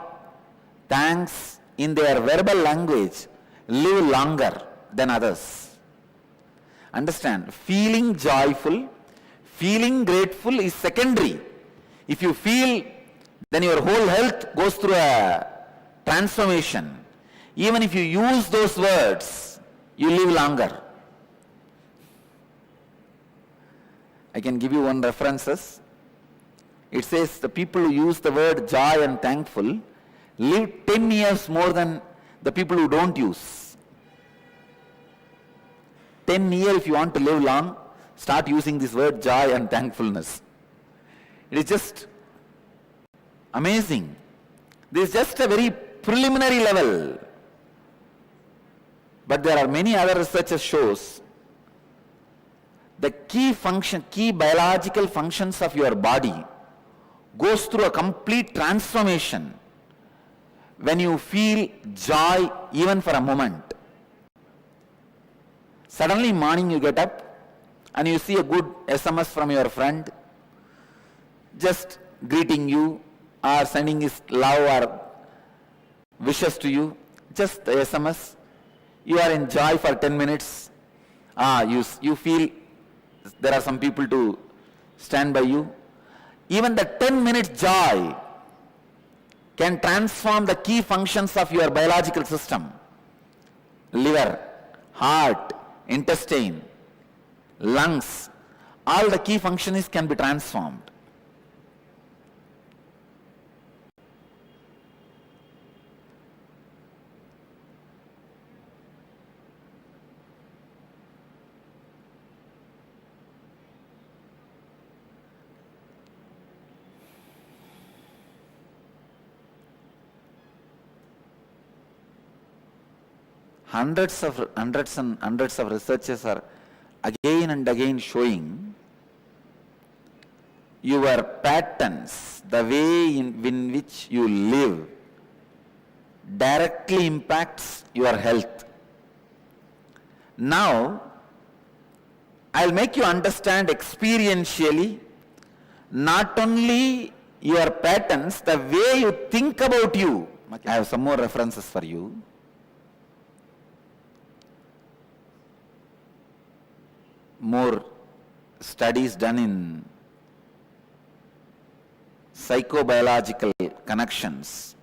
thanks in their verbal language live longer than others. Understand, feeling joyful, feeling grateful is secondary. If you feel, then your whole health goes through a transformation. Even if you use those words, you live longer. I can give you one references. It says the people who use the word joy and thankful live 10 years more than the people who don't use. 10 years, if you want to live long, start using this word joy and thankfulness. It is just amazing. This is just a very preliminary level. But there are many other researches shows the key biological functions of your body goes through a complete transformation when you feel joy even for a moment. Suddenly morning you get up and you see a good SMS from your friend just greeting you or sending his love or wishes to you, just the SMS. You are in joy for 10 minutes. You feel there are some people to stand by you. Even the 10 minutes joy can transform the key functions of your biological system. Liver, heart, intestine, lungs, all the key functions can be transformed. Hundreds and hundreds of researchers are again and again showing your patterns, the way in which you live, directly impacts your health. Now, I'll make you understand experientially not only your patterns, the way you think about you. I have some more references for you. More studies done in psychobiological connections.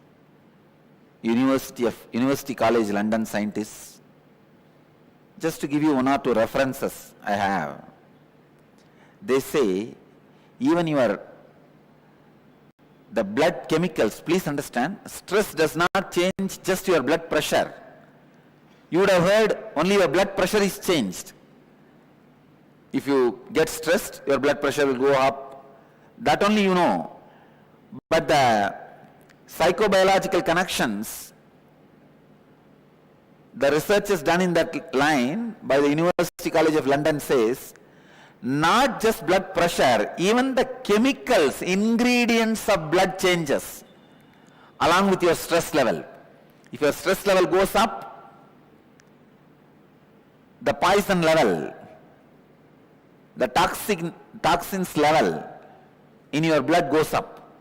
University College London scientists. Just to give you one or two references I have. They say even the blood chemicals, please understand, stress does not change just your blood pressure. You would have heard only your blood pressure is changed. If you get stressed, your blood pressure will go up. That only you know. But the psychobiological connections, the research is done in that line by the University College of London says, not just blood pressure, even the chemicals, ingredients of blood changes along with your stress level. If your stress level goes up, the poison level, the toxins level in your blood goes up.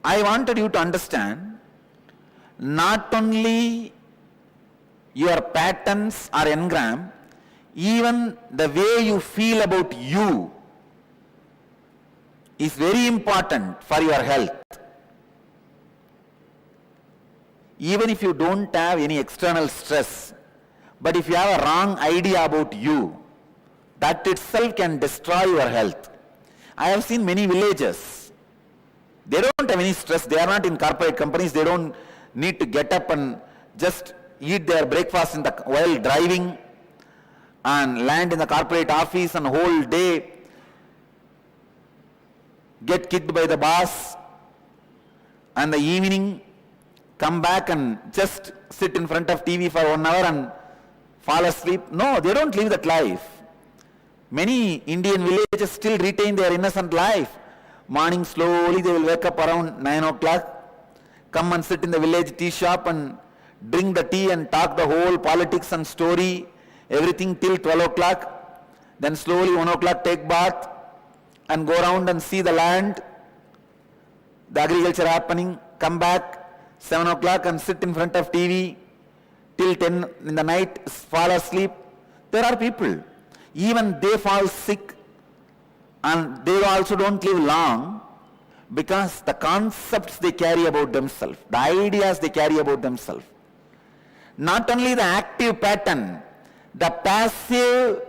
I wanted you to understand not only your patterns are engram, even the way you feel about you is very important for your health. Even if you don't have any external stress, but if you have a wrong idea about you, that itself can destroy your health. I have seen many villages. They don't have any stress. They are not in corporate companies. They don't need to get up and just eat their breakfast while driving and land in the corporate office and whole day get kicked by the boss and the evening come back and just sit in front of TV for 1 hour and fall asleep. No, they don't live that life. Many Indian villages still retain their innocent life. Morning slowly they will wake up around 9 o'clock, come and sit in the village tea shop and drink the tea and talk the whole politics and story, everything till 12 o'clock. Then slowly 1 o'clock take bath and go around and see the land, the agriculture happening, come back 7 o'clock and sit in front of TV till 10 in the night, fall asleep. There are people, even they fall sick and they also don't live long because the concepts they carry about themselves, the ideas they carry about themselves. Not only the active pattern, the passive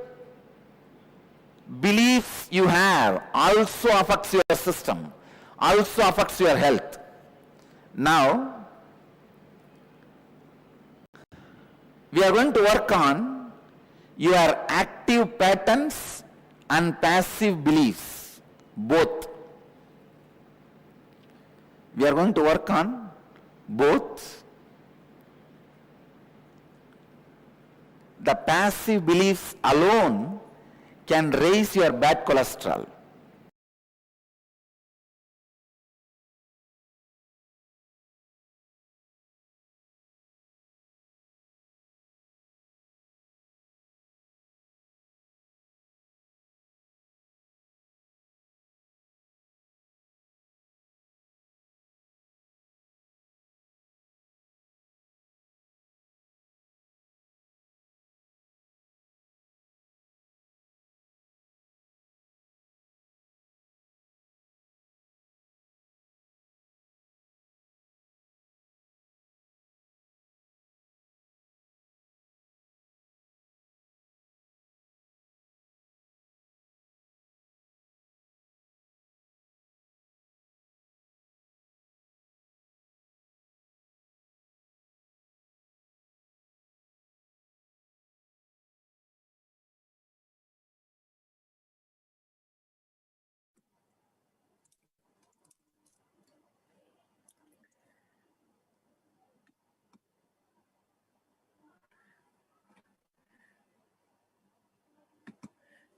beliefs you have also affects your system, also affects your health. Now, we are going to work on your active patterns and passive beliefs, both. We are going to work on both. The passive beliefs alone can raise your bad cholesterol.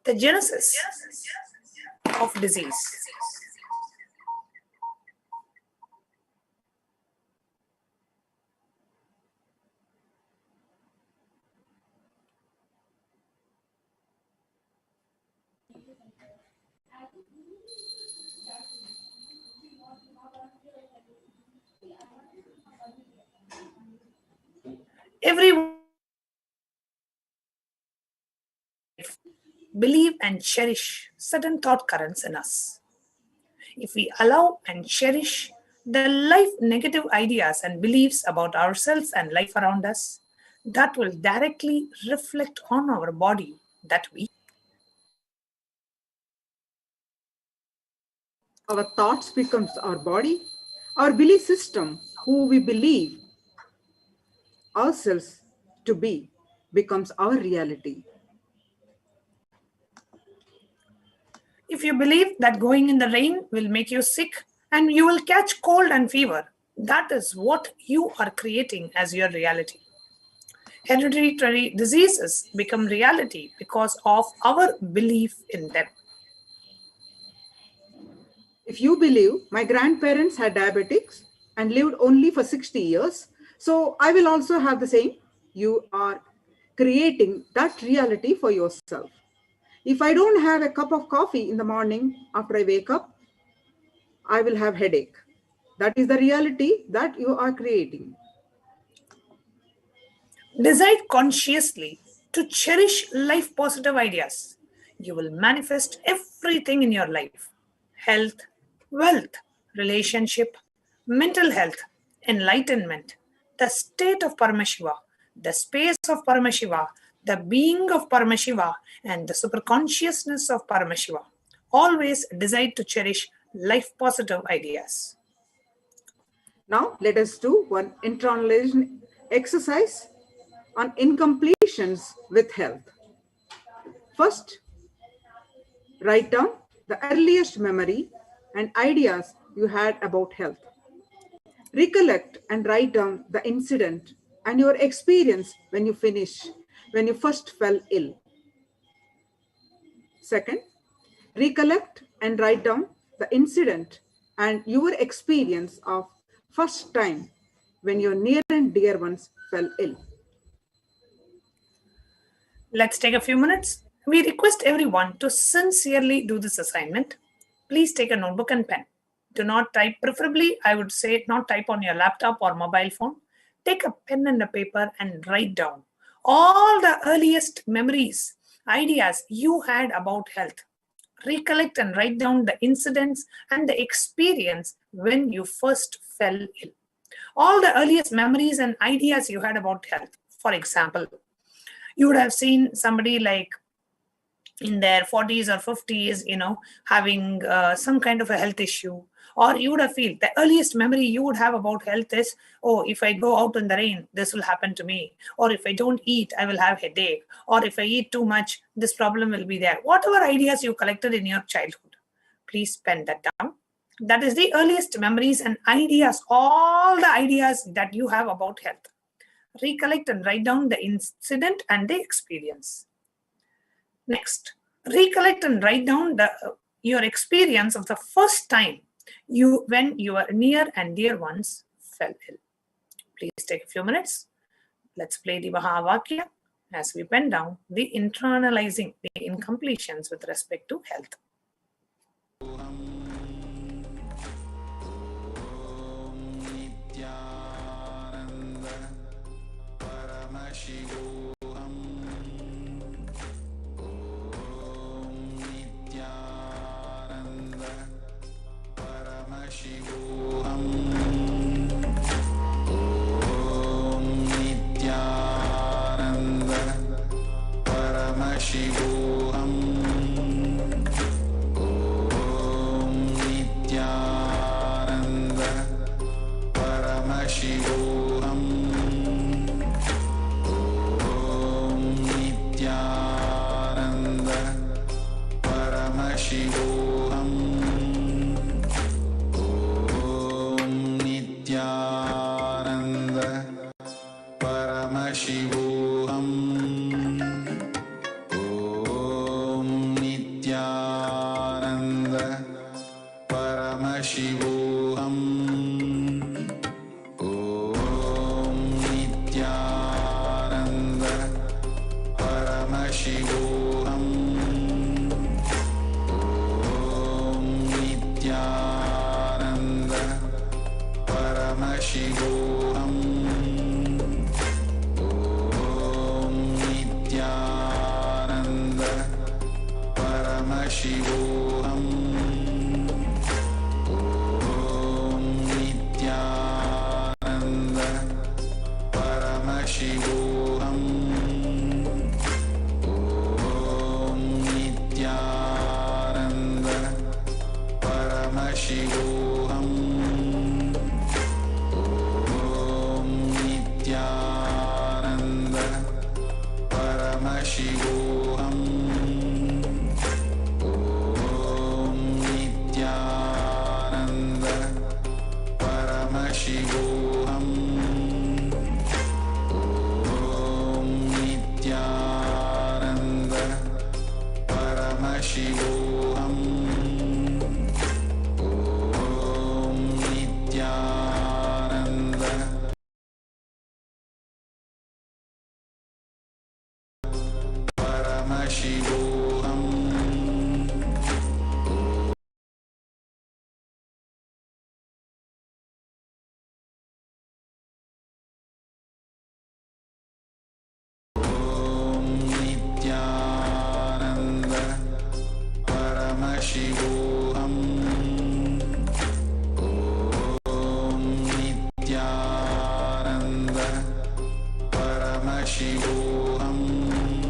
The genesis of disease. Everyone believe and cherish certain thought currents in us. If we allow and cherish the life negative ideas and beliefs about ourselves and life around us, that will directly reflect on our body that we. Our thoughts becomes our body, our belief system, who we believe ourselves to be, becomes our reality. If you believe that going in the rain will make you sick and you will catch cold and fever, that is what you are creating as your reality. Hereditary diseases become reality because of our belief in them. If you believe my grandparents had diabetics and lived only for 60 years, so I will also have the same, you are creating that reality for yourself. If I don't have a cup of coffee in the morning after I wake up, I will have headache. That is the reality that you are creating. Decide consciously to cherish life positive ideas. You will manifest everything in your life: health, wealth, relationship, mental health, enlightenment, the state of Paramashiva, the space of Paramashiva, the being of Paramashiva, and the superconsciousness of Paramashiva. Always decide to cherish life positive ideas. Now let us do one internalization exercise on incompletions with health. First, write down the earliest memory and ideas you had about health. Recollect and write down the incident and your experience when you first fell ill. Second, recollect and write down the incident and your experience of first time when your near and dear ones fell ill. Let's take a few minutes. We request everyone to sincerely do this assignment. Please take a notebook and pen. Do not type, preferably I would say not type on your laptop or mobile phone. Take a pen and a paper and write down all the earliest memories, ideas you had about health. Recollect and write down the incidents and the experience when you first fell ill. All the earliest memories and ideas you had about health. For example, you would have seen somebody like in their 40s or 50s, having some kind of a health issue. Or you would have feel the earliest memory you would have about health is, oh, if I go out in the rain, this will happen to me. Or if I don't eat, I will have headache. Or if I eat too much, this problem will be there. Whatever ideas you collected in your childhood, please pen that down. That is the earliest memories and ideas, all the ideas that you have about health. Recollect and write down the incident and the experience. Next, recollect and write down your experience of the first time when your near and dear ones fell ill. Please take a few minutes. Let's play the Mahavakya as we pen down the internalizing the incompletions with respect to health.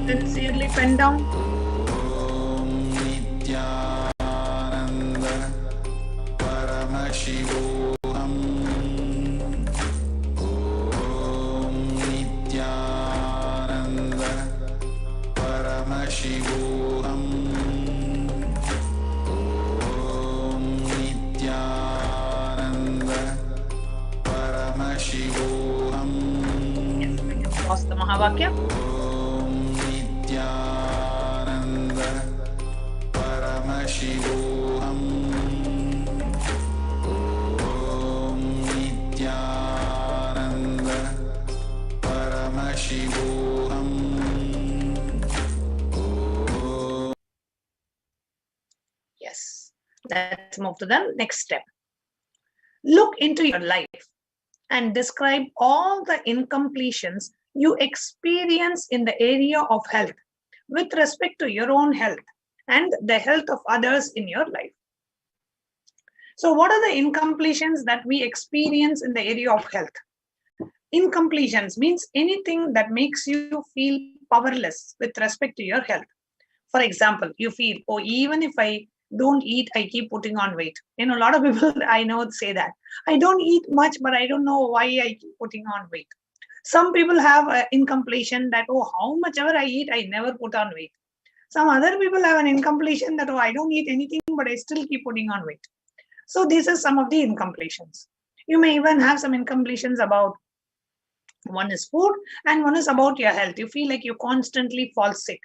Sincerely pen down. Paramashivoham. Yes, we can pause the Mahavakya. Nithyananda Paramashivoham. Om Nithyananda Paramashivoham. Yes, let's move to the next step. Look into your life and describe all the incompletions you experience in the area of health with respect to your own health and the health of others in your life. So what are the incompletions that we experience in the area of health? Incompletions means anything that makes you feel powerless with respect to your health. For example, you feel, oh, even if I don't eat, I keep putting on weight. A lot of people I know say that. I don't eat much, but I don't know why I keep putting on weight. Some people have an incompletion that, oh, how much ever I eat, I never put on weight. Some other people have an incompletion that, oh, I don't eat anything, but I still keep putting on weight. So these are some of the incompletions. You may even have some incompletions about, one is food and one is about your health. You feel like you constantly fall sick.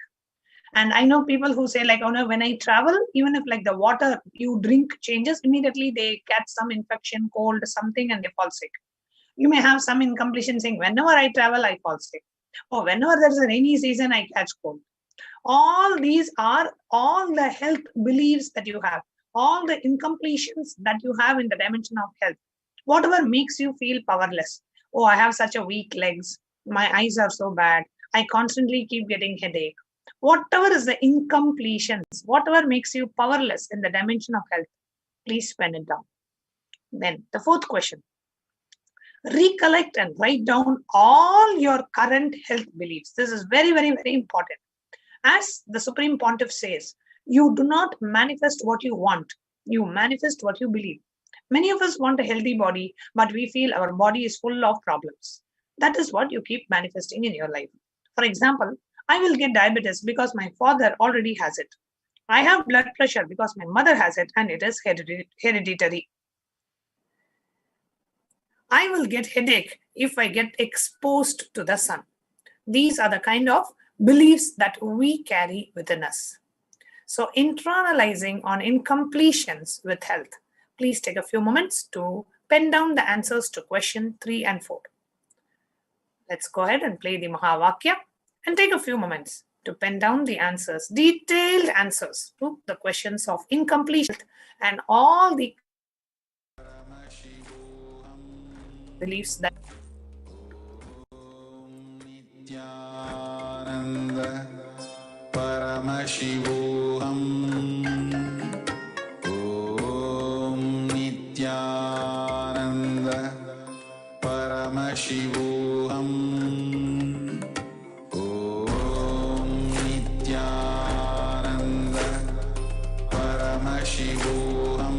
And I know people who say like, oh no, when I travel, even if like the water you drink changes, immediately they catch some infection, cold, something, and they fall sick. You may have some incompletion saying, whenever I travel, I fall sick. Or whenever there's a rainy season, I catch cold. All these are all the health beliefs that you have, all the incompletions that you have in the dimension of health. Whatever makes you feel powerless. Oh, I have such a weak legs. My eyes are so bad. I constantly keep getting headache. Whatever is the incompletions, whatever makes you powerless in the dimension of health, please pen it down. Then the fourth question. Recollect and write down all your current health beliefs. This is very, very, very important. As the Supreme Pontiff says, you do not manifest what you want. You manifest what you believe. Many of us want a healthy body, but we feel our body is full of problems. That is what you keep manifesting in your life. For example, I will get diabetes because my father already has it. I have blood pressure because my mother has it and it is hereditary. I will get headache if I get exposed to the sun. These are the kind of beliefs that we carry within us. So internalizing on incompletions with health. Please take a few moments to pen down the answers to question 3 and 4. Let's go ahead and play the Mahavakya and take a few moments to pen down the answers, detailed answers to the questions of incompletion and all the beliefs that Nithyananda Paramashivoham. Om Nithyananda Paramashivoham. Om Nithyananda Paramashivoham.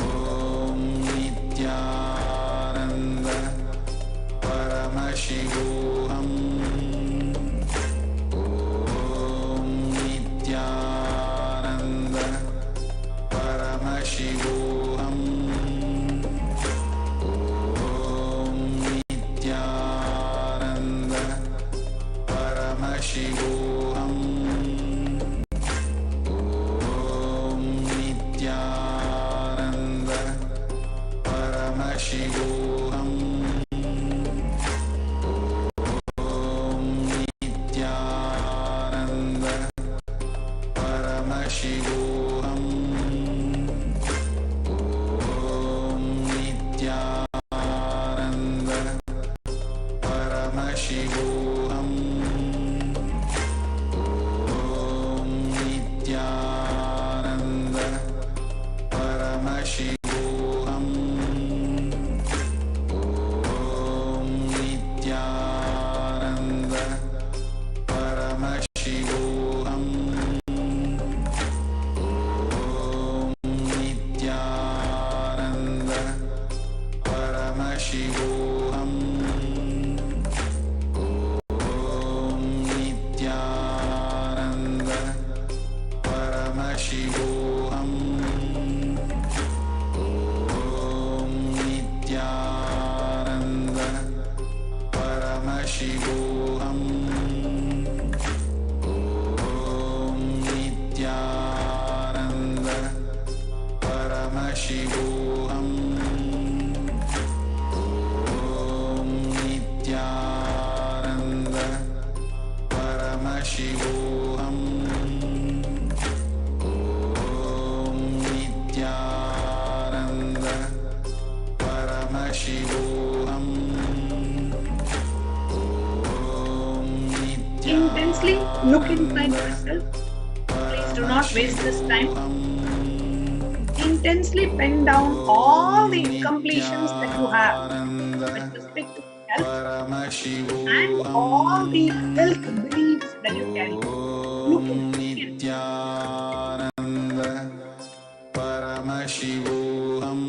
Om Nithyananda Paramashivoham. Om Nithyananda Paramashivoham. Om Nithyananda Paramashivoham. Om Nithyananda Paramashivoham. Om Nithyananda Paramashivoham. Om Nithyananda Paramashivoham. Om Nithyananda Paramashivoham. Om Nithyananda Paramashivoham. Om Nithyananda Paramashivoham. Om Paramashivoham. Om Nithyananda Paramashivoham. Om Nithyananda Paramashivoham. Om Nithyananda Paramashivoham. Intensely look inside yourself. Please do not waste this time. Intensely pen down all the incompletions that you have with respect to health and all the health beliefs that you carry. Look into it. Nithyananda Paramashivoham.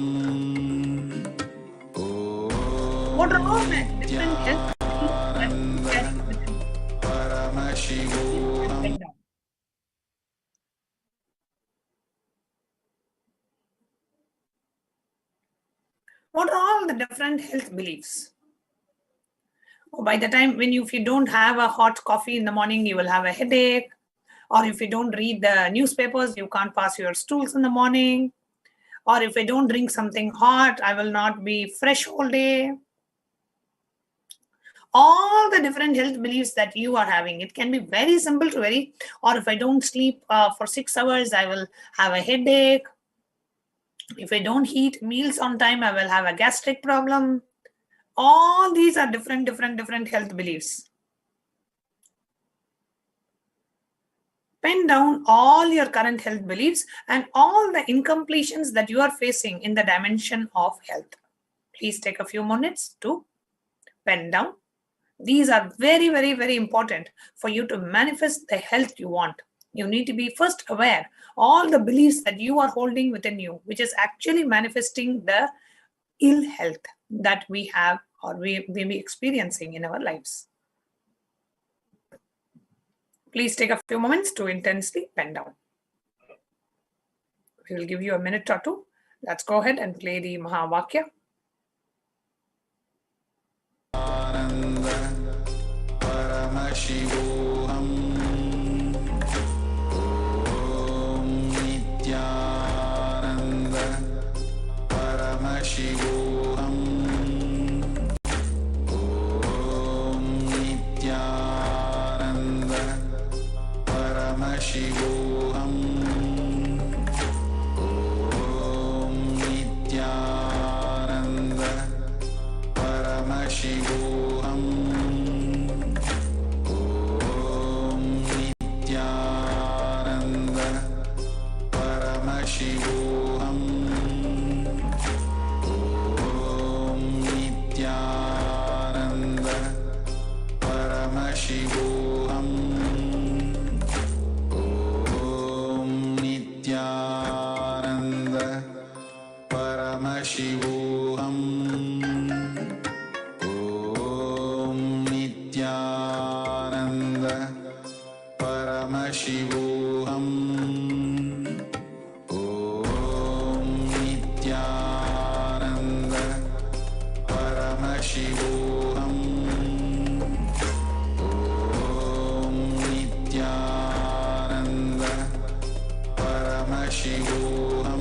What are all the different health beliefs that you carry within you? Paramashivoham. Pen down. What are all the different health beliefs? By the time if you don't have a hot coffee in the morning, you will have a headache. Or if you don't read the newspapers, you can't pass your stools in the morning. Or if I don't drink something hot, I will not be fresh all day. All the different health beliefs that you are having, it can be very simple to very, or if I don't sleep for 6 hours, I will have a headache. If I don't eat meals on time, I will have a gastric problem. All these are different health beliefs. Pen down all your current health beliefs and all the incompletions that you are facing in the dimension of health. Please take a few minutes to pen down. These are very important for you to manifest the health you want. You need to be first aware all the beliefs that you are holding within you, which is actually manifesting the ill health that we have or we may be experiencing in our lives. Please take a few moments to intensely pen down. We will give you a minute or two. Let's go ahead and play the Mahavakya. Paramashivoham. Om Nithyananda Paramashivoham. Om Nithyananda Paramashivoham. Om Nithyananda Paramashivoham. Paramashivoham. Om Nithyananda Paramashivoham. Om Nithyananda Paramashivoham. Om Nithyananda Paramashivoham. Paramashivoham. Om Nithyananda Paramashivoham.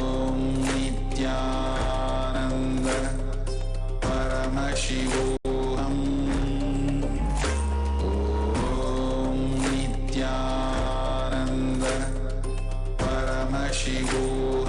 Om Nithyananda Paramashivoham. Om Nithyananda Paramashivoham.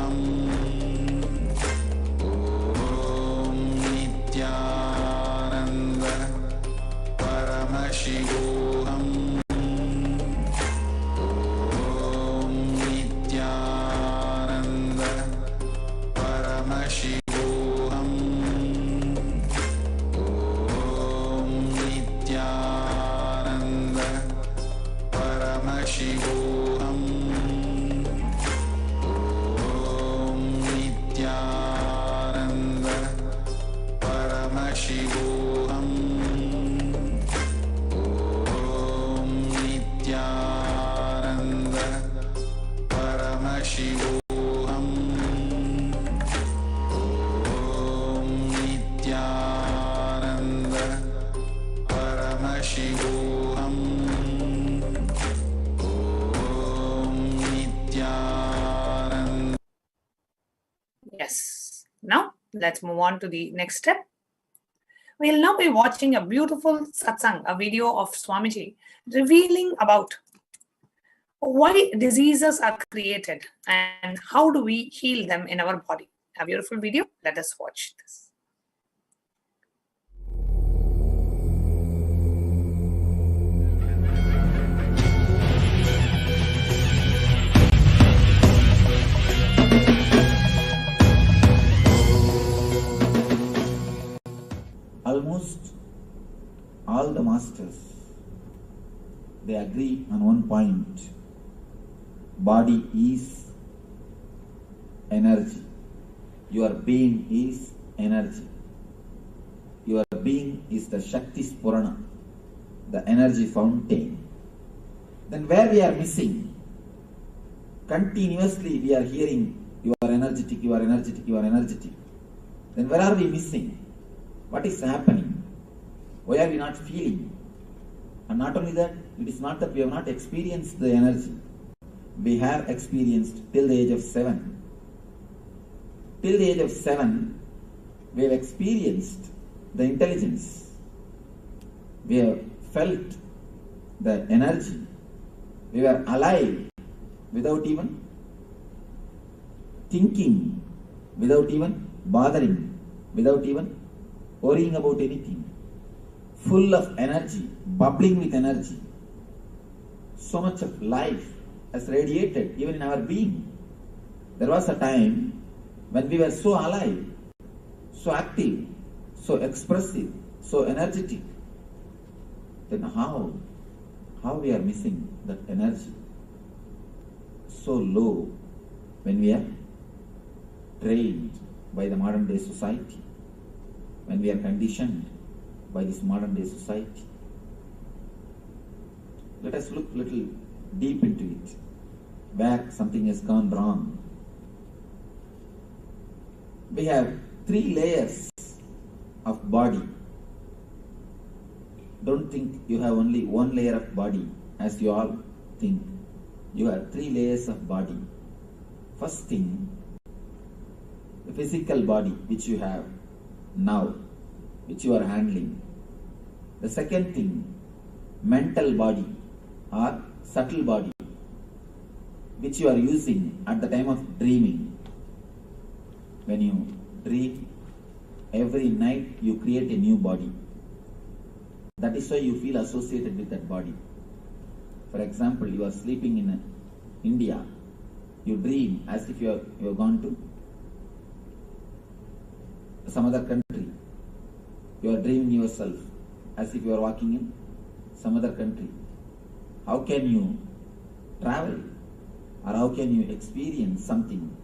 Paramashivoham. Yes. Now, let's move on to the next step. We'll now be watching a beautiful satsang, a video of Swamiji revealing about why diseases are created and how do we heal them in our body. A beautiful video. Let us watch this. Almost all the masters, they agree on one point. Body is energy. Your being is energy. Your being is the Shakti Spurana, the energy fountain. Then where we are missing? Continuously we are hearing, you are energetic, you are energetic, you are energetic. Then where are we missing? What is happening? Why are we not feeling? And not only that, it is not that we have not experienced the energy. We have experienced till the age of 7. Till the age of 7, we have experienced the intelligence. We have felt the energy. We were alive without even thinking, without even bothering, without even worrying about anything. Full of energy, bubbling with energy. So much of life has radiated even in our being. There was a time when we were so alive, so active, so expressive, so energetic. Then how we are missing that energy? So low when we are trained by the modern day society, when we are conditioned by this modern day society. Let us look a little deep into it, where something has gone wrong. We have 3 layers of body. Don't think you have only 1 layer of body, as you all think. You have 3 layers of body. First thing, the physical body which you have now, which you are handling. The second thing, mental body or subtle body, which you are using at the time of dreaming. When you dream, every night you create a new body. That is why you feel associated with that body. For example, you are sleeping in India. You dream as if you have gone to some other country. You are dreaming yourself as if you are walking in some other country. How can you travel or how can you experience something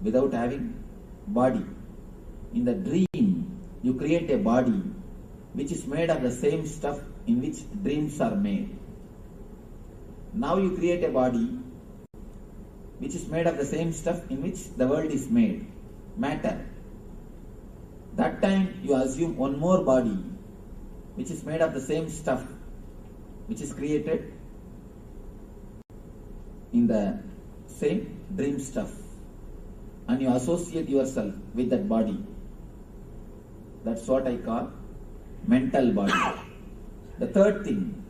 without having body? In the dream, you create a body which is made of the same stuff in which dreams are made. Now you create a body which is made of the same stuff in which the world is made, matter. That time you assume one more body which is made of the same stuff which is created in the same dream stuff, and you associate yourself with that body. That's what I call mental body. The third thing,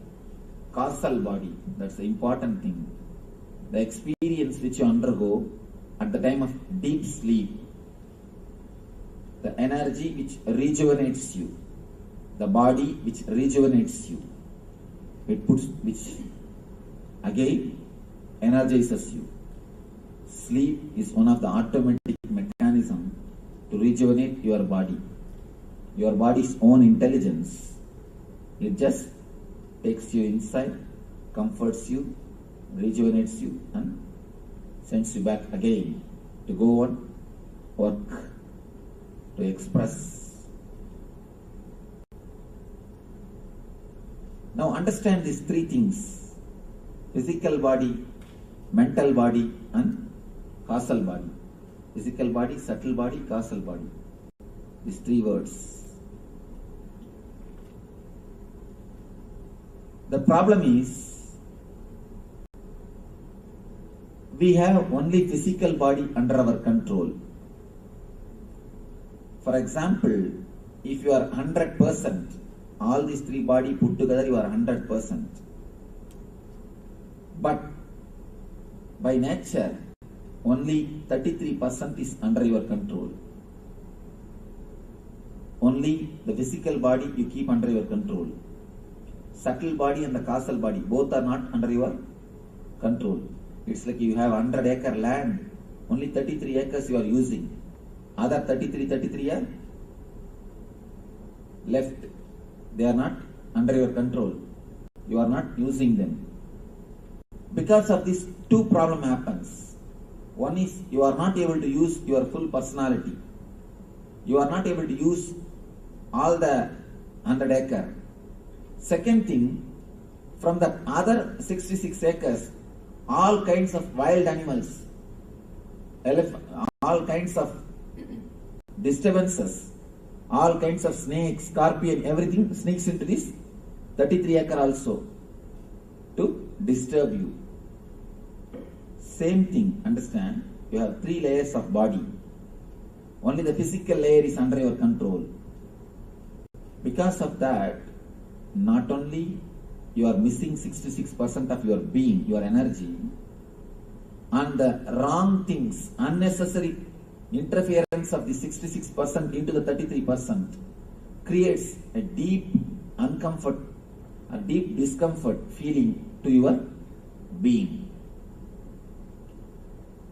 causal body. That's the important thing. The experience which you undergo at the time of deep sleep. The energy which rejuvenates you. The body which rejuvenates you. Which again energizes you. Sleep is one of the automatic mechanisms to rejuvenate your body. Your body's own intelligence. It just takes you inside, comforts you, rejuvenates you, and sends you back again to go on work, to express. Now understand these 3 things: physical body, mental body, and causal body. Physical body, subtle body, causal body. These 3 words. The problem is, we have only physical body under our control. For example, if you are 100%, all these three body put together, you are 100%. But by nature, only 33% is under your control. Only the physical body you keep under your control. Subtle body and the causal body, both are not under your control. It's like you have 100-acre land, only 33 acres you are using. Other 33 are left. They are not under your control. You are not using them. Because of this, two problem happens. One is you are not able to use your full personality. You are not able to use all the 100 acre. Second thing, from the other 66 acres, all kinds of wild animals, all kinds of disturbances, all kinds of snakes, scorpion, everything sneaks into this 33 acre also to disturb you. Same thing, understand? You have 3 layers of body. Only the physical layer is under your control. Because of that, not only you are missing 66% of your being, your energy, and the wrong things, unnecessary interference of the 66% into the 33% creates a deep discomfort feeling to your being.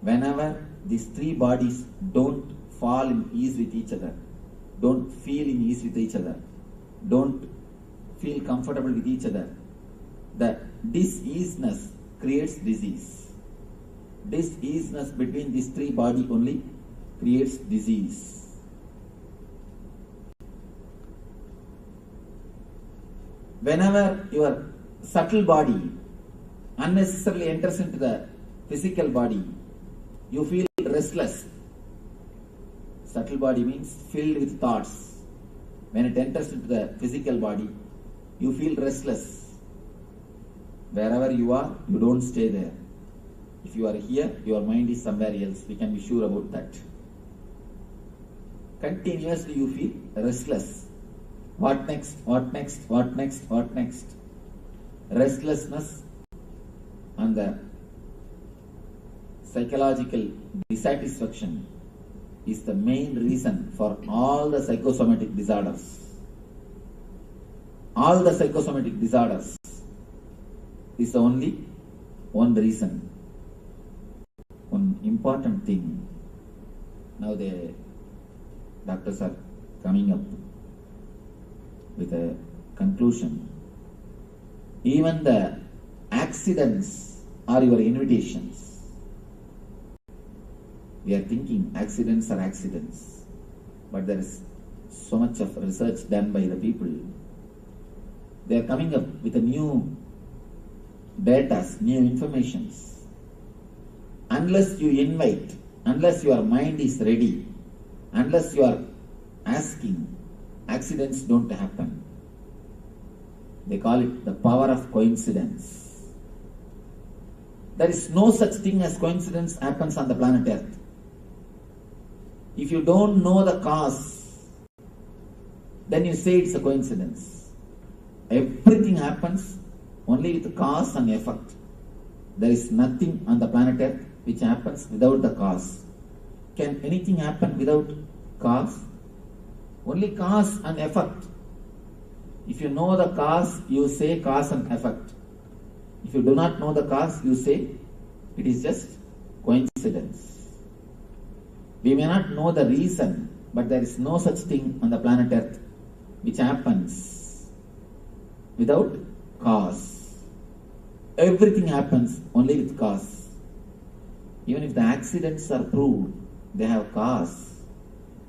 Whenever these 3 bodies don't fall in ease with each other, don't feel in ease with each other, don't feel comfortable with each other, the diseasiness creates disease. Diseasiness between these 3 bodies only creates disease. Whenever your subtle body unnecessarily enters into the physical body, you feel restless. Subtle body means filled with thoughts. When it enters into the physical body, you feel restless. Wherever you are, you don't stay there. If you are here, your mind is somewhere else. We can be sure about that. Continuously you feel restless. What next? What next? What next? What next? Restlessness and the psychological dissatisfaction is the main reason for all the psychosomatic disorders. All the psychosomatic disorders is only one reason. One important thing. Now the doctors are coming up with a conclusion. Even the accidents are your invitations. We are thinking accidents are accidents, but there is so much of research done by the people. They are coming up with a new data, new informations. Unless you invite, unless your mind is ready, unless you are asking, accidents don't happen. They call it the power of coincidence. There is no such thing as coincidence happens on the planet Earth. If you don't know the cause, then you say it's a coincidence. Everything happens only with cause and effect. There is nothing on the planet Earth which happens without the cause. Can anything happen without cause? Only cause and effect. If you know the cause, you say cause and effect. If you do not know the cause, you say it is just coincidence. We may not know the reason, but there is no such thing on the planet Earth which happens without cause. Everything happens only with cause. Even if the accidents are proved, they have cause.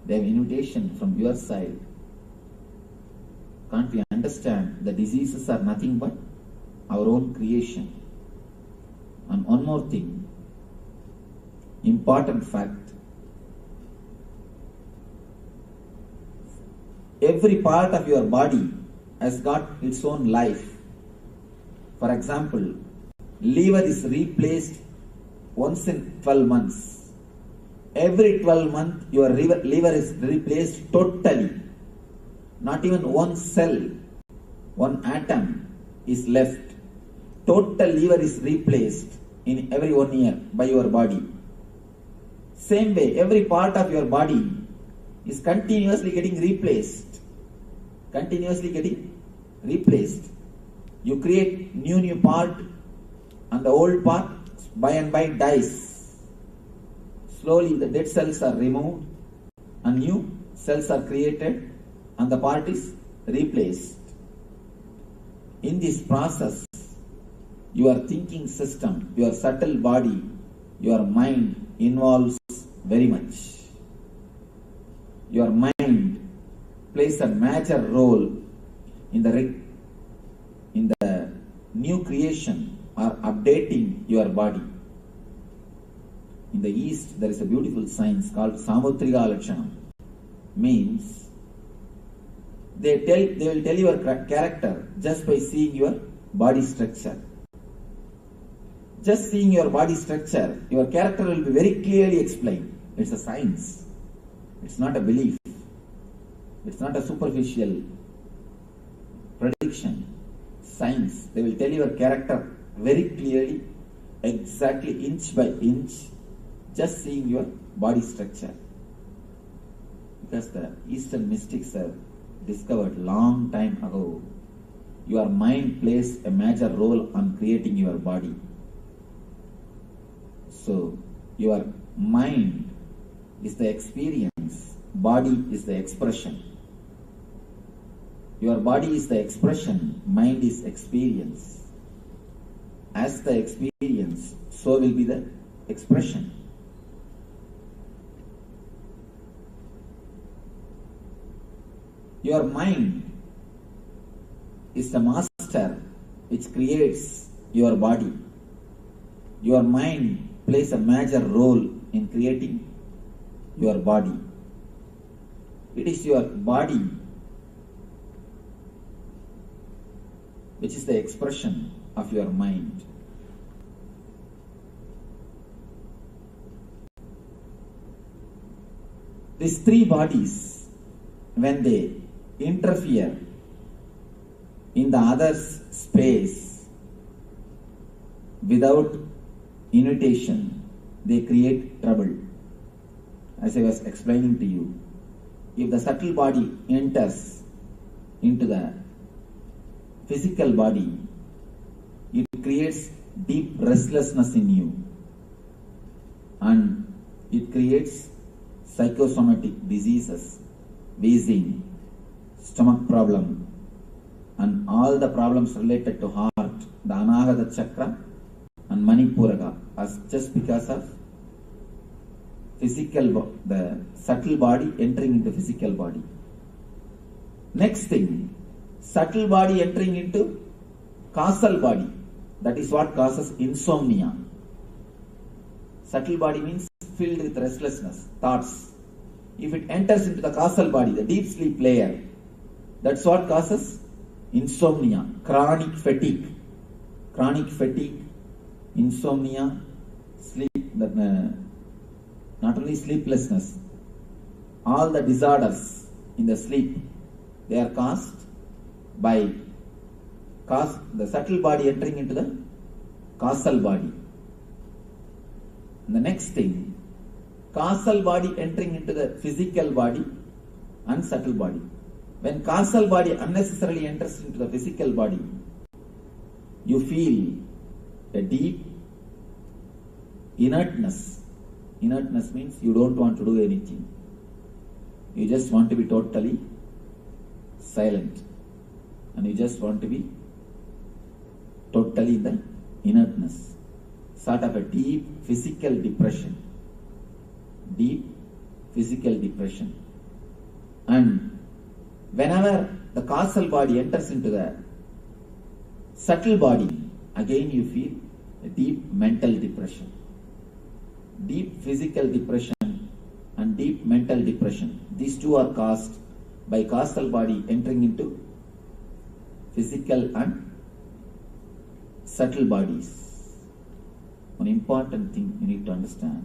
They have invitation from your side. Can't we understand the diseases are nothing but our own creation? And one more thing, important fact. Every part of your body has got its own life. For example, liver is replaced once in 12 months. Every 12 months, your liver is replaced totally. Not even one cell, one atom is left. Total liver is replaced in every 1 year by your body. Same way, every part of your body is continuously getting replaced. Continuously getting replaced. You create new part, and the old part by and by dies. Slowly the dead cells are removed and new cells are created and the part is replaced. In this process, your thinking system, your subtle body, your mind involves very much. Your mind plays a major role in the new creation or updating your body. In the East, there is a beautiful science called Samutrika Lakshanam. Means they will tell your character just by seeing your body structure. Just seeing your body structure, your character will be very clearly explained. It's a science. It's not a belief. It's not a superficial prediction. Science. They will tell your character very clearly, exactly inch by inch, just seeing your body structure. Because the Eastern mystics have discovered long time ago, your mind plays a major role on creating your body. So, your mind is the experience, body is the expression. Your body is the expression, mind is experience. As the experience, so will be the expression. Your mind is the master which creates your body. Your mind plays a major role in creating your body. It is your body which is the expression of your mind. These three bodies, when they interfere in the other's space without invitation, they create trouble. As I was explaining to you, if the subtle body enters into the physical body, it creates deep restlessness in you and it creates psychosomatic diseases, wheezing, stomach problem, and all the problems related to heart, the Anahata chakra and Manipuraka, as just because of the subtle body entering into physical body. Next thing, subtle body entering into causal body. That is what causes insomnia. Subtle body means filled with restlessness, thoughts. If it enters into the causal body, the deep sleep layer, that's what causes insomnia, chronic fatigue. Chronic fatigue, insomnia, sleep, not only sleeplessness, all the disorders in the sleep, they are caused by the subtle body entering into the causal body. And the next thing, causal body entering into the physical body and subtle body. When causal body unnecessarily enters into the physical body, you feel a deep inertness. Inertness means you don't want to do anything. You just want to be totally silent. And you just want to be totally in the inertness. Sort of a deep physical depression. Deep physical depression. And whenever the causal body enters into the subtle body, again you feel a deep mental depression. Deep physical depression and deep mental depression. These two are caused by causal body entering into physical and subtle bodies. One important thing you need to understand.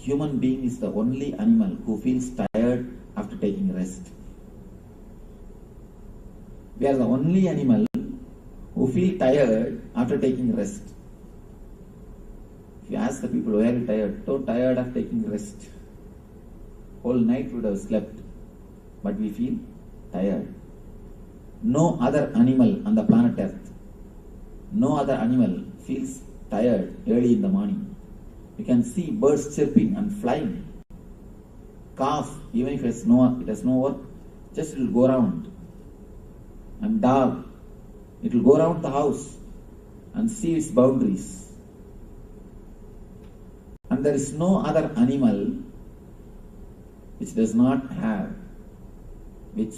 human being is the only animal who feels tired after taking rest. We are the only animal who feel tired after taking rest. If you ask the people, why are you tired? So tired of taking rest. Whole night we would have slept, but we feel tired. No other animal on the planet Earth, no other animal feels tired early in the morning. You can see birds chirping and flying. Calf, even if it has no work, just it will go around. And dog, it will go around the house and see its boundaries. And there is no other animal which does not have, which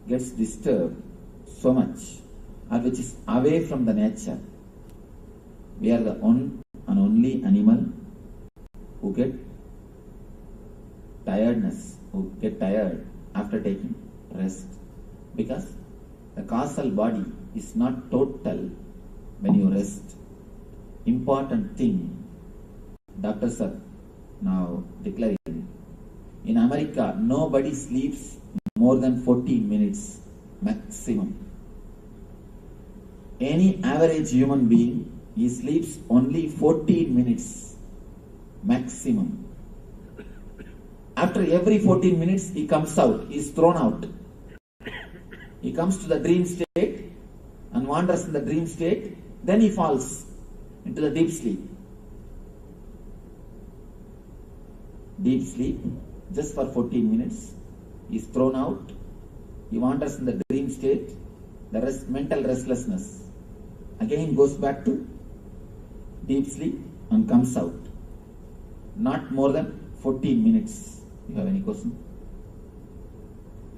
gets disturbed so much, or which is away from the nature. We are the one and only animal who get tired after taking rest, because the causal body is not total when you rest. Important thing doctors are now declaring. In America, nobody sleeps more than 14 minutes maximum. Any average human being, he sleeps only 14 minutes maximum. After every 14 minutes, he comes out, he is thrown out. He comes to the dream state and wanders in the dream state, then he falls into the deep sleep. Deep sleep, just for 14 minutes, he is thrown out, he wanders in the dream state, the mental restlessness. Again goes back to deep sleep and comes out. Not more than 14 minutes. You have any question?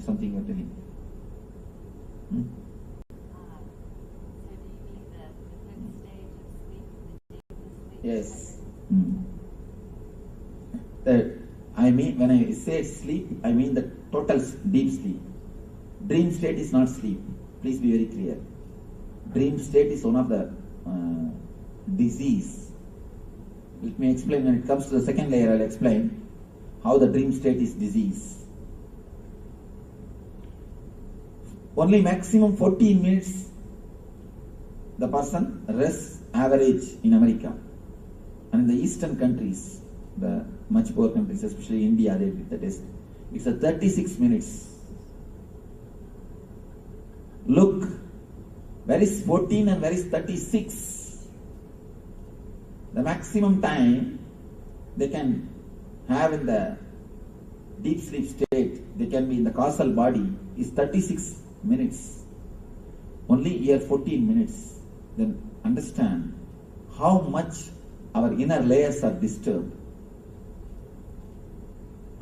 Something you are telling? Yes. I mean, when I say sleep, I mean the total deep sleep. Dream state is not sleep. Please be very clear. Dream state is one of the disease. Let me explain. When it comes to the second layer, I'll explain how the dream state is disease. Only maximum 14 minutes the person rests average in America. And in the eastern countries, the much poor countries, especially India, they did the test. It's a 36 minutes. Look, where is 14 and where is 36? The maximum time they can have in the deep sleep state, they can be in the causal body, is 36 minutes. Only here 14 minutes. Then understand how much our inner layers are disturbed.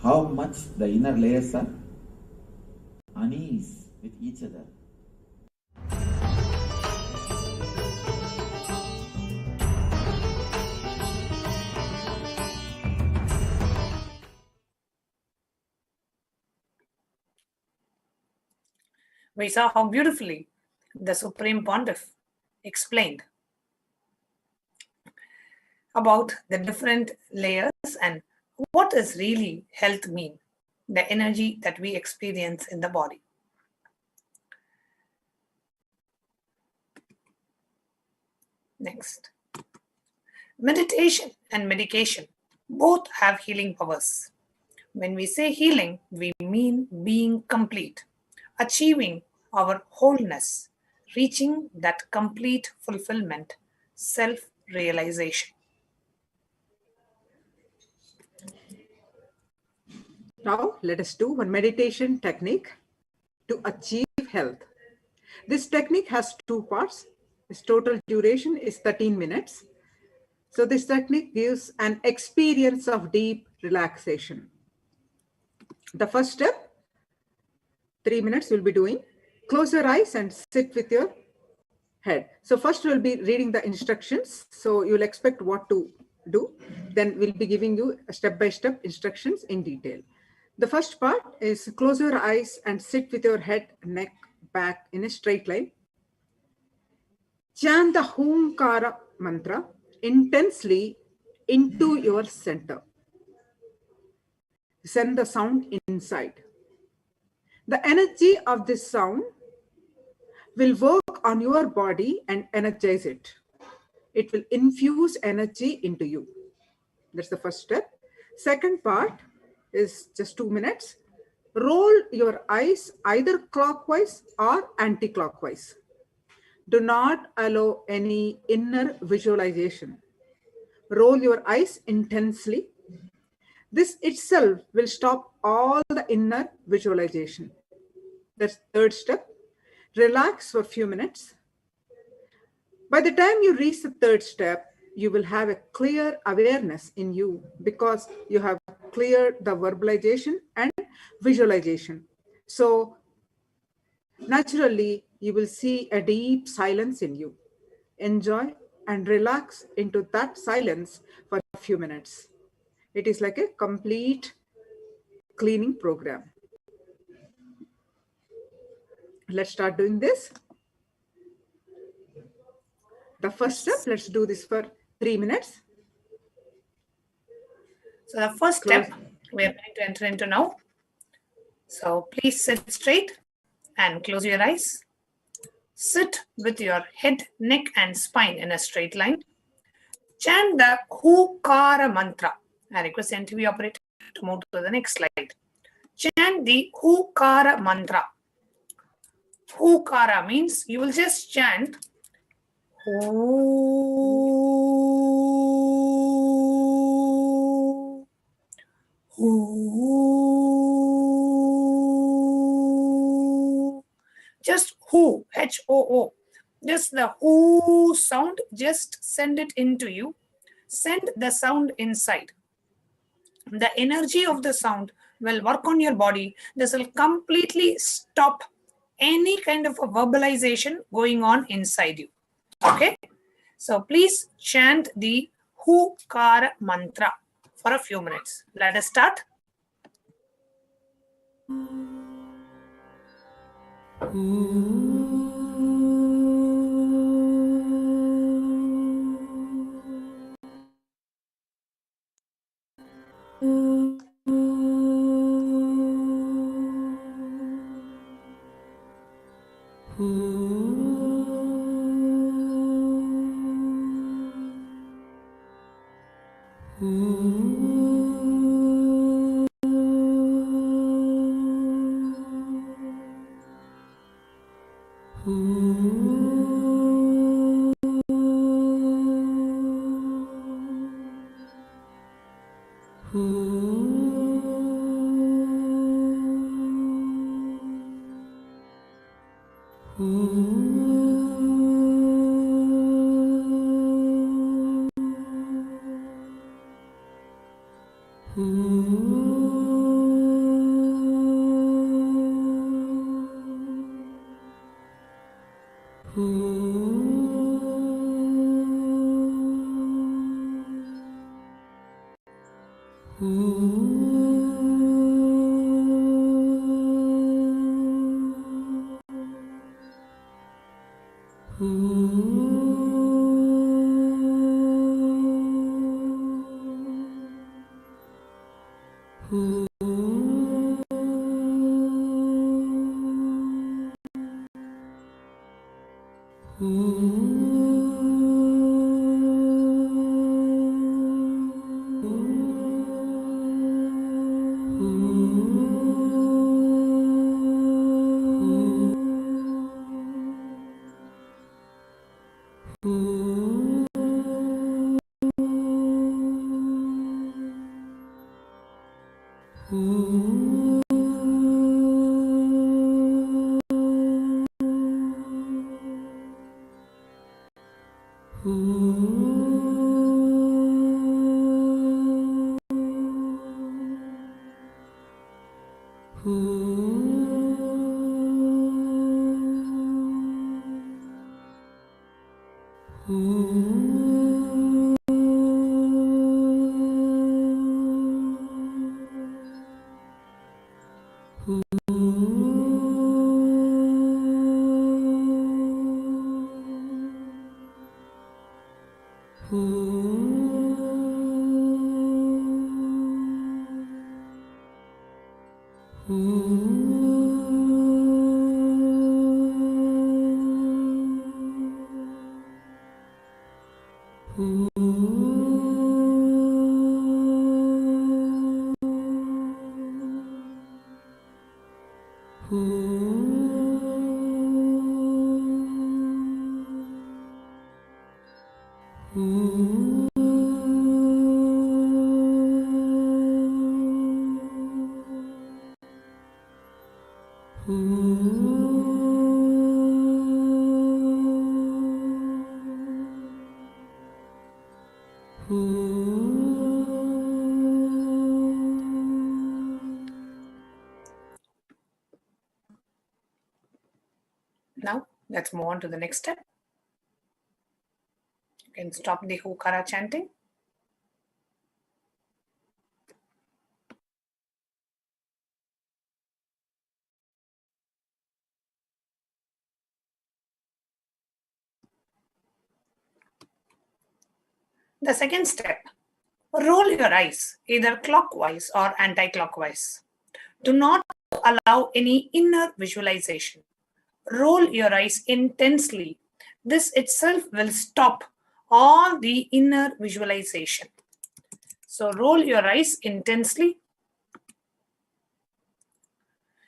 How much the inner layers are unease with each other. We saw how beautifully the Supreme Pontiff explained about the different layers and what does really health mean, the energy that we experience in the body. Next. Meditation and medication both have healing powers. When we say healing, we mean being complete, achieving our wholeness, reaching that complete fulfillment, self-realization. Now, let us do one meditation technique to achieve health. This technique has two parts. Its total duration is 13 minutes. So this technique gives an experience of deep relaxation. The first step, 3 minutes you'll be doing. Close your eyes and sit with your head. So first we'll be reading the instructions. So you'll expect what to do. Then we'll be giving you step-by-step instructions in detail. The first part is close your eyes and sit with your head, neck, back in a straight line. Chant the Homkara mantra intensely into your center. Send the sound inside. The energy of this sound will work on your body and energize it. It will infuse energy into you. That's the first step. Second part is just 2 minutes. Roll your eyes either clockwise or anti-clockwise. Do not allow any inner visualization. Roll your eyes intensely. This itself will stop all the inner visualization. That's third step. Relax for a few minutes. By the time you reach the third step, you will have a clear awareness in you because you have cleared the verbalization and visualization. So naturally, you will see a deep silence in you. Enjoy and relax into that silence for a few minutes. It is like a complete cleaning program. Let's start doing this. The first step, let's do this for 3 minutes. So the first step we are going to enter into now. So please sit straight and close your eyes. Sit with your head, neck, and spine in a straight line. Chant the Hukara mantra. I request NTV operator to move to the next slide. Chant the Hukara mantra. Hukara means you will just chant Hu. Hu. Just Hu, H-O-O. Just the Hu sound, just send it into you. Send the sound inside. The energy of the sound will work on your body. This will completely stop any kind of a verbalization going on inside you. Okay? So please chant the Hukara mantra for a few minutes. Let us start. Let's move on to the next step. You can stop the Hukara chanting. The second step, roll your eyes either clockwise or anti-clockwise. Do not allow any inner visualization. Roll your eyes intensely. This itself will stop all the inner visualization. So roll your eyes intensely,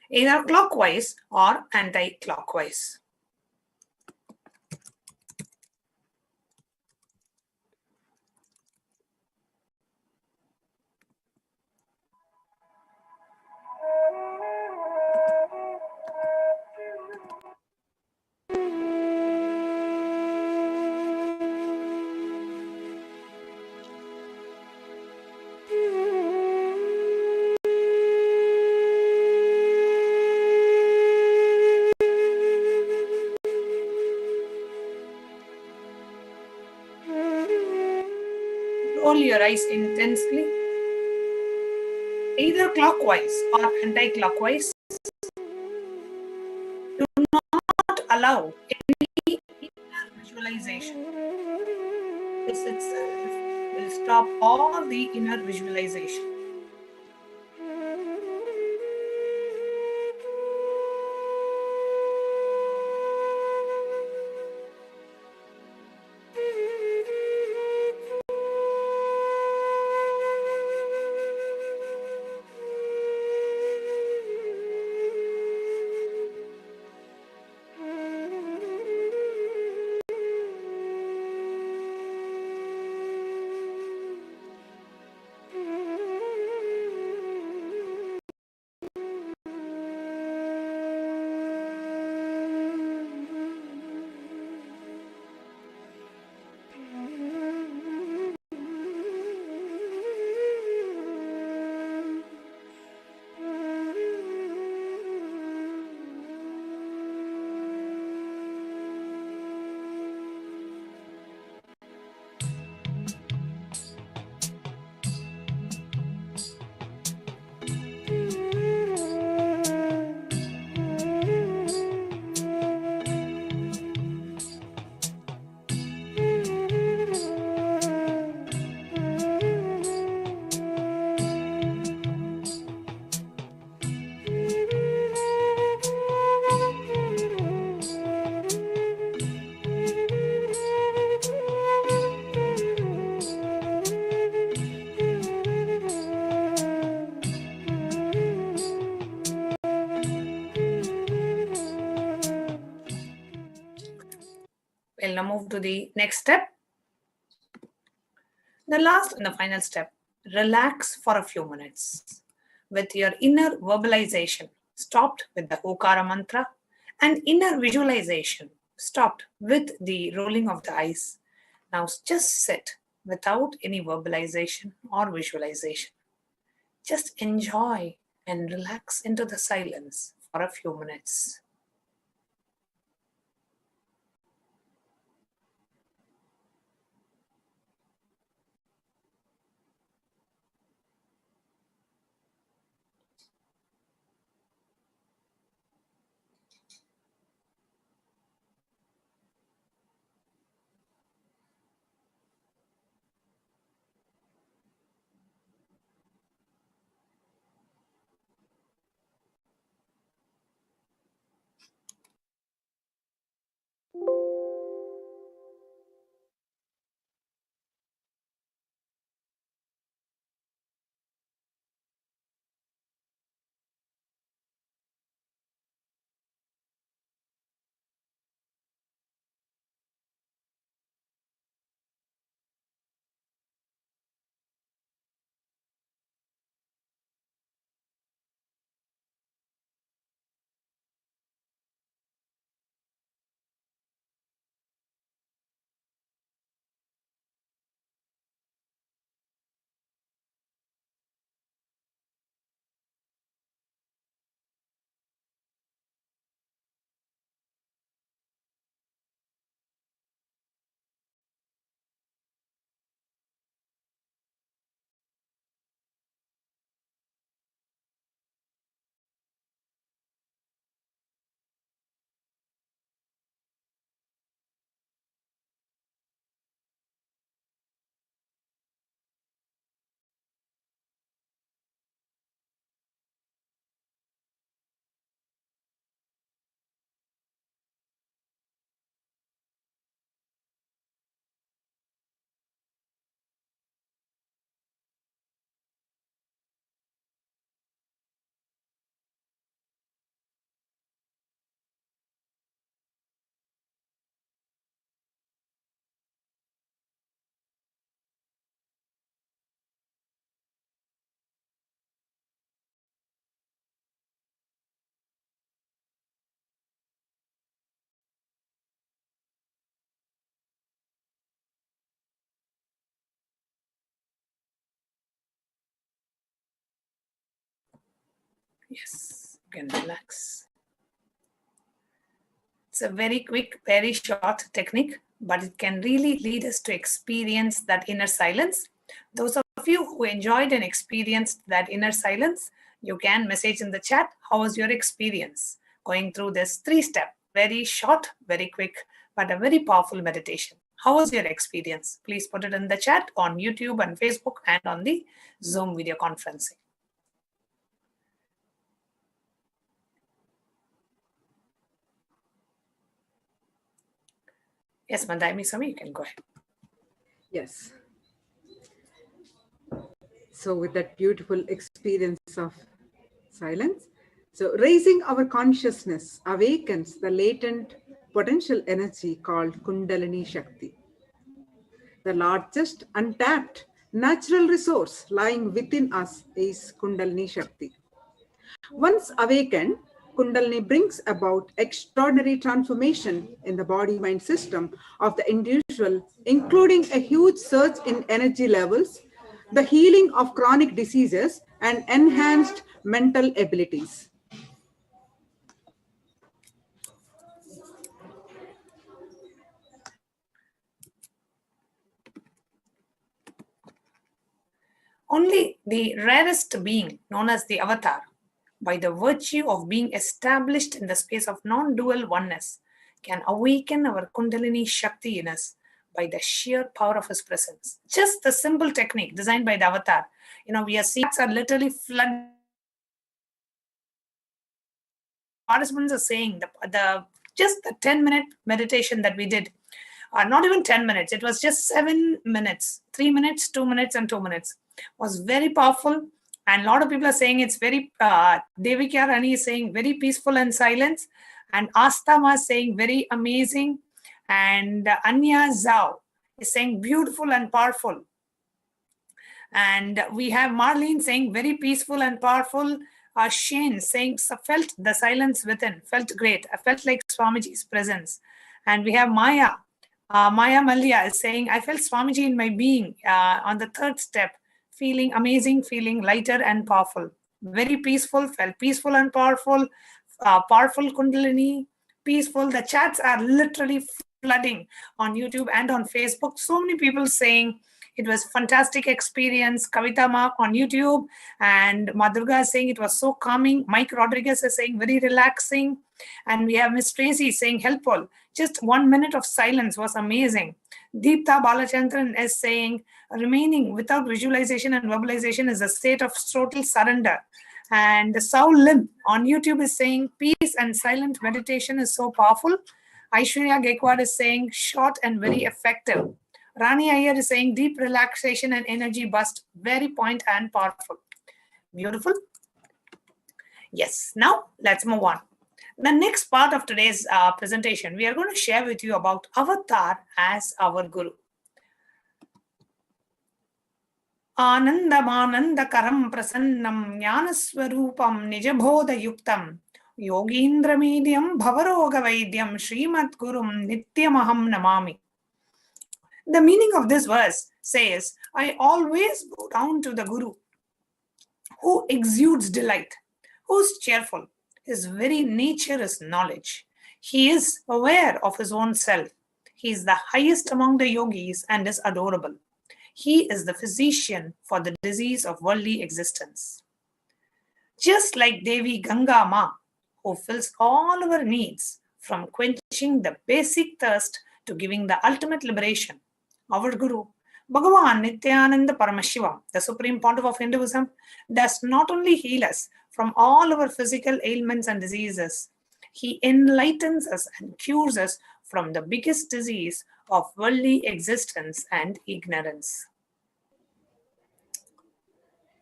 either clockwise or anti-clockwise. Roll your eyes intensely, either clockwise or anti-clockwise. Do not allow any inner visualization. This itself will stop all the inner visualization. We'll now move to the next step. The last and the final step, relax for a few minutes with your inner verbalization stopped with the Okara mantra and inner visualization stopped with the rolling of the eyes. Now just sit without any verbalization or visualization. Just enjoy and relax into the silence for a few minutes. Yes, you can relax. It's a very quick, very short technique, but it can really lead us to experience that inner silence. Those of you who enjoyed and experienced that inner silence, you can message in the chat, how was your experience going through this 3-step, very short, very quick, but a very powerful meditation. How was your experience? Please put it in the chat on YouTube and Facebook and on the Zoom video conferencing. Yes, Mandayami Swami, you can go ahead. Yes. So with that beautiful experience of silence, so raising our consciousness awakens the latent potential energy called Kundalini Shakti. The largest untapped natural resource lying within us is Kundalini Shakti. Once awakened, Kundalini brings about extraordinary transformation in the body-mind system of the individual, including a huge surge in energy levels, the healing of chronic diseases, and enhanced mental abilities. Only the rarest being, known as the avatar, by the virtue of being established in the space of non-dual oneness, can awaken our Kundalini Shakti in us by the sheer power of his presence. Just the simple technique designed by the avatar. We are seeing are literally flooding. Participants are saying just the 10-minute meditation that we did, not even 10 minutes, it was just 7 minutes, 3 minutes, 2 minutes, and 2 minutes, was very powerful. And a lot of people are saying it's very, Devika Rani is saying very peaceful and silence. And Astama is saying very amazing. And Anya Zhao is saying beautiful and powerful. And we have Marlene saying very peaceful and powerful. Shane saying felt the silence within, felt great. I felt like Swamiji's presence. And we have Maya. Maya Malia is saying, I felt Swamiji in my being on the 3rd step, feeling amazing, feeling lighter and powerful. Very peaceful, felt peaceful and powerful, powerful Kundalini, peaceful. The chats are literally flooding on YouTube and on Facebook. So many people saying it was fantastic experience. Kavita Ma on YouTube and Madhurga is saying it was so calming. Mike Rodriguez is saying very relaxing. And we have Miss Tracy saying helpful. Just 1 minute of silence was amazing. Deepta Balachandran is saying remaining without visualization and verbalization is a state of total surrender. And Saul Lim on YouTube is saying peace and silent meditation is so powerful. Aishwarya Gaikwad is saying short and very effective. Rani Iyer is saying deep relaxation and energy bust, very point and powerful. Beautiful. Yes, now let's move on. The next part of today's presentation, we are going to share with you about Avatar as our Guru. Anandam prasannam jnanaswarupam nijabodha yuktam yogindra medium bhavaroga vaidyam srimad gurum nityamaham namami. The meaning of this verse says, I always go down to the Guru who exudes delight, who is cheerful. His very nature is knowledge. He is aware of his own self. He is the highest among the yogis and is adorable. He is the physician for the disease of worldly existence. Just like Devi Ganga Ma, who fills all our needs from quenching the basic thirst to giving the ultimate liberation, our Guru, Bhagavan Nithyananda Paramashiva, the Supreme Pontiff of Hinduism, does not only heal us from all our physical ailments and diseases, he enlightens us and cures us from the biggest disease of worldly existence and ignorance.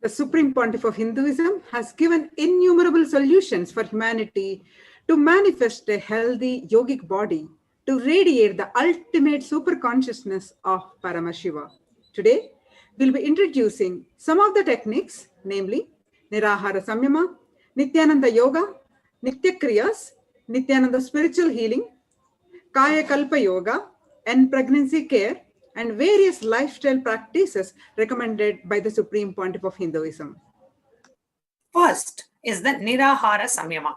The Supreme Pontiff of Hinduism has given innumerable solutions for humanity to manifest a healthy yogic body, to radiate the ultimate superconsciousness of Paramashiva. Today, we'll be introducing some of the techniques, namely Nirahara Samyama, Nithyananda Yoga, Nitya Kriyas, Nithyananda Spiritual Healing, Kaya Kalpa Yoga, and pregnancy care, and various lifestyle practices recommended by the Supreme Pontiff of Hinduism. First, is the Nirahara Samyama.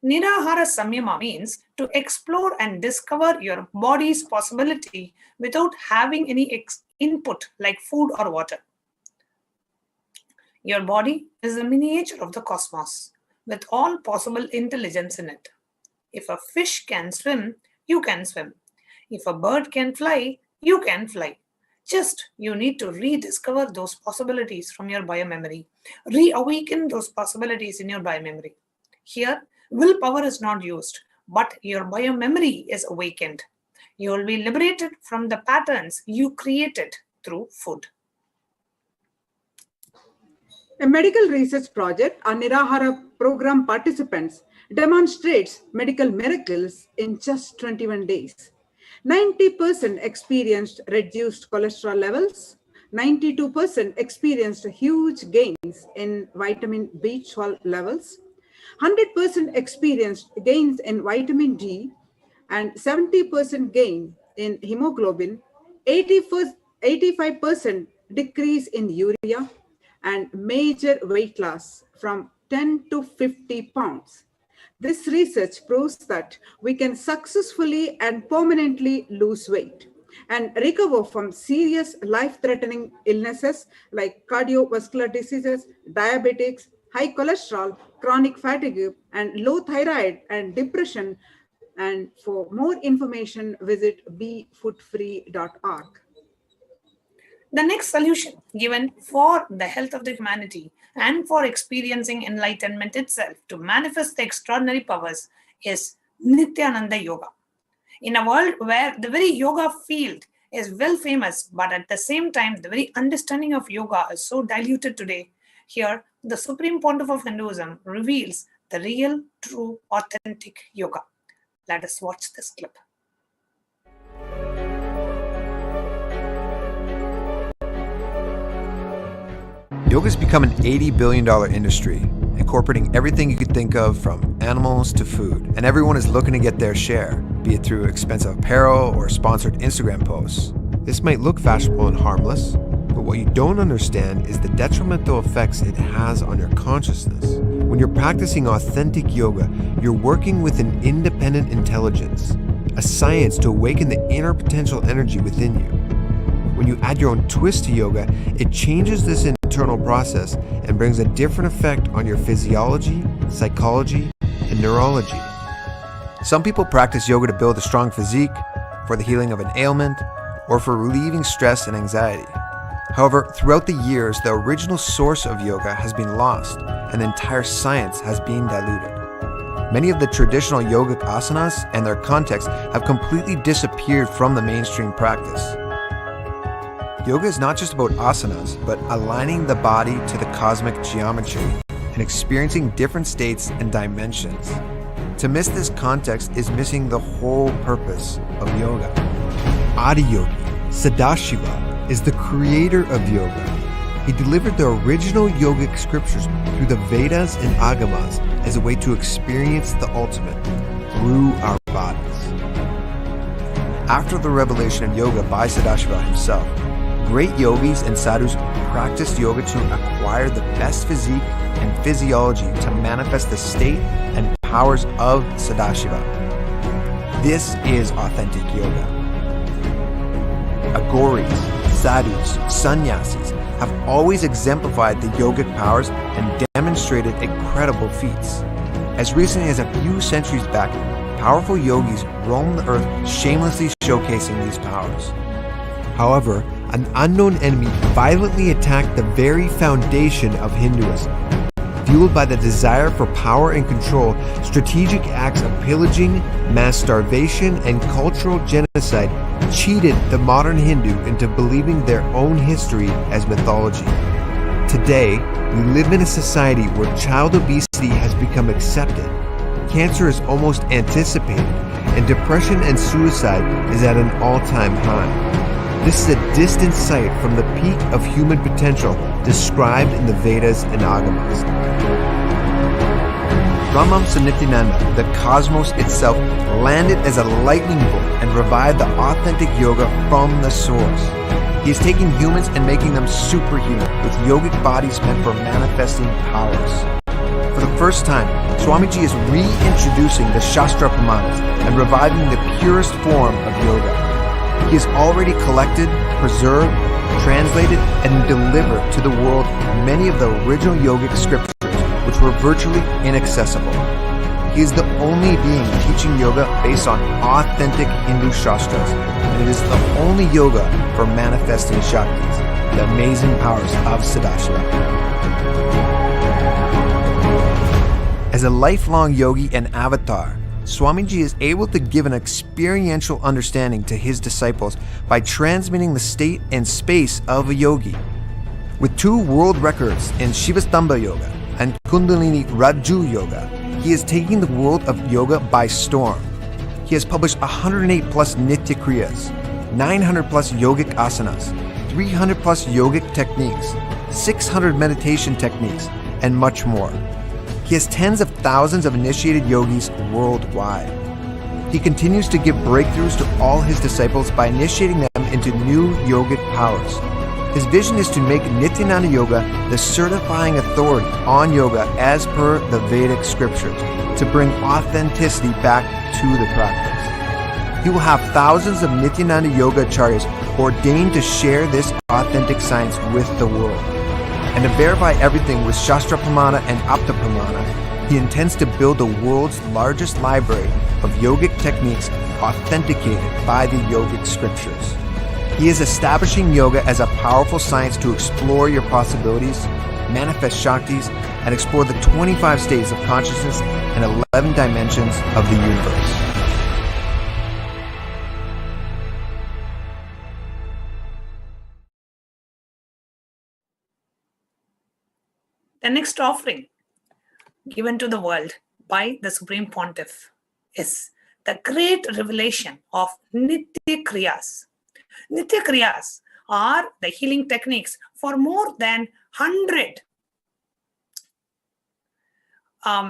Nirahara Samyama means to explore and discover your body's possibility without having any input like food or water. Your body is a miniature of the cosmos with all possible intelligence in it. If a fish can swim, you can swim. If a bird can fly, you can fly. Just you need to rediscover those possibilities from your biomemory, reawaken those possibilities in your biomemory. Here, willpower is not used, but your biomemory is awakened. You will be liberated from the patterns you created through food. A medical research project on Nirahara program participants demonstrates medical miracles in just 21 days. 90% experienced reduced cholesterol levels, 92% experienced huge gains in vitamin B12 levels, 100% experienced gains in vitamin D, and 70% gain in hemoglobin, 85% decrease in urea, and major weight loss from 10 to 50 pounds. This research proves that we can successfully and permanently lose weight and recover from serious life-threatening illnesses like cardiovascular diseases, diabetics, high cholesterol, chronic fatigue, and low thyroid and depression. And for more information, visit befoodfree.org. The next solution given for the health of the humanity and for experiencing enlightenment itself to manifest the extraordinary powers is Nithyananda Yoga. In a world where the very yoga field is well famous, but at the same time, the very understanding of yoga is so diluted today, here the Supreme Pontiff of Hinduism reveals the real, true, authentic yoga. Let us watch this clip. Yoga's become an $80 billion industry, incorporating everything you could think of from animals to food. And everyone is looking to get their share, be it through expensive apparel or sponsored Instagram posts. This might look fashionable and harmless, but what you don't understand is the detrimental effects it has on your consciousness. When you're practicing authentic yoga, you're working with an independent intelligence, a science to awaken the inner potential energy within you. When you add your own twist to yoga, it changes this internal process and brings a different effect on your physiology, psychology, and neurology. Some people practice yoga to build a strong physique, for the healing of an ailment, or for relieving stress and anxiety. However, throughout the years, the original source of yoga has been lost, and the entire science has been diluted. Many of the traditional yogic asanas and their context have completely disappeared from the mainstream practice. Yoga is not just about asanas, but aligning the body to the cosmic geometry and experiencing different states and dimensions. To miss this context is missing the whole purpose of yoga. Adiyogi, Sadashiva, is the creator of yoga. He delivered the original yogic scriptures through the Vedas and Agamas as a way to experience the ultimate through our bodies. After the revelation of yoga by Sadashiva himself, great yogis and sadhus practiced yoga to acquire the best physique and physiology to manifest the state and powers of Sadashiva. This is authentic yoga. Agoris, sadhus, sannyasis have always exemplified the yogic powers and demonstrated incredible feats. As recently as a few centuries back, powerful yogis roamed the earth shamelessly showcasing these powers. However, an unknown enemy violently attacked the very foundation of Hinduism. Fueled by the desire for power and control, strategic acts of pillaging, mass starvation, and cultural genocide cheated the modern Hindu into believing their own history as mythology. Today, we live in a society where child obesity has become accepted, cancer is almost anticipated, and depression and suicide is at an all-time high. This is a distant sight from the peak of human potential described in the Vedas and Agamas. Brahmamsa Nithyananda, the cosmos itself, landed as a lightning bolt and revived the authentic yoga from the source. He is taking humans and making them superhuman with yogic bodies meant for manifesting powers. For the first time, Swamiji is reintroducing the Shastra Pramanas and reviving the purest form of yoga. He has already collected, preserved, translated, and delivered to the world many of the original yogic scriptures, which were virtually inaccessible. He is the only being teaching yoga based on authentic Hindu Shastras, and it is the only yoga for manifesting Shaktis, the amazing powers of Sadashiva. As a lifelong yogi and avatar, Swamiji is able to give an experiential understanding to his disciples by transmitting the state and space of a yogi. With 2 world records in Shivastambha Yoga and Kundalini Raju Yoga, he is taking the world of yoga by storm. He has published 108 plus Nitya Kriyas, 900 plus yogic asanas, 300 plus yogic techniques, 600 meditation techniques, and much more. He has tens of thousands of initiated yogis worldwide. He continues to give breakthroughs to all his disciples by initiating them into new yogic powers. His vision is to make Nithyananda Yoga the certifying authority on yoga as per the Vedic scriptures, to bring authenticity back to the practice. He will have thousands of Nithyananda Yoga acharyas ordained to share this authentic science with the world. And to verify everything with Shastra Pramana and Apta Pramana, he intends to build the world's largest library of yogic techniques authenticated by the yogic scriptures. He is establishing yoga as a powerful science to explore your possibilities, manifest Shaktis, and explore the 25 states of consciousness and 11 dimensions of the universe. The next offering given to the world by the Supreme Pontiff is the great revelation of Nitya Kriyas. Nitya Kriyas are the healing techniques for more than 100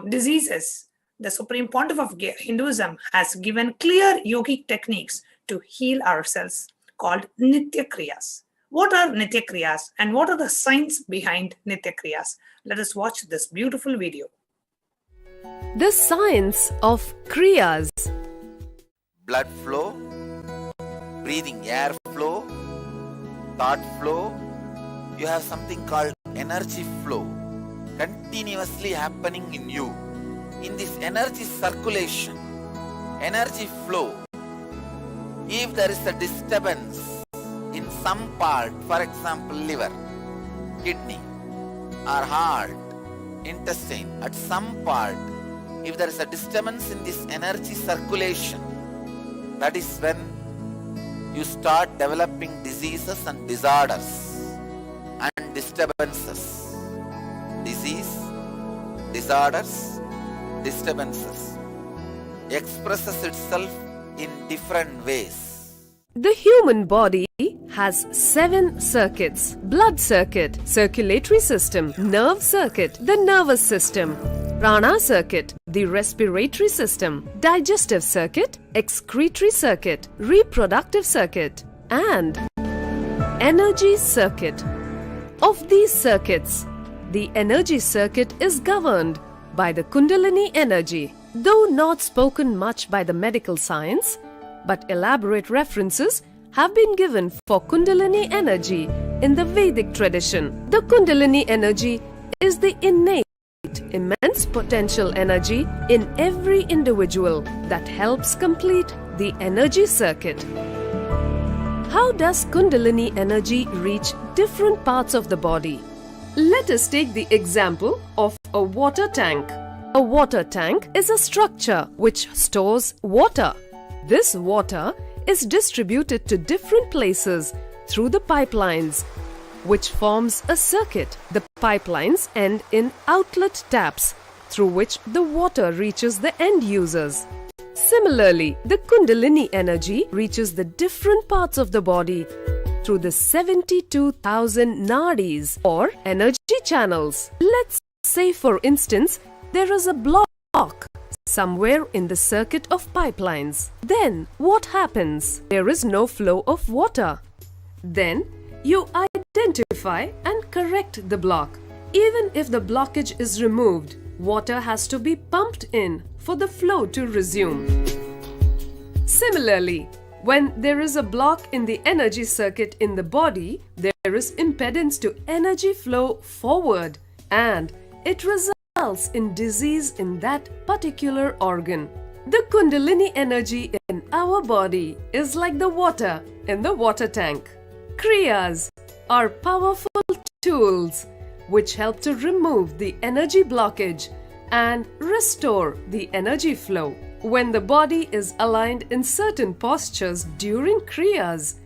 diseases. The Supreme Pontiff of Hinduism has given clear yogic techniques to heal ourselves called Nitya Kriyas. What are Nitya Kriyas and what are the science behind Nitya Kriyas? Let us watch this beautiful video. The science of Kriyas. Blood flow, breathing air flow, thought flow. You have something called energy flow continuously happening in you. In this energy circulation, energy flow, if there is a disturbance in some part, for example liver, kidney or heart, intestine, at some part, if there is a disturbance in this energy circulation, that is when you start developing diseases and disorders and disturbances. Disease, disorders, disturbances expresses itself in different ways. The human body has 7 circuits: blood circuit, circulatory system, nerve circuit, the nervous system, prana circuit, the respiratory system, digestive circuit, excretory circuit, reproductive circuit, and energy circuit. Of these circuits, the energy circuit is governed by the Kundalini energy. Though not spoken much by the medical science, but elaborate references have been given for Kundalini energy in the Vedic tradition. The Kundalini energy is the innate, immense potential energy in every individual that helps complete the energy circuit. How does Kundalini energy reach different parts of the body? Let us take the example of a water tank. A water tank is a structure which stores water. This water is distributed to different places through the pipelines, which forms a circuit. The pipelines end in outlet taps through which the water reaches the end users. Similarly, the Kundalini energy reaches the different parts of the body through the 72,000 nadis or energy channels. Let's say, for instance, there is a block somewhere in the circuit of pipelines. Then what happens? There is no flow of water. Then you identify and correct the block. Even if the blockage is removed, water has to be pumped in for the flow to resume. Similarly, when there is a block in the energy circuit in the body, there is impedance to energy flow forward, and it results in disease in that particular organ. The Kundalini energy in our body is like the water in the water tank. Kriyas are powerful tools which help to remove the energy blockage and restore the energy flow. When the body is aligned in certain postures during Kriyas,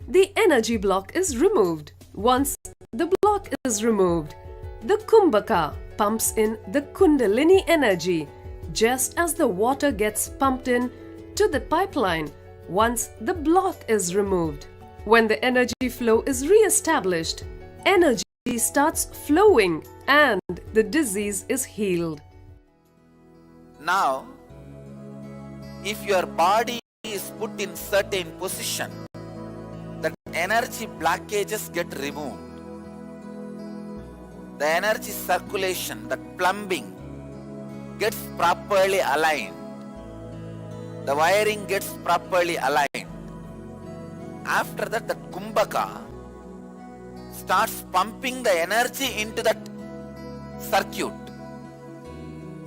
the energy block is removed. Once the block is removed, the Kumbhaka pumps in the Kundalini energy just as the water gets pumped in to the pipeline once the block is removed. When the energy flow is re-established, energy starts flowing and the disease is healed. Now, if your body is put in certain position, the energy blockages get removed. The energy circulation, the plumbing gets properly aligned. The wiring gets properly aligned. After that, the Kumbhaka starts pumping the energy into that circuit.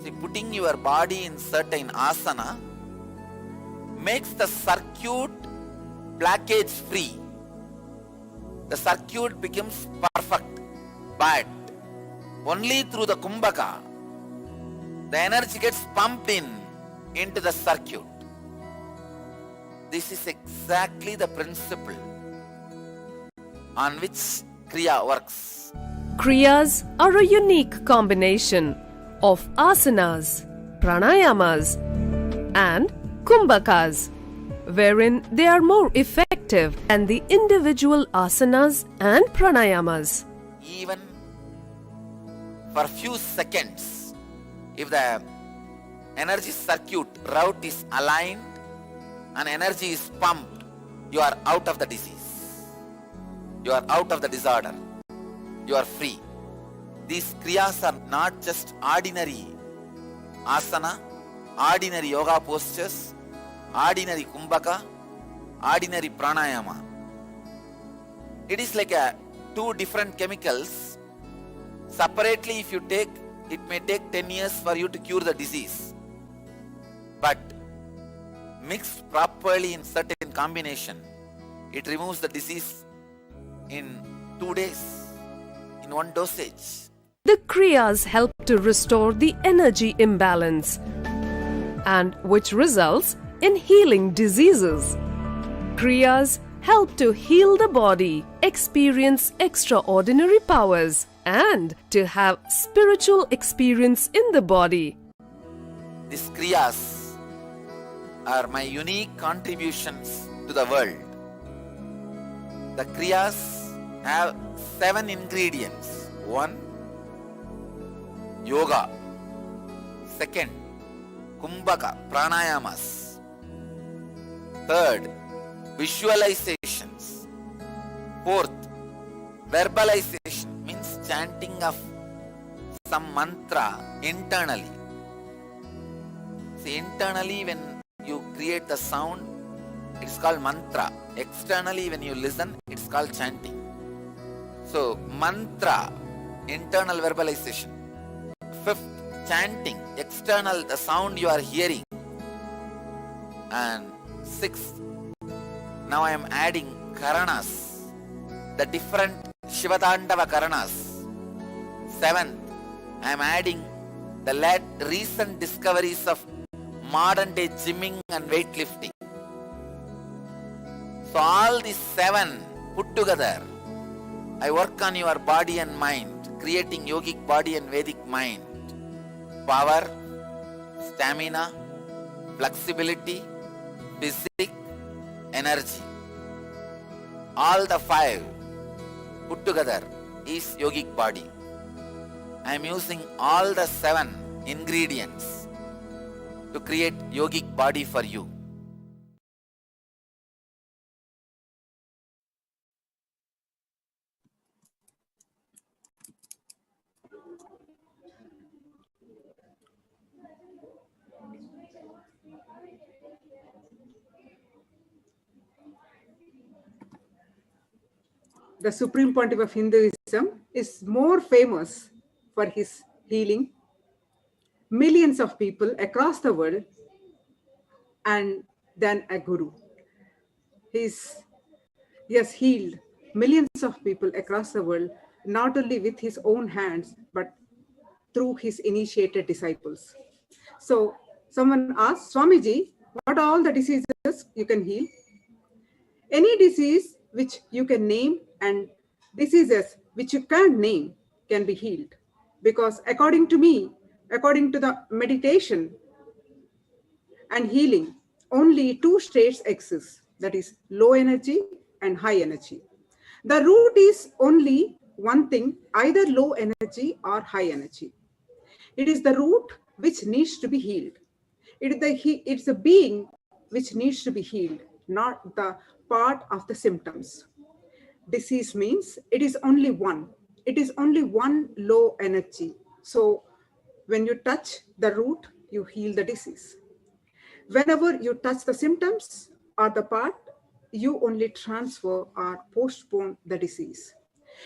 See, putting your body in certain asana makes the circuit blockage free. The circuit becomes perfect, but only through the Kumbhaka the energy gets pumped into the circuit. This is exactly the principle on which Kriya works. Kriyas are a unique combination of asanas, pranayamas, and kumbhakas, wherein they are more effective than the individual asanas and pranayamas. Even for few seconds, if the energy circuit route is aligned and energy is pumped, you are out of the disease. You are out of the disorder. You are free. These kriyas are not just ordinary asana, ordinary yoga postures, ordinary kumbhaka, ordinary pranayama. It is like two different chemicals. Separately, if you take, it may take 10 years for you to cure the disease. But mixed properly in certain combination, it removes the disease in 2 days, in one dosage. The kriyas help to restore the energy imbalance, and which results in healing diseases. Kriyas help to heal the body, experience extraordinary powers, and to have spiritual experience in the body. These kriyas are my unique contributions to the world. The kriyas have 7 ingredients. 1, yoga. 2nd, kumbhaka, pranayamas. 3rd, visualizations. 4th, verbalization, means chanting of some mantra internally. See, internally when you create the sound, it's called mantra. Externally when you listen, it's called chanting. So, mantra, internal verbalization. 5th, chanting, external, the sound you are hearing. And 6th, now I am adding karanas, the different Shivatandava karanas. 7th, I am adding the recent discoveries of modern day gymming and weightlifting. So all these 7 put together, I work on your body and mind, creating yogic body and Vedic mind. Power, stamina, flexibility, physique, energy. All the 5 put together is yogic body. I am using all the 7 ingredients to create yogic body for you. the Supreme Pontiff of Hinduism, is more famous for his healing millions of people across the world and than a guru. He has healed millions of people across the world, not only with his own hands, but through his initiated disciples. So someone asked, Swamiji, what are all the diseases you can heal? Any disease which you can name and diseases which you can't name can be healed. Because according to me, according to the meditation and healing, only two states exist, that is low energy and high energy. The root is only one thing, either low energy or high energy. It is the root which needs to be healed. It's the being which needs to be healed, not the part of the symptoms. Disease means it is only one. It is only one low energy. So when you touch the root, you heal the disease. Whenever you touch the symptoms or the part, you only transfer or postpone the disease.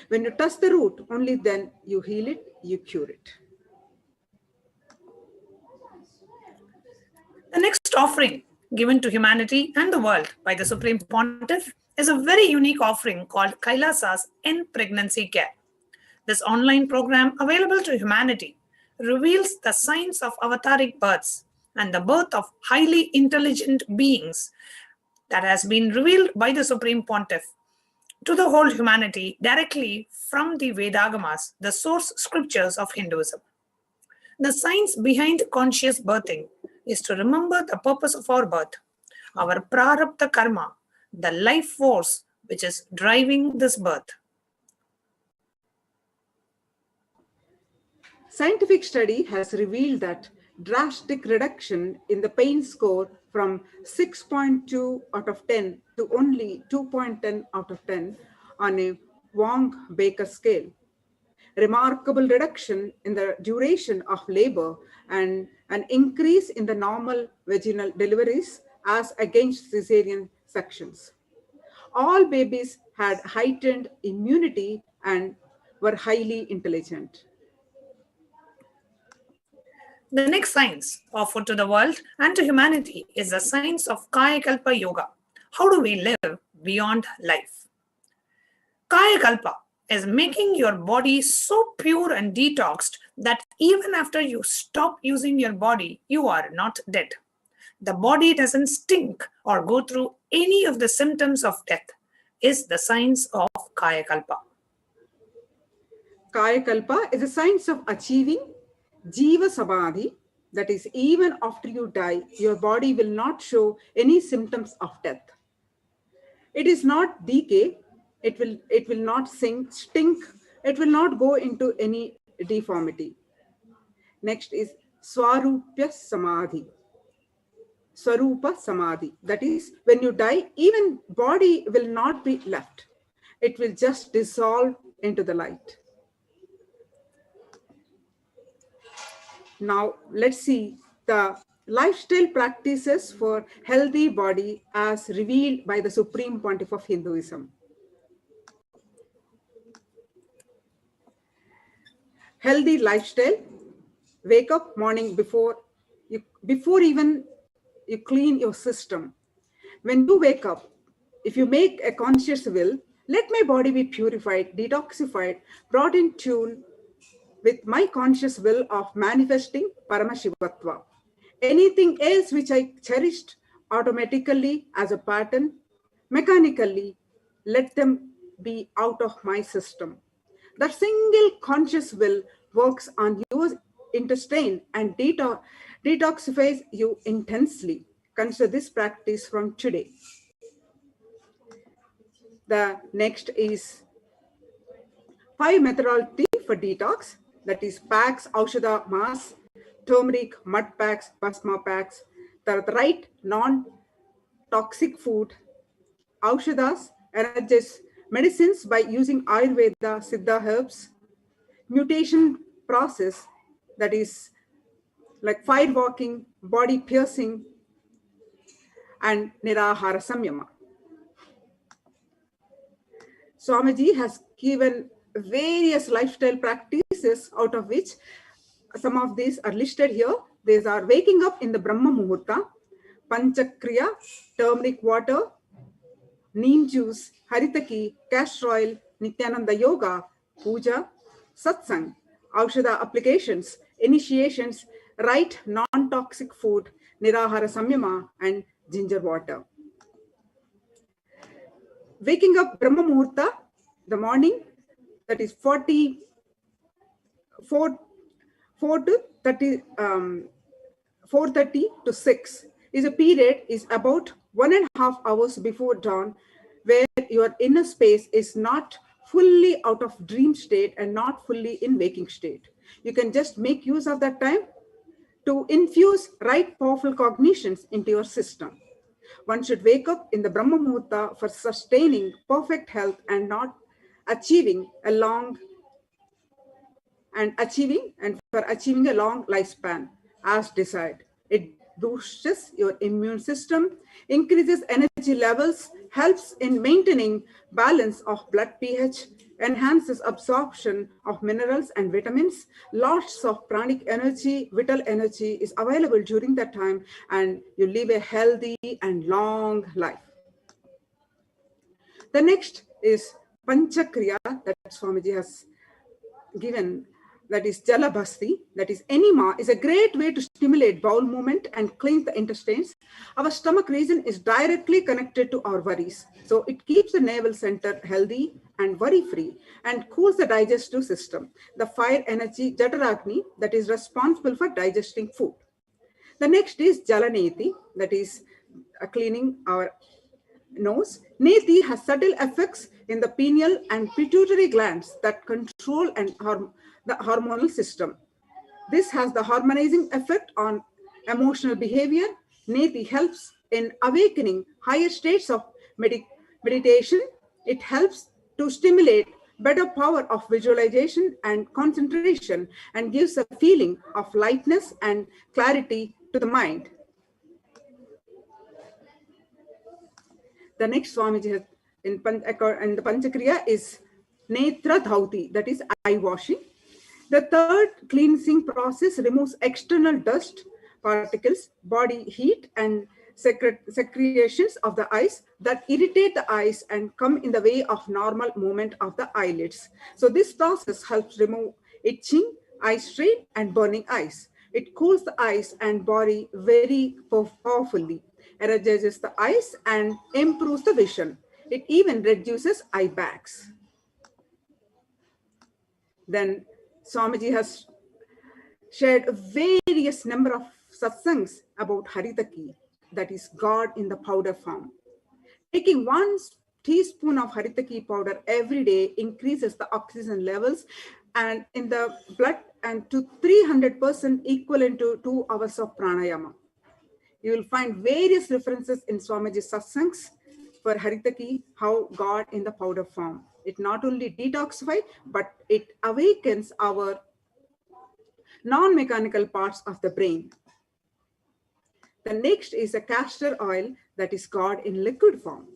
When you touch the root, only then you heal it, you cure it. The next offering given to humanity and the world by the Supreme Pontiff is a very unique offering called Kailasa's End Pregnancy Care. This online program available to humanity reveals the signs of avataric births and the birth of highly intelligent beings that has been revealed by the Supreme Pontiff to the whole humanity directly from the Vedagamas, the source scriptures of Hinduism. The science behind conscious birthing is to remember the purpose of our birth, our prarabdha karma, the life force which is driving this birth. Scientific study has revealed that drastic reduction in the pain score from 6.2 out of 10 to only 2.10 out of 10 on a Wong-Baker scale. Remarkable reduction in the duration of labor and an increase in the normal vaginal deliveries as against cesarean sections. All babies had heightened immunity and were highly intelligent. The next science offered to the world and to humanity is the science of Kaya Kalpa Yoga. How do we live beyond life? Kaya Kalpa is making your body so pure and detoxed that even after you stop using your body, you are not dead. The body doesn't stink or go through any of the symptoms of death, is the science of Kaya Kalpa. Kaya Kalpa is a science of achieving Jiva Samadhi, that is, even after you die, your body will not show any symptoms of death. It is not decay, it will not stink, it will not go into any deformity. Next is Swarupya Samadhi. Swarupa Samadhi, that is, when you die, even body will not be left. It will just dissolve into the light. Now, let's see the lifestyle practices for healthy body as revealed by the Supreme Pontiff of Hinduism. Healthy lifestyle: wake up morning before even you clean your system. When you wake up, if you make a conscious will, let my body be purified, detoxified, brought in tune with my conscious will of manifesting Paramashivatva. Anything else which I cherished automatically as a pattern, mechanically, let them be out of my system. That single conscious will works on your intestine and detoxifies you intensely. Consider this practice from today. The next is 5 methodology for detox, that is packs, aushadha, mass, turmeric, mud packs, basma packs, the right non-toxic food, aushadhas, energies, medicines by using Ayurveda, Siddha herbs, mutation process, that is like fire walking, body piercing, and Nirahara Samyama. Swamiji has given various lifestyle practices, out of which some of these are listed here. These are waking up in the Brahma Muhurta, Panchakriya, turmeric water, neem juice, haritaki, castor oil, Nithyananda yoga, puja, satsang, aushadha applications, initiations, right non-toxic food, nirahara samyama, and ginger water. Waking up Brahma Muhurta, the morning, that is 4 to 30, 4:30 to 6 is a period is about 1.5 hours before dawn, where your inner space is not fully out of dream state and not fully in waking state. You can just make use of that time to infuse right powerful cognitions into your system. One should wake up in the Brahma Muhurta for sustaining perfect health and not achieving a long for achieving a long lifespan as desired. It boosts your immune system, increases energy levels, helps in maintaining balance of blood pH, enhances absorption of minerals and vitamins. Lots of pranic energy, vital energy is available during that time, and you live a healthy and long life. The next is Panchakriya that Swamiji has given, that is Jalabhasti, that is enema, is a great way to stimulate bowel movement and cleanse the intestines. Our stomach region is directly connected to our worries. So it keeps the navel center healthy and worry-free and cools the digestive system. The fire energy, Jataragni, that is responsible for digesting food. The next is Jalaneti, that is cleaning our nose. Neti has subtle effects in the pineal and pituitary glands that control and the hormonal system. This has the harmonizing effect on emotional behavior. Neti helps in awakening higher states of meditation. It helps to stimulate better power of visualization and concentration and gives a feeling of lightness and clarity to the mind. The next Swamiji has in the Panchakriya is Netra Dhauti, that is eye washing. The third cleansing process removes external dust particles, body heat, and secretions of the eyes that irritate the eyes and come in the way of normal movement of the eyelids. So this process helps remove itching, eye strain, and burning eyes. It cools the eyes and body very powerfully, energizes the eyes, and improves the vision. It even reduces eye bags. Then Swamiji has shared a various number of satsangs about Haritaki, that is God in the powder form. Taking 1 teaspoon of Haritaki powder every day increases the oxygen levels and in the blood and to 300% equivalent to 2 hours of pranayama. You will find various references in Swamiji's satsangs for Haritaki, how God in the powder form. It not only detoxifies, but it awakens our non-mechanical parts of the brain. The next is a castor oil, that is God in liquid form.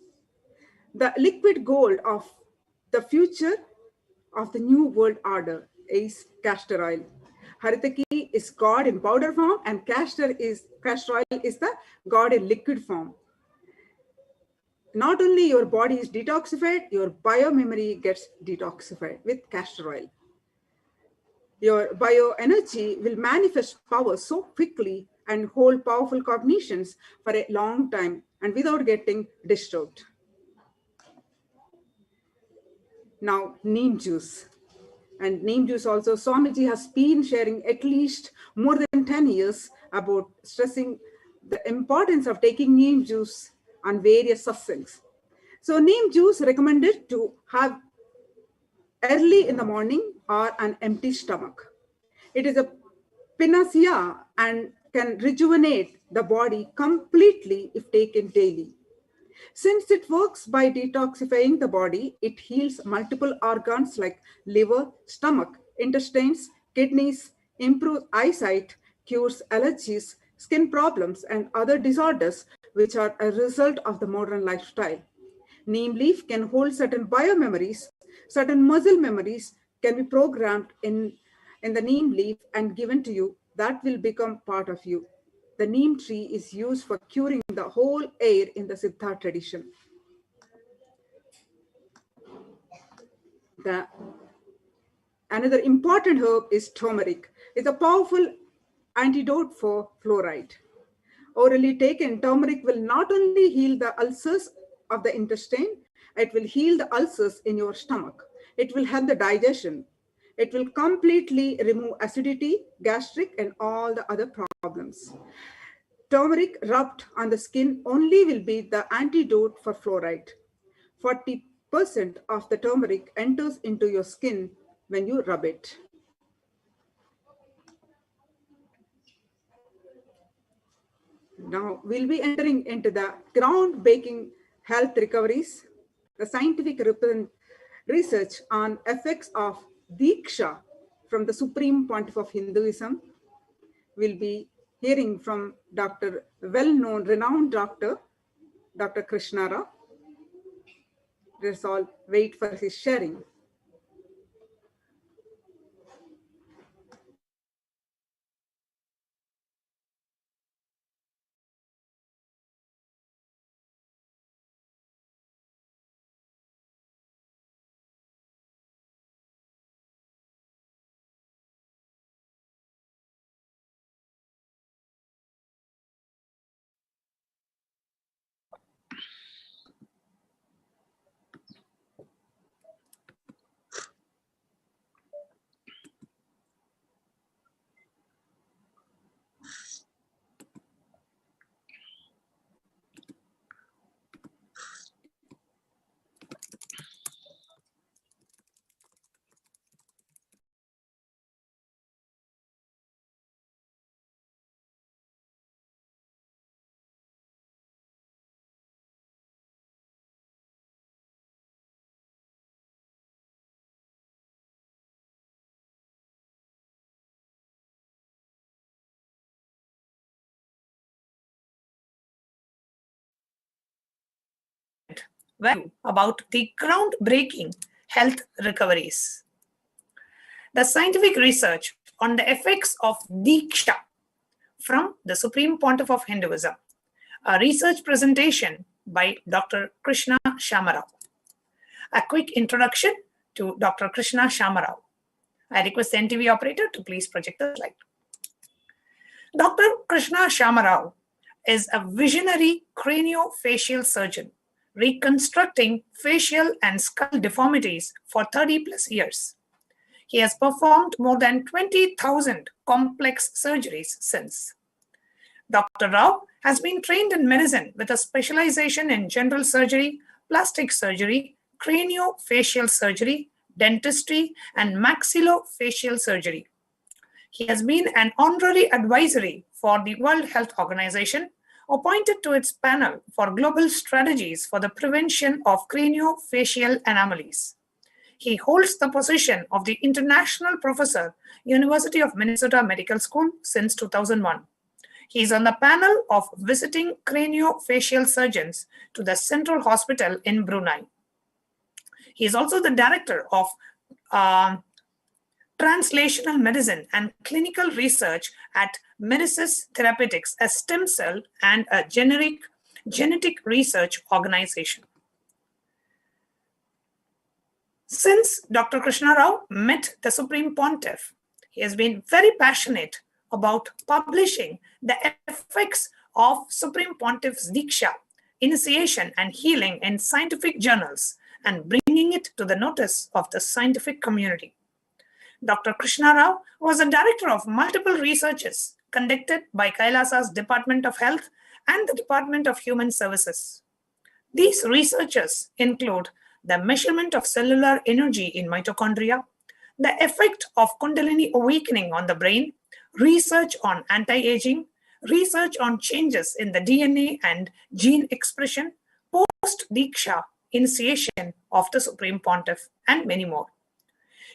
The liquid gold of the future of the new world order is castor oil. Haritaki is God in powder form, and castor oil is the God in liquid form. Not only your body is detoxified, your biomemory gets detoxified with castor oil. Your bioenergy will manifest power so quickly and hold powerful cognitions for a long time and without getting disturbed. Now, neem juice. And neem juice also, Swamiji has been sharing at least more than 10 years about stressing the importance of taking neem juice on various satsangs. So neem juice recommended to have early in the morning or an empty stomach. It is a panacea and can rejuvenate the body completely if taken daily. Since it works by detoxifying the body, it heals multiple organs like liver, stomach, intestines, kidneys, improves eyesight, cures allergies, skin problems, and other disorders which are a result of the modern lifestyle. Neem leaf can hold certain biomemories, certain muscle memories can be programmed in the neem leaf and given to you. That will become part of you. The neem tree is used for curing the whole air in the Siddha tradition. Another important herb is turmeric. It's a powerful antidote for fluoride. Orally taken, turmeric will not only heal the ulcers of the intestine, it will heal the ulcers in your stomach. It will help the digestion. It will completely remove acidity, gastric, and all the other problems. Turmeric rubbed on the skin only will be the antidote for fluoride. 40% of the turmeric enters into your skin when you rub it. Now we'll be entering into the groundbreaking health recoveries, the scientific research on effects of Diksha from the Supreme Pontiff of Hinduism. We'll be hearing from Dr. well-known, renowned doctor, Dr. Krishna Rao. Let's all wait for his sharing. About the groundbreaking health recoveries. The scientific research on the effects of Diksha from the Supreme Pontiff of Hinduism. A research presentation by Dr. Krishna Shamarao. A quick introduction to Dr. Krishna Shamarao. I request the NTV operator to please project the slide. Dr. Krishna Shamarao is a visionary craniofacial surgeon, reconstructing facial and skull deformities for 30 plus years. He has performed more than 20,000 complex surgeries since. Dr. Rao has been trained in medicine with a specialization in general surgery, plastic surgery, craniofacial surgery, dentistry, and maxillofacial surgery. He has been an honorary advisory for the World Health Organization, appointed to its panel for global strategies for the prevention of craniofacial anomalies. He holds the position of the International Professor, University of Minnesota Medical School since 2001. He is on the panel of visiting craniofacial surgeons to the Central Hospital in Brunei. He is also the director of translational medicine and clinical research at Medicis Therapeutics, a stem cell and a genetic research organization. Since Dr. Krishna Rao met the Supreme Pontiff, he has been very passionate about publishing the effects of Supreme Pontiff's Diksha, initiation and healing in scientific journals and bringing it to the notice of the scientific community. Dr. Krishna Rao was a director of multiple researches conducted by Kailasa's Department of Health and the Department of Human Services. These researches include the measurement of cellular energy in mitochondria, the effect of Kundalini awakening on the brain, research on anti-aging, research on changes in the DNA and gene expression, post-Diksha initiation of the Supreme Pontiff, and many more.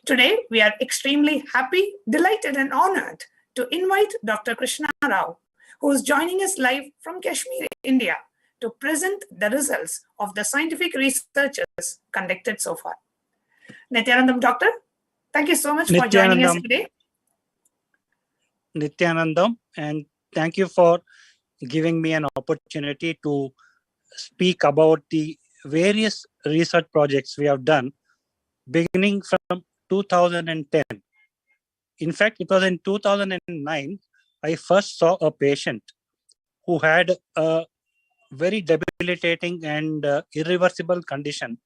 Today, we are extremely happy, delighted, and honored to invite Dr. Krishna Rao, who is joining us live from Kashmir, India, to present the results of the scientific researches conducted so far. Nithyanandam, Doctor, thank you so much for joining us today. Nithyanandam, and thank you for giving me an opportunity to speak about the various research projects we have done beginning from 2010. In fact, it was in 2009 I first saw a patient who had a very debilitating and irreversible condition,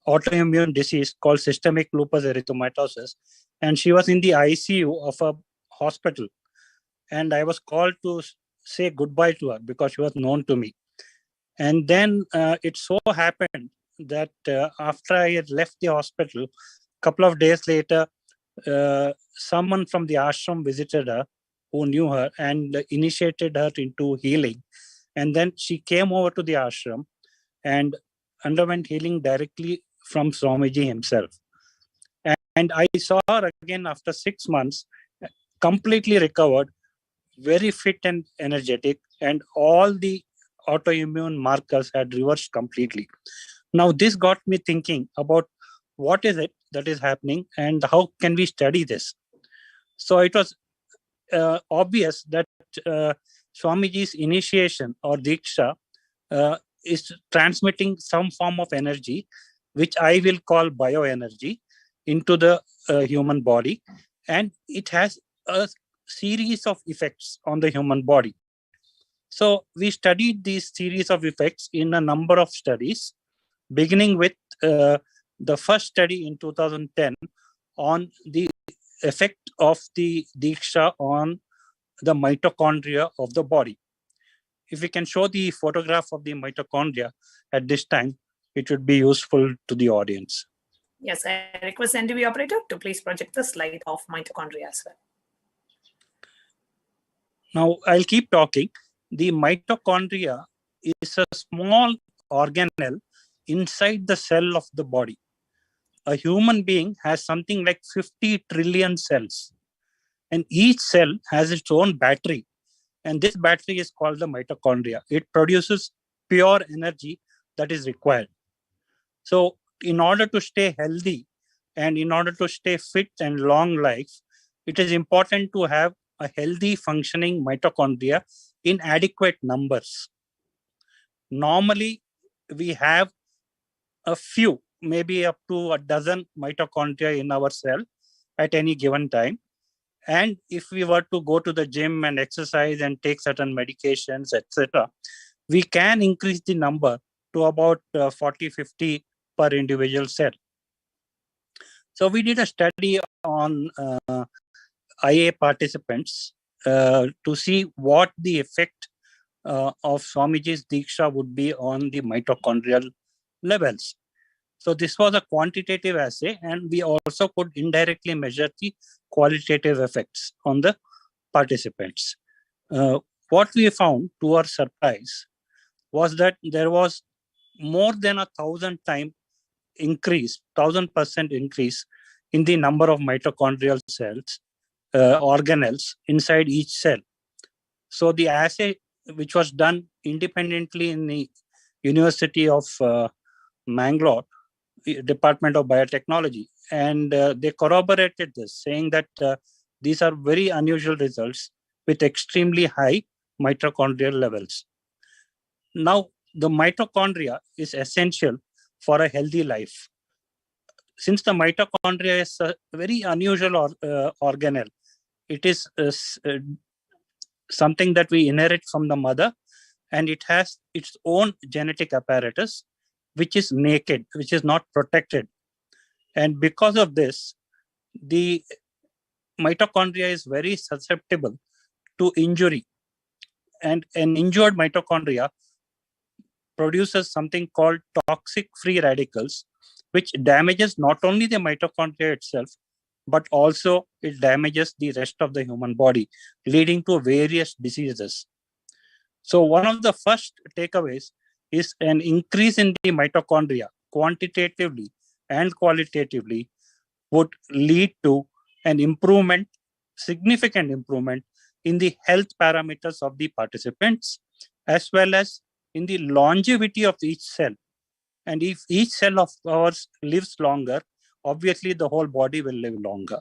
autoimmune disease called systemic lupus erythematosus, and she was in the ICU of a hospital, and I was called to say goodbye to her because she was known to me. And then it so happened that after I had left the hospital, a couple of days later, someone from the ashram visited her who knew her and initiated her into healing. And then she came over to the ashram and underwent healing directly from Swamiji himself. And I saw her again after 6 months, completely recovered, very fit and energetic, and all the autoimmune markers had reversed completely. Now, this got me thinking about what is it that is happening and how can we study this. So it was obvious that Swamiji's initiation or Diksha is transmitting some form of energy, which I will call bioenergy, into the human body. And it has a series of effects on the human body. So we studied these series of effects in a number of studies, beginning with the first study in 2010 on the effect of the Diksha on the mitochondria of the body. If we can show the photograph of the mitochondria at this time, it would be useful to the audience. Yes, I request NTV operator to please project the slide of mitochondria as well. Now, I'll keep talking. The mitochondria is a small organelle inside the cell of the body. A human being has something like 50 trillion cells, and each cell has its own battery, and this battery is called the mitochondria. It produces pure energy that is required. So in order to stay healthy and in order to stay fit and long life, it is important to have a healthy functioning mitochondria in adequate numbers. Normally, we have a few, maybe up to a dozen mitochondria in our cell at any given time. And if we were to go to the gym and exercise and take certain medications, etc., we can increase the number to about 40, 50 per individual cell. So we did a study on IA participants to see what the effect of Swamiji's Diksha would be on the mitochondrial levels. So this was a quantitative assay, and we also could indirectly measure the qualitative effects on the participants. What we found, to our surprise, was that there was more than 1,000 times increase, 1,000% increase in the number of mitochondrial cells, organelles inside each cell. So the assay, which was done independently in the University of Mangalore, Department of Biotechnology, and they corroborated this, saying that these are very unusual results with extremely high mitochondrial levels. Now, the mitochondria is essential for a healthy life. Since the mitochondria is a very unusual organelle, it is something that we inherit from the mother, and it has its own genetic apparatus, which is naked, which is not protected. And because of this, the mitochondria is very susceptible to injury. And an injured mitochondria produces something called toxic free radicals, which damages not only the mitochondria itself, but also it damages the rest of the human body, leading to various diseases. So one of the first takeaways is an increase in the mitochondria quantitatively and qualitatively would lead to an improvement, significant improvement in the health parameters of the participants, as well as in the longevity of each cell. And if each cell of ours lives longer, obviously the whole body will live longer.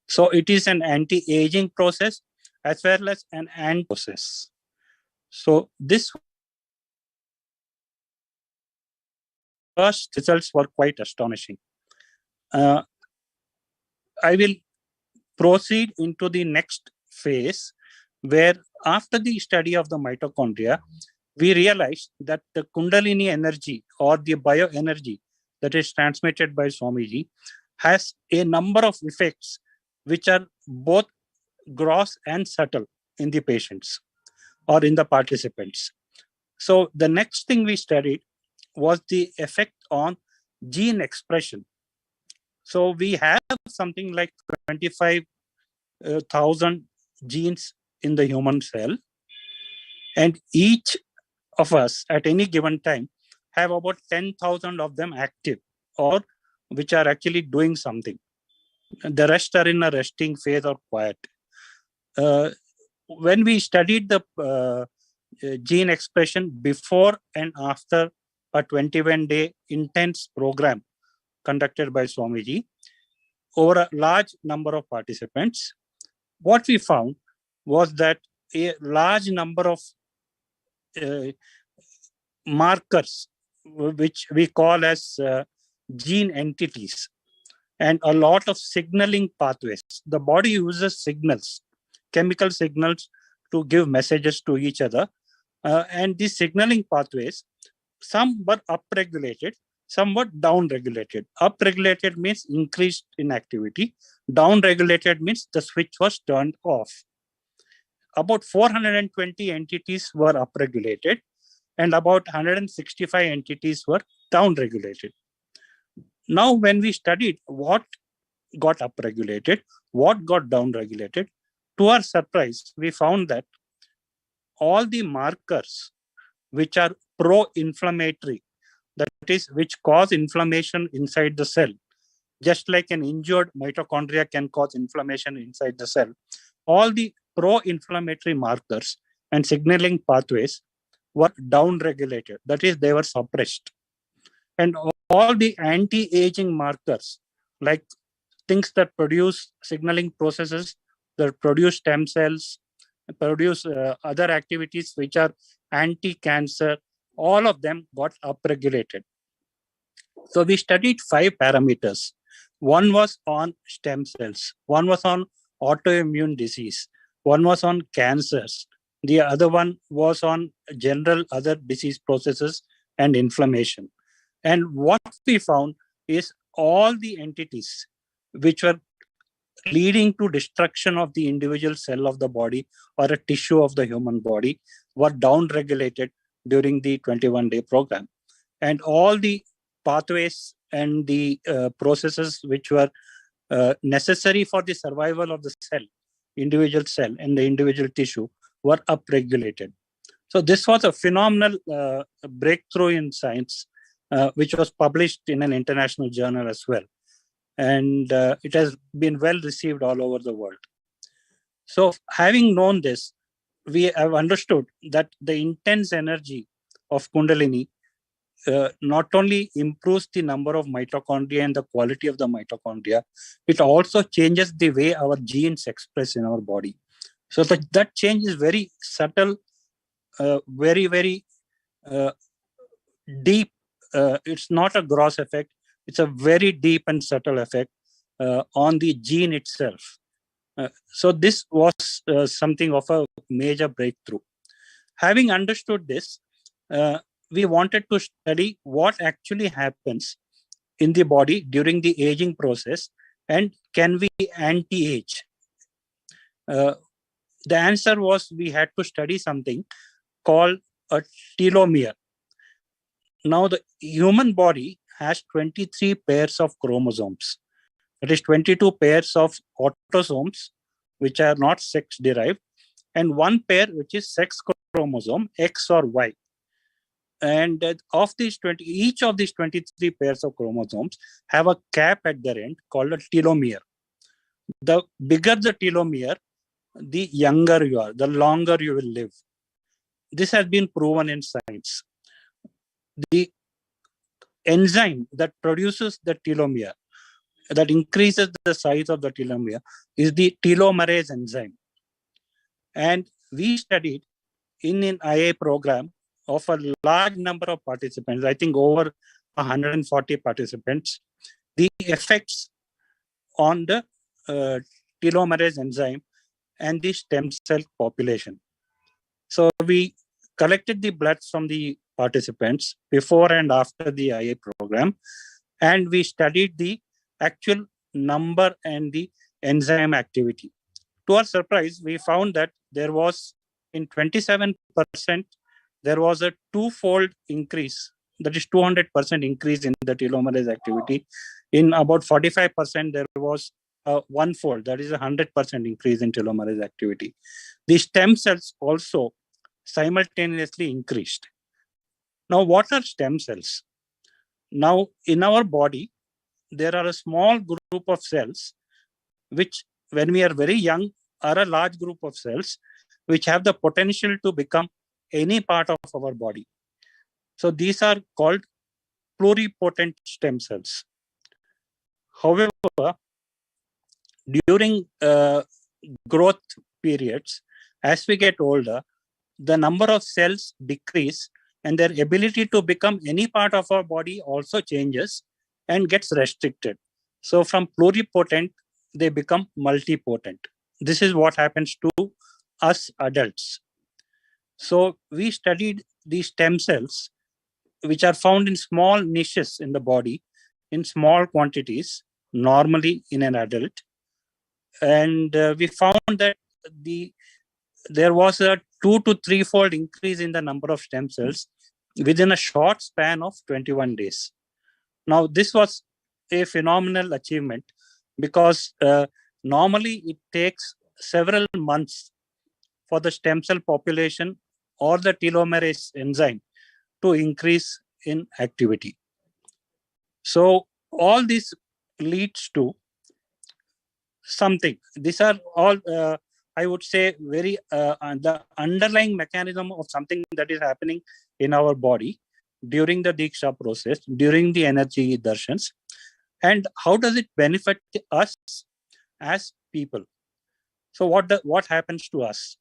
So it is an anti-aging process as well as an anti-process. So this first results were quite astonishing. I will proceed into the next phase, where after the study of the mitochondria, we realized that the Kundalini energy or the bioenergy that is transmitted by Swamiji has a number of effects which are both gross and subtle in the patients or in the participants. So the next thing we studied was the effect on gene expression. So we have something like 25,000 genes in the human cell, and each of us at any given time have about 10,000 of them active or which are actually doing something. The rest are in a resting phase or quiet. When we studied the gene expression before and after a 21-day intense program conducted by Swamiji over a large number of participants, what we found was that a large number of markers, which we call as gene entities, and a lot of signaling pathways. The body uses signals, chemical signals, to give messages to each other. And these signaling pathways, some were upregulated, some were downregulated. Upregulated means increased in activity. Downregulated means the switch was turned off. About 420 entities were upregulated and about 165 entities were downregulated. Now, when we studied what got upregulated, what got downregulated, to our surprise, we found that all the markers which are pro-inflammatory, that is, which cause inflammation inside the cell, just like an injured mitochondria can cause inflammation inside the cell, all the pro-inflammatory markers and signaling pathways were downregulated, that is, they were suppressed. And all the anti-aging markers, like things that produce signaling processes, that produce stem cells, produce other activities which are anti-cancer, all of them got upregulated. So we studied 5 parameters. One was on stem cells, one was on autoimmune disease, one was on cancers, the other one was on general other disease processes and inflammation. And what we found is all the entities which were leading to destruction of the individual cell of the body or a tissue of the human body were downregulated during the 21-day program. And all the pathways and the processes which were necessary for the survival of the cell, individual cell and the individual tissue, were upregulated. So this was a phenomenal breakthrough in science, which was published in an international journal as well. And it has been well received all over the world. So having known this, we have understood that the intense energy of Kundalini not only improves the number of mitochondria and the quality of the mitochondria, it also changes the way our genes express in our body. So that change is very subtle, very, very deep. It's not a gross effect. It's a very deep and subtle effect on the gene itself. So this was something of a major breakthrough. Having understood this, we wanted to study what actually happens in the body during the aging process, and can we anti-age? The answer was we had to study something called a telomere. Now, the human body has 23 pairs of chromosomes. That is 22 pairs of autosomes, which are not sex-derived, and 1 pair which is sex chromosome, X or Y. And of these each of these 23 pairs of chromosomes have a cap at their end called a telomere. The bigger the telomere, the younger you are, the longer you will live. This has been proven in science. the enzyme that produces the telomere, that increases the size of the telomere, is the telomerase enzyme. And we studied in an IA program of a large number of participants, I think over 140 participants, the effects on the telomerase enzyme and the stem cell population. So we collected the blood from the participants before and after the IA program, and we studied the actual number and the enzyme activity. To our surprise, we found that there was, in 27%, there was a twofold increase, that is 200% increase in the telomerase activity. In about 45%, there was a one-fold, that is 100% increase in telomerase activity. The stem cells also simultaneously increased. Now, what are stem cells? Now, in our body, there are a small group of cells which, when we are very young, are a large group of cells which have the potential to become any part of our body. So these are called pluripotent stem cells. However, during growth periods, as we get older, the number of cells decrease and their ability to become any part of our body also changes and gets restricted. So from pluripotent, they become multipotent. This is what happens to us adults. So we studied these stem cells, which are found in small niches in the body, in small quantities, normally in an adult. And we found that there was a 2 to 3-fold increase in the number of stem cells within a short span of 21 days. Now, this was a phenomenal achievement because normally it takes several months for the stem cell population or the telomerase enzyme to increase in activity. So all this leads to something. These are all, I would say, very the underlying mechanism of something that is happening in our body during the Diksha process, during the energy darshans. And how does it benefit us as people? So what happens to us?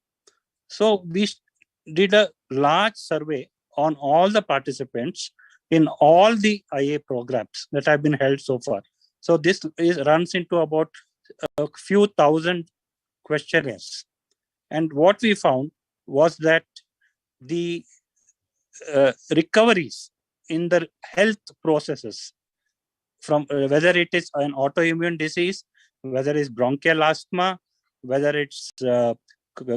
So we did a large survey on all the participants in all the IA programs that have been held so far. So this runs into about a few thousand questionnaires. And what we found was that the recoveries in the health processes, from whether it is an autoimmune disease, whether it's bronchial asthma, whether it's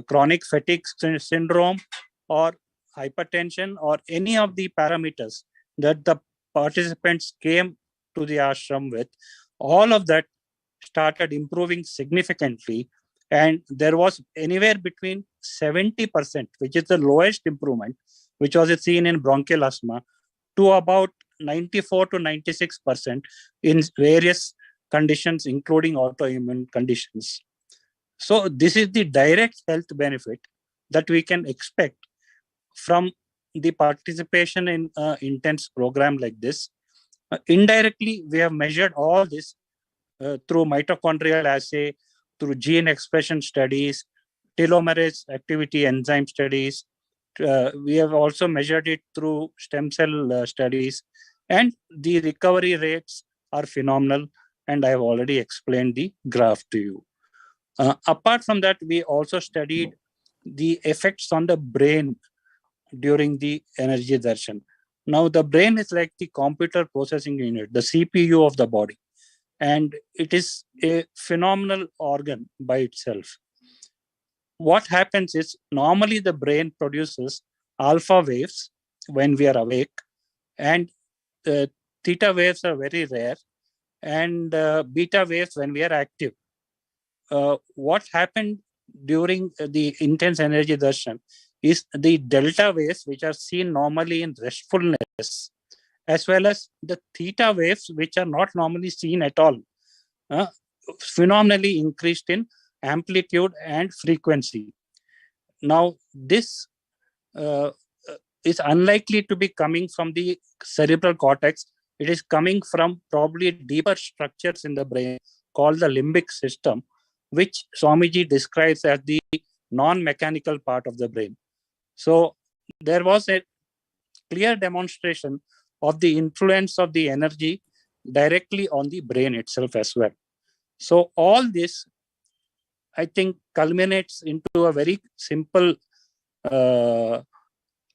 chronic fatigue syndrome or hypertension, or any of the parameters that the participants came to the ashram with, all of that started improving significantly. And there was anywhere between 70%, which is the lowest improvement, which was seen in bronchial asthma, to about 94 to 96% in various conditions, including autoimmune conditions. So this is the direct health benefit that we can expect from the participation in an intense program like this. Indirectly, we have measured all this through mitochondrial assay, through gene expression studies, telomerase activity enzyme studies. We have also measured it through stem cell studies, and the recovery rates are phenomenal. And I have already explained the graph to you. Apart from that, we also studied the effects on the brain during the energy darshan. Now, the brain is like the computer processing unit, the CPU of the body, and it is a phenomenal organ by itself. What happens is, normally the brain produces alpha waves when we are awake, and theta waves are very rare, and beta waves when we are active. What happened during the intense energy darshan is the delta waves, which are seen normally in restfulness, as well as the theta waves, which are not normally seen at all, phenomenally increased in amplitude and frequency. Now, this is unlikely to be coming from the cerebral cortex. It is coming from probably deeper structures in the brain called the limbic system, which Swamiji describes as the non-mechanical part of the brain. So there was a clear demonstration of the influence of the energy directly on the brain itself as well. So all this, I think, culminates into a very simple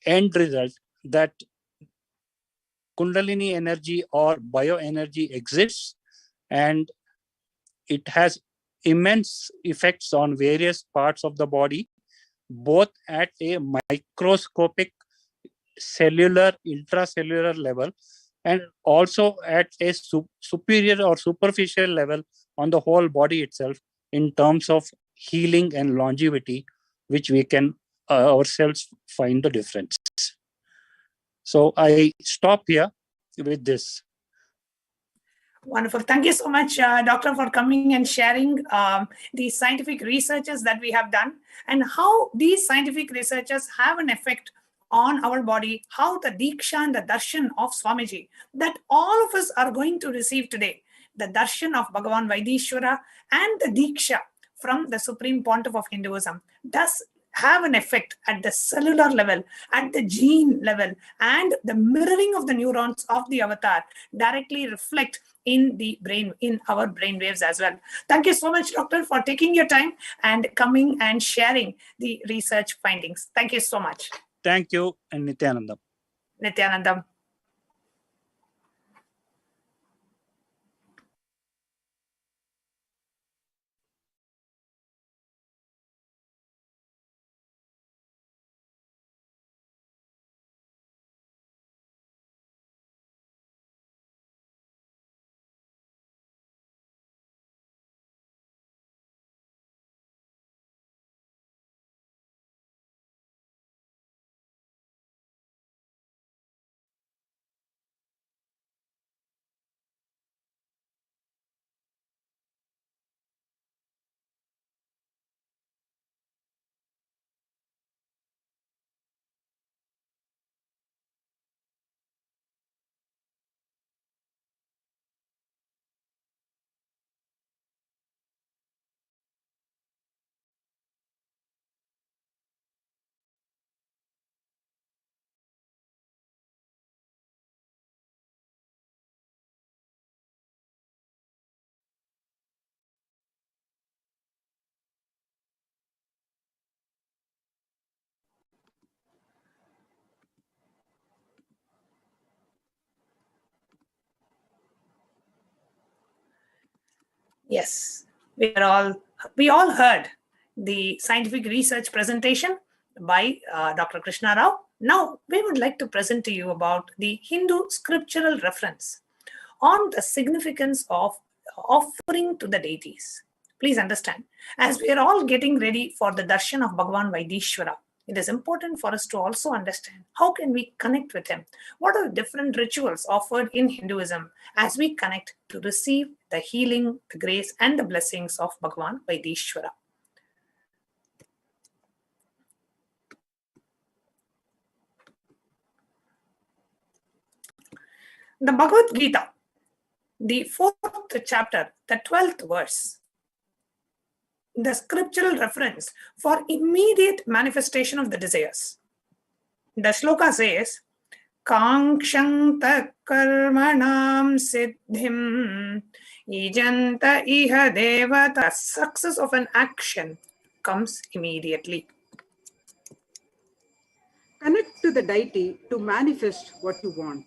end result, that Kundalini energy or bioenergy exists, and it has immense effects on various parts of the body, both at a microscopic cellular, intracellular level, and also at a superior or superficial level on the whole body itself, in terms of healing and longevity, which we can ourselves find the difference. So I stop here with this. Wonderful. Thank you so much, Doctor, for coming and sharing the scientific researches that we have done and how these scientific researches have an effect on our body, how the Diksha and the Darshan of Swamiji that all of us are going to receive today, the Darshan of Bhagavan Vaidishwara and the Diksha from the Supreme Pontiff of Hinduism does have an effect at the cellular level, at the gene level, and the mirroring of the neurons of the avatar directly reflect in the brain, in our brain waves as well. Thank you so much, Doctor, for taking your time and coming and sharing the research findings. Thank you so much. Thank you, and Nithyananda. Nithyananda. Yes, we all heard the scientific research presentation by Dr. Krishna Rao. Now, we would like to present to you about the Hindu scriptural reference on the significance of offering to the deities. Please understand, as we are all getting ready for the darshan of Bhagavan Vaidishwara, it is important for us to also understand how can we connect with him. What are the different rituals offered in Hinduism as we connect to receive the healing, the grace, and the blessings of Bhagavan Vaidishwara. The Bhagavad Gita, the 4th chapter, the 12th verse, the scriptural reference for immediate manifestation of the desires. The shloka says, Kankshanta karmanam siddhim ijanta iha devata. The success of an action comes immediately. Connect to the deity to manifest what you want.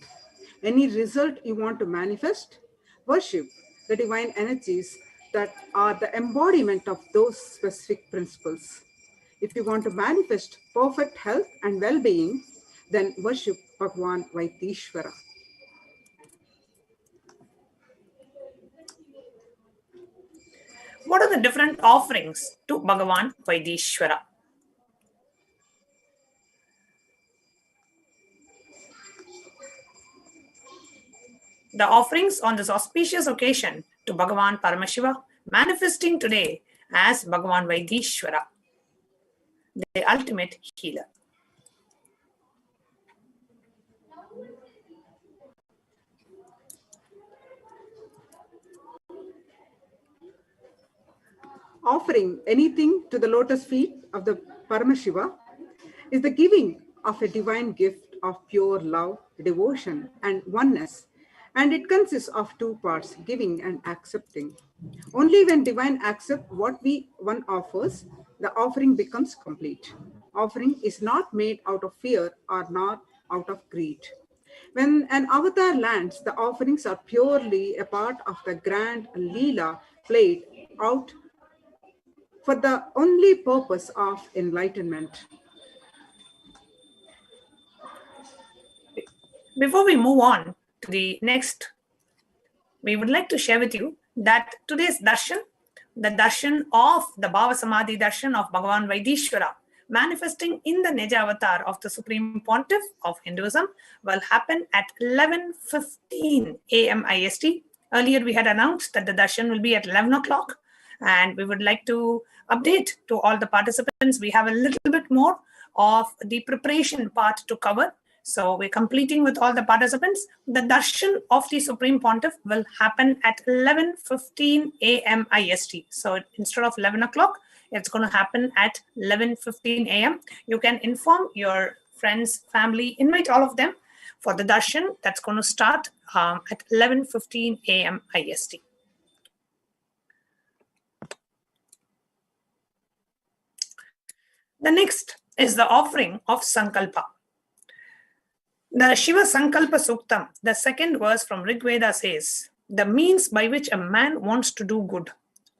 Any result you want to manifest, worship the divine energies that are the embodiment of those specific principles. If you want to manifest perfect health and well-being, then worship Bhagavan Vaidishwara. What are the different offerings to Bhagavan Vaidishwara? The offerings on this auspicious occasion to Bhagavan Paramashiva, manifesting today as Bhagavan Vaidishwara, the ultimate healer. offering anything to the lotus feet of the Paramashiva is the giving of a divine gift of pure love, devotion, and oneness. And it consists of two parts, giving and accepting. Only when divine accepts what one offers, the offering becomes complete. Offering is not made out of fear or not out of greed. When an avatar lands, the offerings are purely a part of the grand Leela played out for the only purpose of enlightenment. Before we move on to the next, we would like to share with you that today's darshan, the darshan of the Bhava Samadhi darshan of Bhagavan Vaidishwara, manifesting in the Nija avatar of the Supreme Pontiff of Hinduism, will happen at 11:15 a.m. IST. Earlier, we had announced that the darshan will be at 11 o'clock, and we would like to update to all the participants. We have a little bit more of the preparation part to cover. So we're completing with all the participants. The darshan of the Supreme Pontiff will happen at 11:15 a.m. IST. So instead of 11 o'clock, it's going to happen at 11:15 a.m. You can inform your friends, family, invite all of them for the darshan that's going to start at 11:15 a.m. IST. The next is the offering of Sankalpa. The Shiva Sankalpa Suktam, the second verse from Rig Veda says, the means by which a man wants to do good,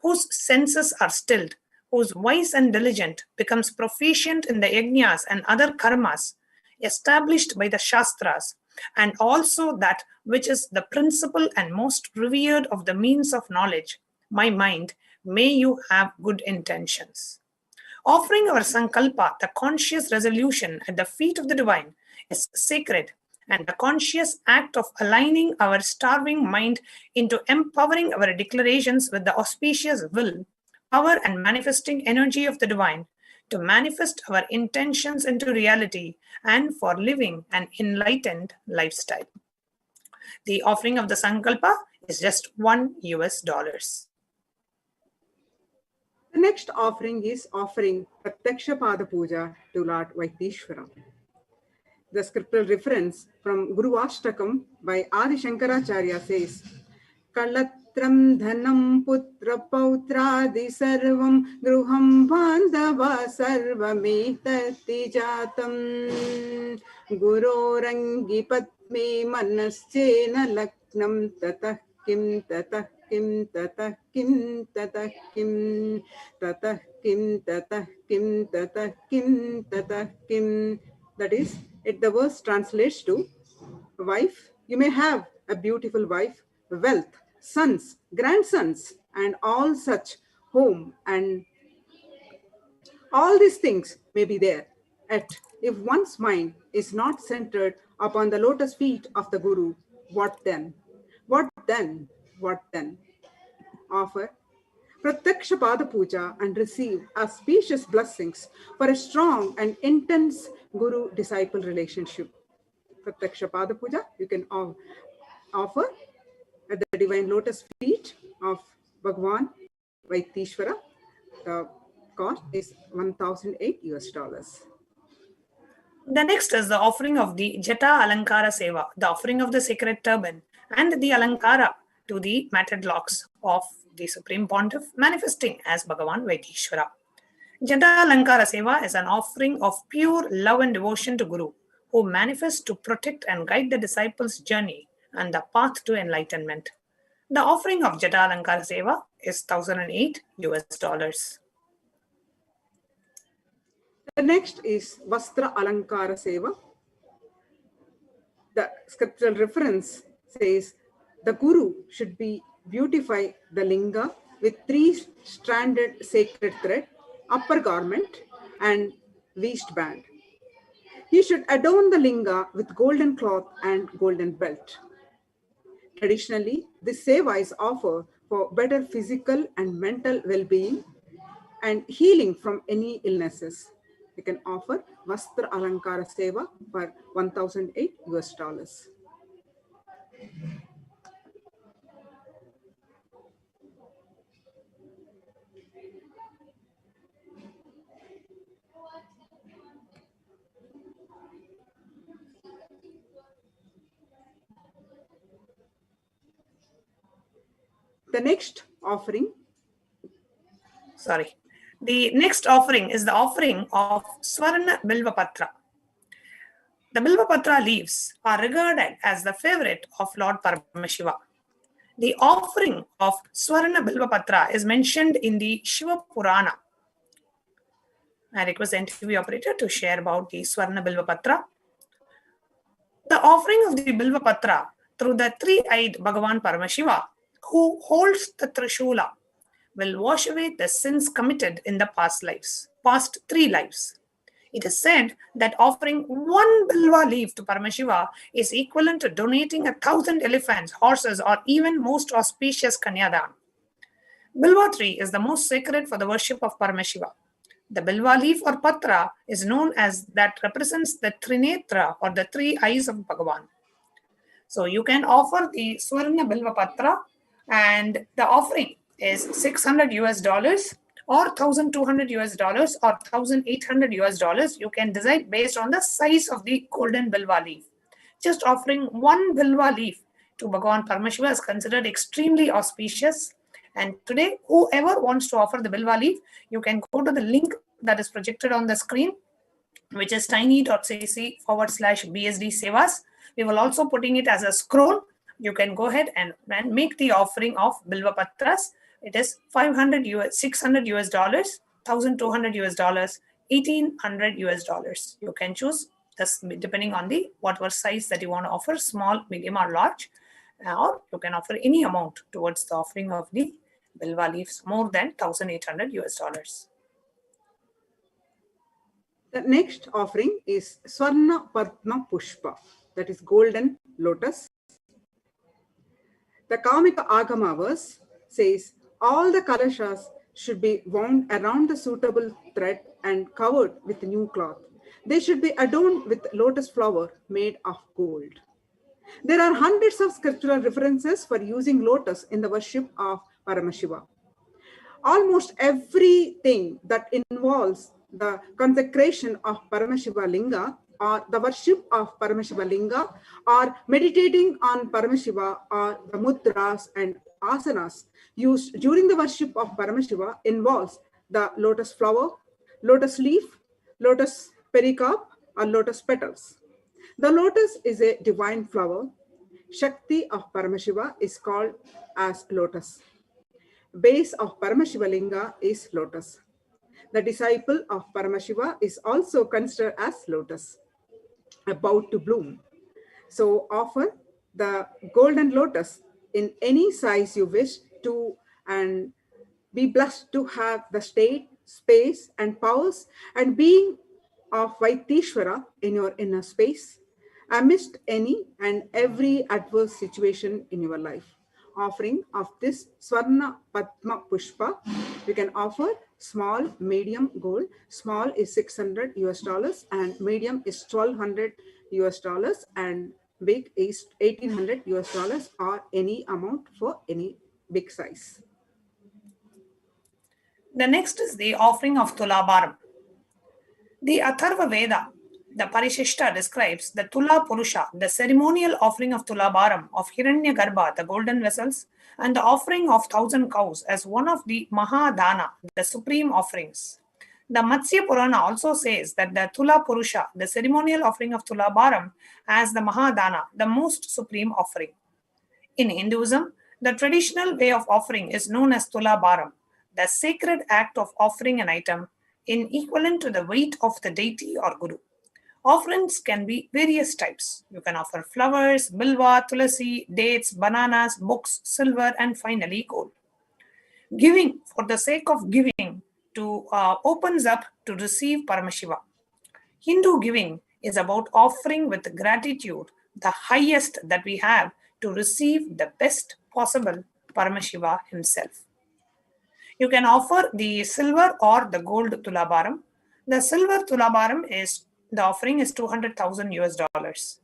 whose senses are stilled, whose wise and diligent, becomes proficient in the yajnas and other karmas established by the Shastras, and also that which is the principal and most revered of the means of knowledge, my mind, may you have good intentions. Offering our Sankalpa, the conscious resolution at the feet of the divine, is sacred, and the conscious act of aligning our starving mind into empowering our declarations with the auspicious will, power, and manifesting energy of the divine to manifest our intentions into reality and for living an enlightened lifestyle. The offering of the Sankalpa is just $1. The next offering is offering Pratyaksha Pada Puja to Lord Vaidishwara. The scriptural reference from Guru Ashtakam by Adi Shankaracharya says, Kalatram dhanam putra pautradi sarvam gruham bandhava sarvametati jatam gurorangi patme manaschena laknam tatah kim tatah kim tatah kim tatah kim tatah kim tatah kim tatah kim tatah kim. That is, the verse translates to, wife, you may have a beautiful wife, wealth, sons, grandsons, and all such home, and all these things may be there. Yet, if one's mind is not centered upon the lotus feet of the Guru, what then? What then? What then? Offer Pratyaksha Pada Puja and receive auspicious blessings for a strong and intense Guru-disciple relationship. Pratyaksha Pada Puja you can offer at the divine lotus feet of Bhagavan Vaidishwara. The cost is $1,008. The next is the offering of the Jata Alankara Seva, the offering of the sacred turban, and the Alankara to the matted locks of the Supreme Pontiff, manifesting as Bhagavan Vaidishwara. Jata Alankara Seva is an offering of pure love and devotion to Guru, who manifests to protect and guide the disciples' journey and the path to enlightenment. The offering of Jata Alankara Seva is $1,008. The next is Vastra Alankara Seva. The scriptural reference says the Guru should beautify the linga with 3-stranded sacred thread, upper garment, and waistband. He should adorn the linga with golden cloth and golden belt. Traditionally, this seva is offered for better physical and mental well-being and healing from any illnesses. You can offer Vastra Alankara Seva for $1,008. The next offering. Sorry. The next offering is the offering of Swarna Bilvapatra. The Bilvapatra leaves are regarded as the favorite of Lord Paramashiva. The offering of Swarna Bilvapatra is mentioned in the Shiva Purana. I request the NTV operator to share about the Swarna Bilvapatra. The offering of the Bilvapatra through the three-eyed Bhagavan Paramashiva, who holds the Trishula, will wash away the sins committed in the past 3 lives. It is said that offering 1 Bilva leaf to Paramashiva is equivalent to donating 1,000 elephants, horses, or even most auspicious Kanyadan. Bilva tree is the most sacred for the worship of Paramashiva. The Bilva leaf or Patra is known as that represents the Trinetra or the 3 eyes of Bhagavan. So you can offer the Swarna Bilva Patra, and the offering is $600 or $1,200 or $1,800. You can decide based on the size of the golden Bilva leaf. Just offering 1 Bilva leaf to Bhagavan Paramashiva is considered extremely auspicious. And today, whoever wants to offer the Bilva leaf, you can go to the link that is projected on the screen, which is tiny.cc/BSD Sevas. We will also putting it as a scroll. You can go ahead and make the offering of Bilva Patras. It is $500, $600, $1,200, $1,800. You can choose this depending on the whatever size that you want to offer, small, medium, or large, or you can offer any amount towards the offering of the Bilva leaves more than $1,800. The next offering is Swarna Padma Pushpa, that is golden lotus. The Kamika Agama verse says all the kalashas should be wound around the suitable thread and covered with new cloth. They should be adorned with lotus flower made of gold. There are hundreds of scriptural references for using lotus in the worship of Paramashiva. Almost everything that involves the consecration of Paramashiva Linga or the worship of Paramashiva Linga or meditating on Paramashiva or the mudras and asanas used during the worship of Paramashiva involves the lotus flower, lotus leaf, lotus pericarp, or lotus petals. The lotus is a divine flower. Shakti of Paramashiva is called as lotus. Base of Paramashiva Linga is lotus. The disciple of Paramashiva is also considered as lotus, about to bloom. So offer the golden lotus in any size you wish to and be blessed to have the state, space, and powers and being of Vaitishvara in your inner space amidst any and every adverse situation in your life. Offering of this Swarna Padma Pushpa, you can offer small, medium, gold. Small is $600 and medium is $1,200 and big is $1,800 or any amount for any big size. The next is the offering of Tulabharam. The Atharva Veda, the Parishishta, describes the Tula Purusha, the ceremonial offering of Tulabharam, of Hiranyagarbha, the golden vessels, and the offering of 1,000 cows as one of the Mahadana, the supreme offerings. The Matsya Purana also says that the Tula Purusha, the ceremonial offering of Tulabharam, as the Mahadana, the most supreme offering. In Hinduism, the traditional way of offering is known as Tulabharam, the sacred act of offering an item in equivalent to the weight of the deity or guru. Offerings can be various types. You can offer flowers, bilva, tulasi, dates, bananas, books, silver, and finally gold. Giving for the sake of giving opens up to receive Paramashiva. Hindu giving is about offering with gratitude the highest that we have to receive the best possible Paramashiva himself. You can offer the silver or the gold Tulabharam. The silver Tulabharam the offering is $200,000.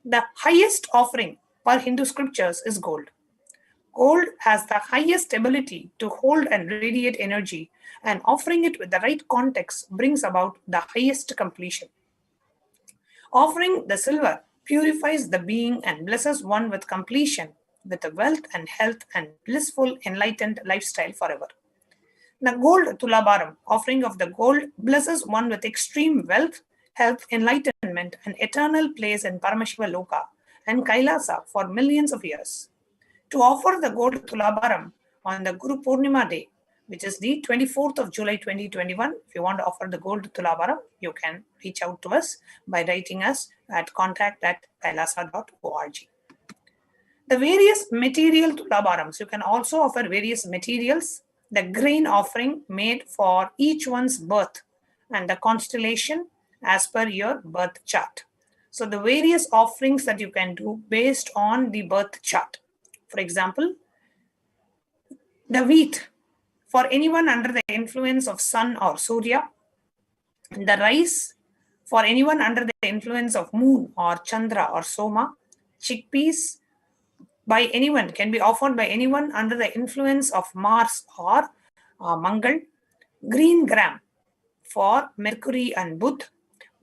The highest offering per Hindu scriptures is gold. Gold has the highest ability to hold and radiate energy, and offering it with the right context brings about the highest completion. Offering the silver purifies the being and blesses one with completion, with a wealth and health and blissful, enlightened lifestyle forever. The gold Tulabaram, offering of the gold, blesses one with extreme wealth, health, enlightenment, and eternal place in Paramashiva Loka and Kailasa for millions of years. To offer the gold Tulabaram on the Guru Purnima day, which is the 24th of July 2021, if you want to offer the gold Tulabaram, you can reach out to us by writing us at contact@kailasa.org. The various material Tulabarams, you can also offer various materials, the grain offering made for each one's birth and the constellation as per your birth chart. So the various offerings that you can do based on the birth chart. For example, the wheat for anyone under the influence of sun or Surya, the rice for anyone under the influence of moon or Chandra or Soma, chickpeas by anyone, can be offered by anyone under the influence of Mars or Mangal, green gram for Mercury and Buddha,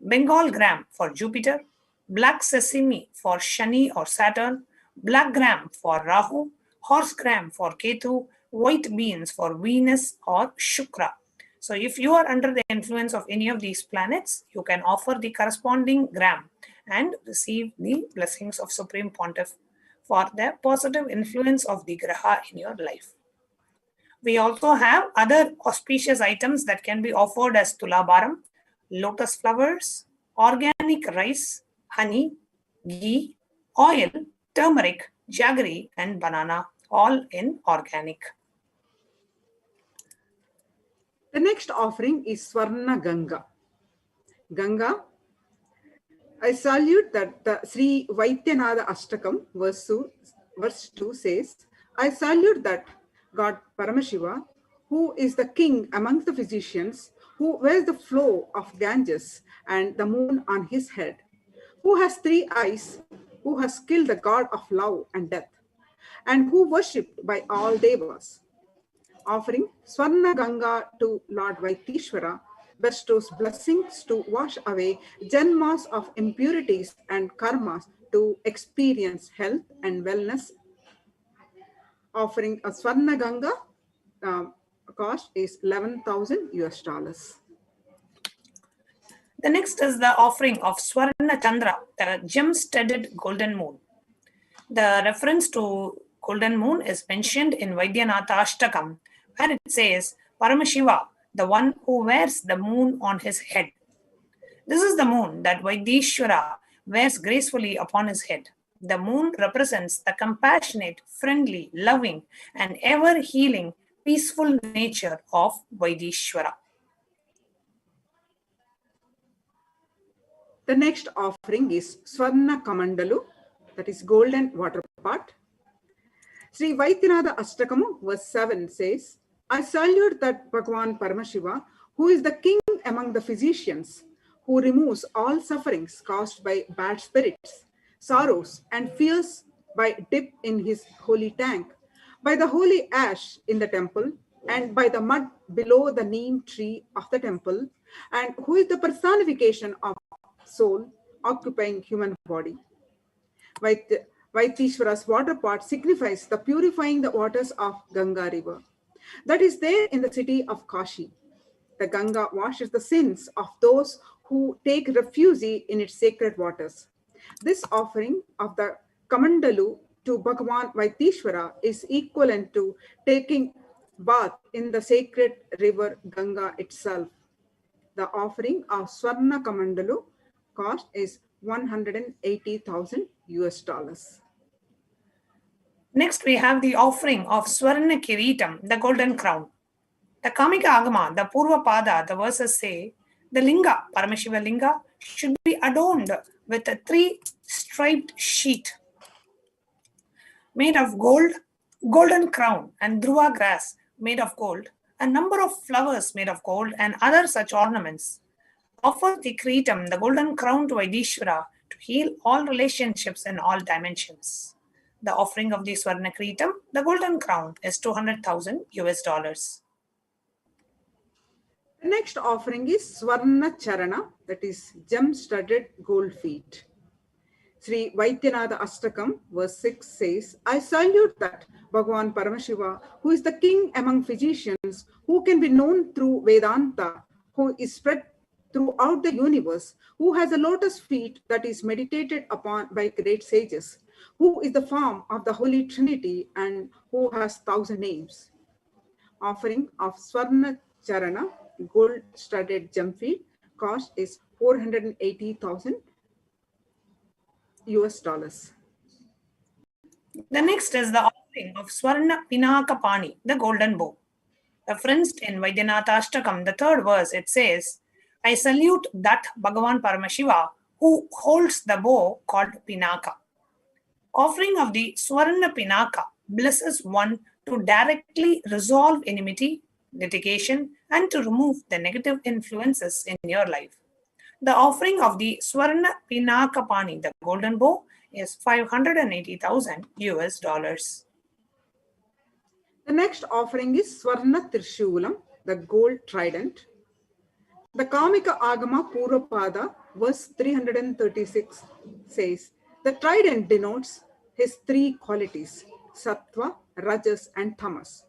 Bengal gram for Jupiter, black sesame for Shani or Saturn, black gram for Rahu, horse gram for Ketu, white beans for Venus or Shukra. So if you are under the influence of any of these planets, you can offer the corresponding gram and receive the blessings of Supreme Pontiff for the positive influence of the Graha in your life. We also have other auspicious items that can be offered as Tulabaram, lotus flowers, organic rice, honey, ghee, oil, turmeric, jaggery, and banana, all in organic. The next offering is Swarna Ganga. Ganga, I salute that the Sri Vaidyanatha Ashtakam verse 2 says, I salute that God Paramashiva, who is the king amongst the physicians, who wears the flow of Ganges and the moon on his head, who has 3 eyes, who has killed the god of love and death, and who worshipped by all devas. Offering Swarna Ganga to Lord Vaitishwara bestows blessings to wash away janmas of impurities and karmas to experience health and wellness. Offering a Swarna Ganga cost is $11,000. The next is the offering of Swarna Chandra, the gem-studded golden moon. The reference to golden moon is mentioned in Vaidyanatha Ashtakam, where it says, Paramashiva, the one who wears the moon on his head. This is the moon that Vaidishwara wears gracefully upon his head. The moon represents the compassionate, friendly, loving, and ever-healing, peaceful nature of Vaidishwara. The next offering is Swarna Kamandalu, that is golden water pot. Sri Vaidyanatha Ashtakamu verse 7 says, I salute that Bhagavan Paramashiva, who is the king among the physicians, who removes all sufferings caused by bad spirits, sorrows, and fears by dip in his holy tank, by the holy ash in the temple, and by the mud below the neem tree of the temple, and who is the personification of soul occupying human body. Vaitishwara's water pot signifies the purifying the waters of Ganga river. That is there in the city of Kashi. The Ganga washes the sins of those who take refuge in its sacred waters. This offering of the Kamandalu to Bhagavan Vaitishwara is equivalent to taking bath in the sacred river Ganga itself. The offering of Swarna Kamandalu cost is $180,000. Next, we have the offering of Swarna Kiritam, the golden crown. The Kamika Agama, the Purva Pada, the verses say, the Linga, Paramashiva Linga, should be adorned with a 3-striped sheet made of gold, golden crown, and Dhruva grass made of gold, a number of flowers made of gold, and other such ornaments. Offer the Kiritam, the golden crown, to Vaidishwara to heal all relationships in all dimensions. The offering of the Swarna Kiritam, the golden crown, is $200,000. The next offering is Swarna Charana, that is gem-studded gold feet. Sri Vaidyanatha Ashtakam, verse 6 says, I salute that Bhagavan Paramashiva, who is the king among physicians, who can be known through Vedanta, who is spread throughout the universe, who has a lotus feet that is meditated upon by great sages, who is the form of the Holy Trinity and who has 1,000 names. Offering of Swarna Charana, gold-studded gem feet, cost is 480,000 US dollars. The next is the offering of Swarna Pinaka Pani, the golden bow. Referenced in Vaidyanatha Ashtakam, the third verse, it says, I salute that Bhagavan Paramashiva who holds the bow called Pinaka. Offering of the Swarna Pinaka blesses one to directly resolve enmity, litigation, and to remove the negative influences in your life. The offering of the Swarna Pinaka Pani, the golden bow, is 580,000 US dollars. The next offering is Swarna Tirshulam, the gold trident. The Kamika Agama Purapada, verse 336 says, the trident denotes his three qualities, Sattva, Rajas, and Tamas.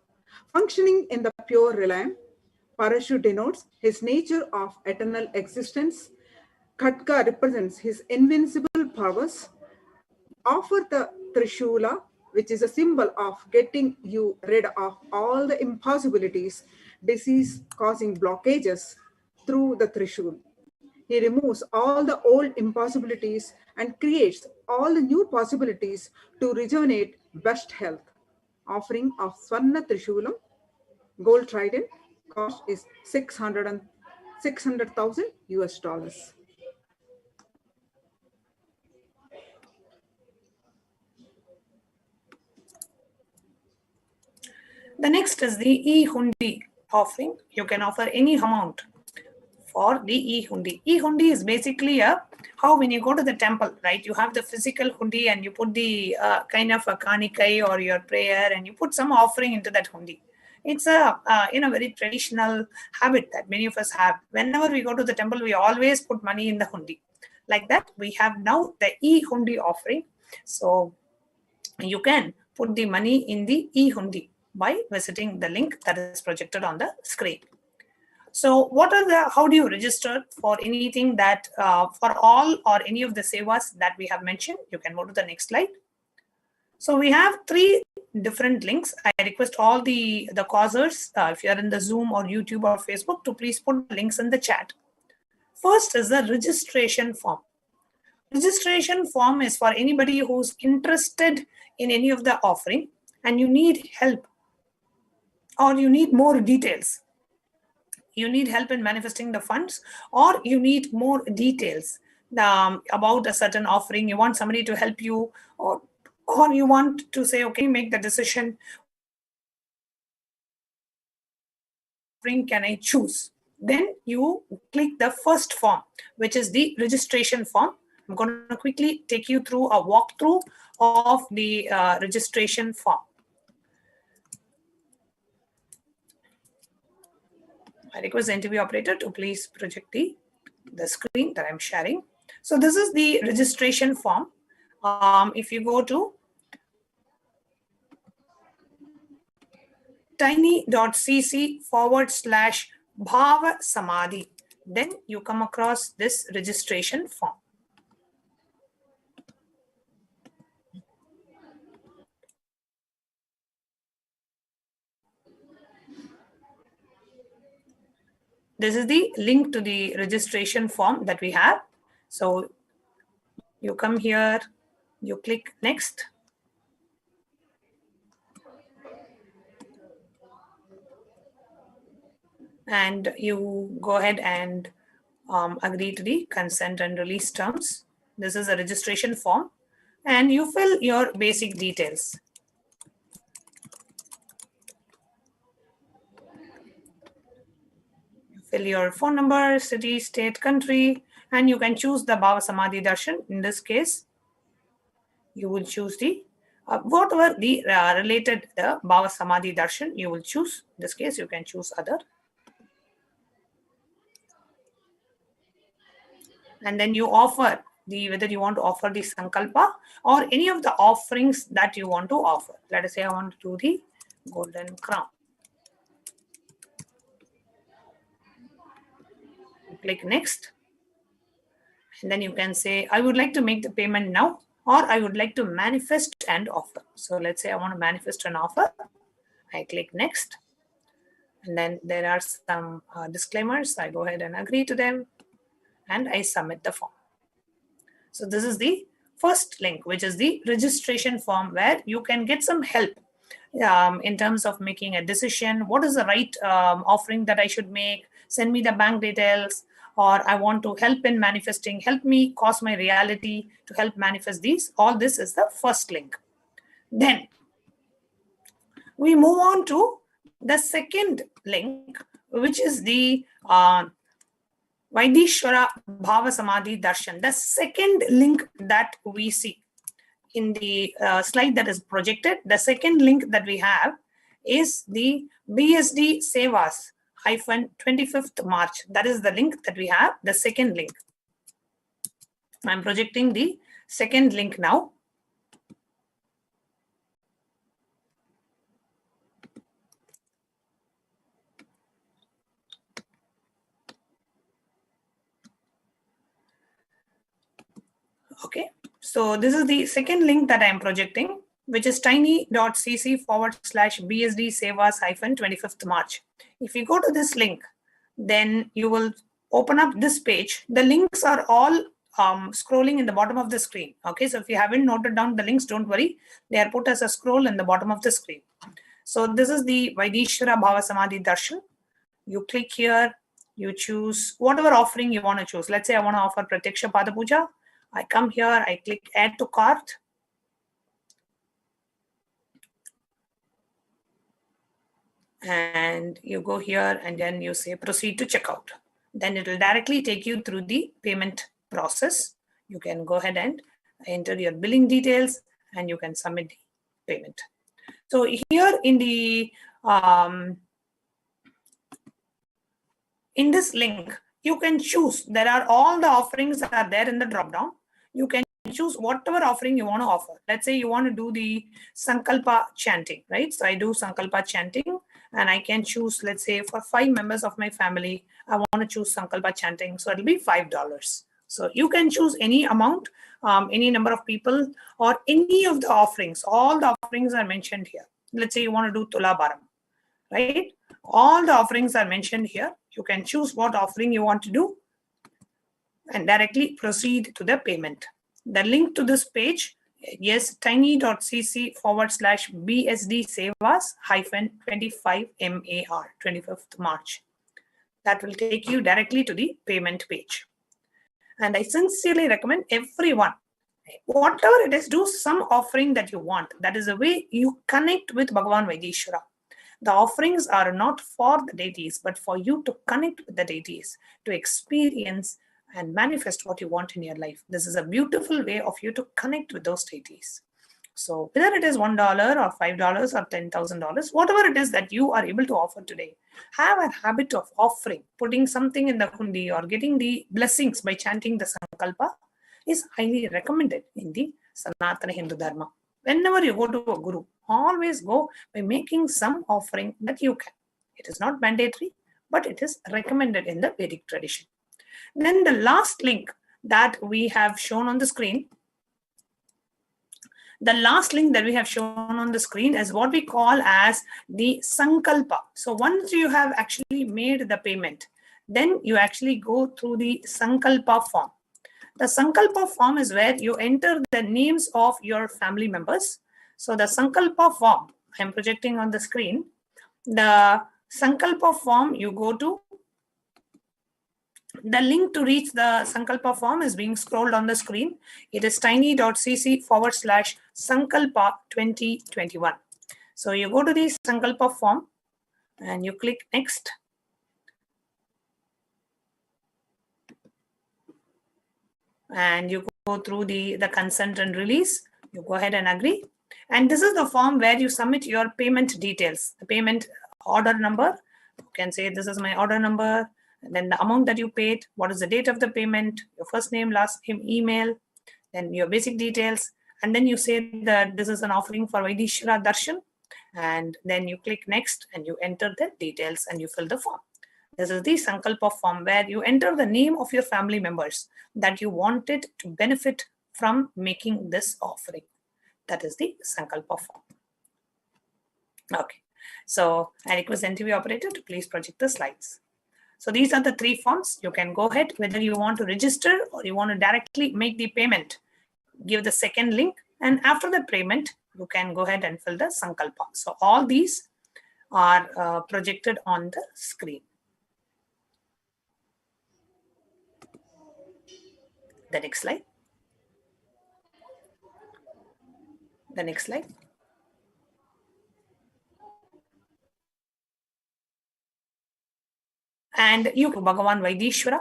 Functioning in the pure realm, Parashu denotes his nature of eternal existence. Khatka represents his invincible powers. Offer the Trishula, which is a symbol of getting you rid of all the impossibilities, disease-causing blockages through the Trishul. He removes all the old impossibilities and creates all the new possibilities to rejuvenate best health. Offering of Swarna Trishulam, gold trident, cost is 600,000 US dollars. The next is the E-Hundi offering. You can offer any amount for the E-Hundi. E-Hundi is basically how when you go to the temple, right, you have the physical hundi and you put the kind of a kanikai or your prayer and you put some offering into that hundi. It's a very traditional habit that many of us have. Whenever we go to the temple, we always put money in the hundi. Like that, we have now the E-Hundi offering. So you can put the money in the E-Hundi by visiting the link that is projected on the screen. So how do you register for anything that, for all or any of the sevas that we have mentioned? You can go to the next slide. So we have 3 different links. I request all the causers, if you're in the Zoom or YouTube or Facebook, to please put links in the chat. First is the registration form. Registration form is for anybody who's interested in any of the offering and you need help or you need more details. You need help in manifesting the funds or you need more details about a certain offering. You want somebody to help you or you want to say, okay, make the decision. Offering can I choose? Then you click the first form, which is the registration form. I'm going to quickly take you through a walkthrough of the registration form. I request the interview operator to please project the screen that I'm sharing. So this is the registration form. If you go to tiny.cc/Bhava Samadhi, then you come across this registration form. This is the link to the registration form that we have. So you come here, you click next. And you go ahead and agree to the consent and release terms. This is a registration form and you fill your basic details. Fill your phone number, city, state, country, and you can choose the Bhava Samadhi Darshan. In this case, you will choose the whatever the related the Bhava Samadhi Darshan you will choose. In this case, you can choose other. And then you offer whether you want to offer the Sankalpa or any of the offerings that you want to offer. Let us say I want to do the golden crown. Click next. And then you can say, I would like to make the payment now, or I would like to manifest and offer. So let's say I want to manifest an offer. I click next. And then there are some disclaimers. I go ahead and agree to them. And I submit the form. So this is the first link, which is the registration form, where you can get some help in terms of making a decision. What is the right offering that I should make? Send me the bank details, or I want to help in manifesting. Help me cause my reality to help manifest these. All this is the first link. Then we move on to the second link, which is the Vaidishwara Bhava Samadhi Darshan, the second link that we see in the slide that is projected. The second link that we have is the BSD Sevas -25th March. That is the link that we have, the second link. I'm projecting the second link now. Okay, so this is the second link that I am projecting, which is tiny.cc/BSD Sevas -25th March. If you go to this link, then you will open up this page. The links are all scrolling in the bottom of the screen. Okay, so if you haven't noted down the links, don't worry. They are put as a scroll in the bottom of the screen. So this is the Vaidishwara Bhava Samadhi Darshan. You click here, you choose whatever offering you want to choose. Let's say I want to offer Pratyaksha Pada Puja. I come here, I click add to cart. And you go here and then you say proceed to checkout. Then it will directly take you through the payment process. You can go ahead and enter your billing details and you can submit the payment. So here in the in this link, you can choose. There are all the offerings that are there in the drop down. You can choose whatever offering you want to offer. Let's say you want to do the Sankalpa chanting, right? So I do Sankalpa chanting and I can choose, let's say for 5 members of my family, I want to choose Sankalpa chanting. So it'll be $5. So you can choose any amount, any number of people, or any of the offerings. All the offerings are mentioned here. Let's say you want to do Tula Bharam, right? All the offerings are mentioned here. You can choose what offering you want to do and directly proceed to the payment. The link to this page is tiny.cc/BSD Sevas -25MAR, 25th March. That will take you directly to the payment page. And I sincerely recommend everyone, whatever it is, do some offering that you want. That is the way you connect with Bhagavan Vaidishwara. The offerings are not for the deities, but for you to connect with the deities, to experience and manifest what you want in your life. This is a beautiful way of you to connect with those deities. So whether it is $1 or $5 or $10,000, whatever it is that you are able to offer today, have a habit of offering, putting something in the hundi or getting the blessings by chanting the Sankalpa is highly recommended in the Sanatana Hindu Dharma. Whenever you go to a guru, always go by making some offering that you can. It is not mandatory, but it is recommended in the Vedic tradition. Then the last link that we have shown on the screen, is what we call as the Sankalpa. So once you have actually made the payment, then you actually go through the Sankalpa form. The Sankalpa form is where you enter the names of your family members. So the Sankalpa form, I'm projecting on the screen. The Sankalpa form, you go to, the link to reach the Sankalpa form is being scrolled on the screen. It is tiny.cc/Sankalpa 2021. So you go to the Sankalpa form and you click next. And you go through the consent and release. You go ahead and agree. And this is the form where you submit your payment details, the payment order number. You can say this is my order number, and then the amount that you paid, what is the date of the payment, your first name, last name, email, then your basic details, and then you say that this is an offering for Vaidishwara Darshan, and then you click next and you enter the details and you fill the form. This is the Sankalpa form where you enter the name of your family members that you wanted to benefit from making this offering. That is the Sankalpa form. Okay, so I request the NTV operator to please project the slides. So these are the three forms. You can go ahead whether you want to register or you want to directly make the payment. Give the second link, and after the payment, you can go ahead and fill the Sankalpa. So all these are projected on the screen. The next slide. The next slide. And you can Bhagavan Vaidishwara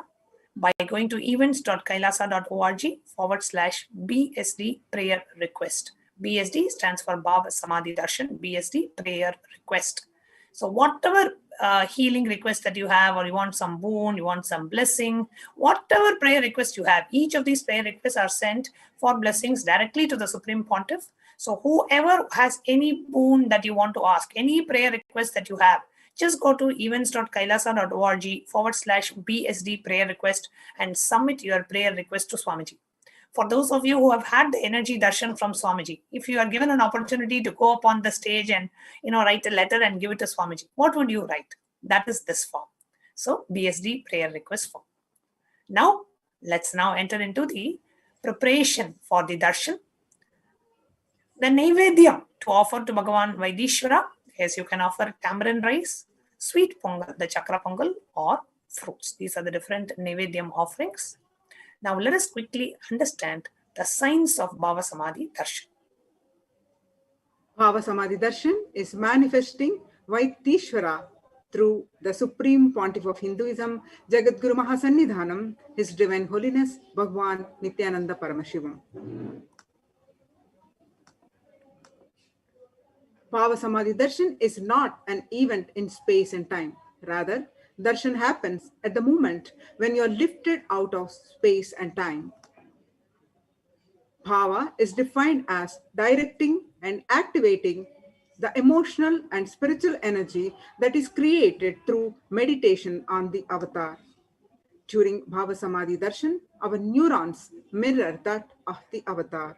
by going to events.kailasa.org/BSD prayer request. BSD stands for Bhava Samadhi Darshan, BSD prayer request. So whatever healing request that you have, or you want some boon, you want some blessing, whatever prayer request you have, each of these prayer requests are sent for blessings directly to the Supreme Pontiff. So whoever has any boon that you want to ask, any prayer request that you have, just go to events.kailasa.org/BSD prayer request and submit your prayer request to Swamiji. For those of you who have had the energy darshan from Swamiji, if you are given an opportunity to go up on the stage and write a letter and give it to Swamiji, what would you write? That is this form. So BSD prayer request form. Now let's enter into the preparation for the darshan. The Naivedyam to offer to Bhagavan Vaidishwara. Yes, you can offer tamarind rice, sweet pongal, the chakra pongal, or fruits. These are the different Naivedyam offerings. Now let us quickly understand the signs of Bhava Samadhi Darshan. Bhava Samadhi Darshan is manifesting Vaidishwara through the Supreme Pontiff of Hinduism, Jagadguru Mahasannidhanam, His Divine Holiness, Bhagwan Nithyananda Paramashivam. Bhava Samadhi Darshan is not an event in space and time. Rather, darshan happens at the moment when you are lifted out of space and time. Bhava is defined as directing and activating the emotional and spiritual energy that is created through meditation on the avatar. During Bhava Samadhi Darshan, our neurons mirror that of the avatar.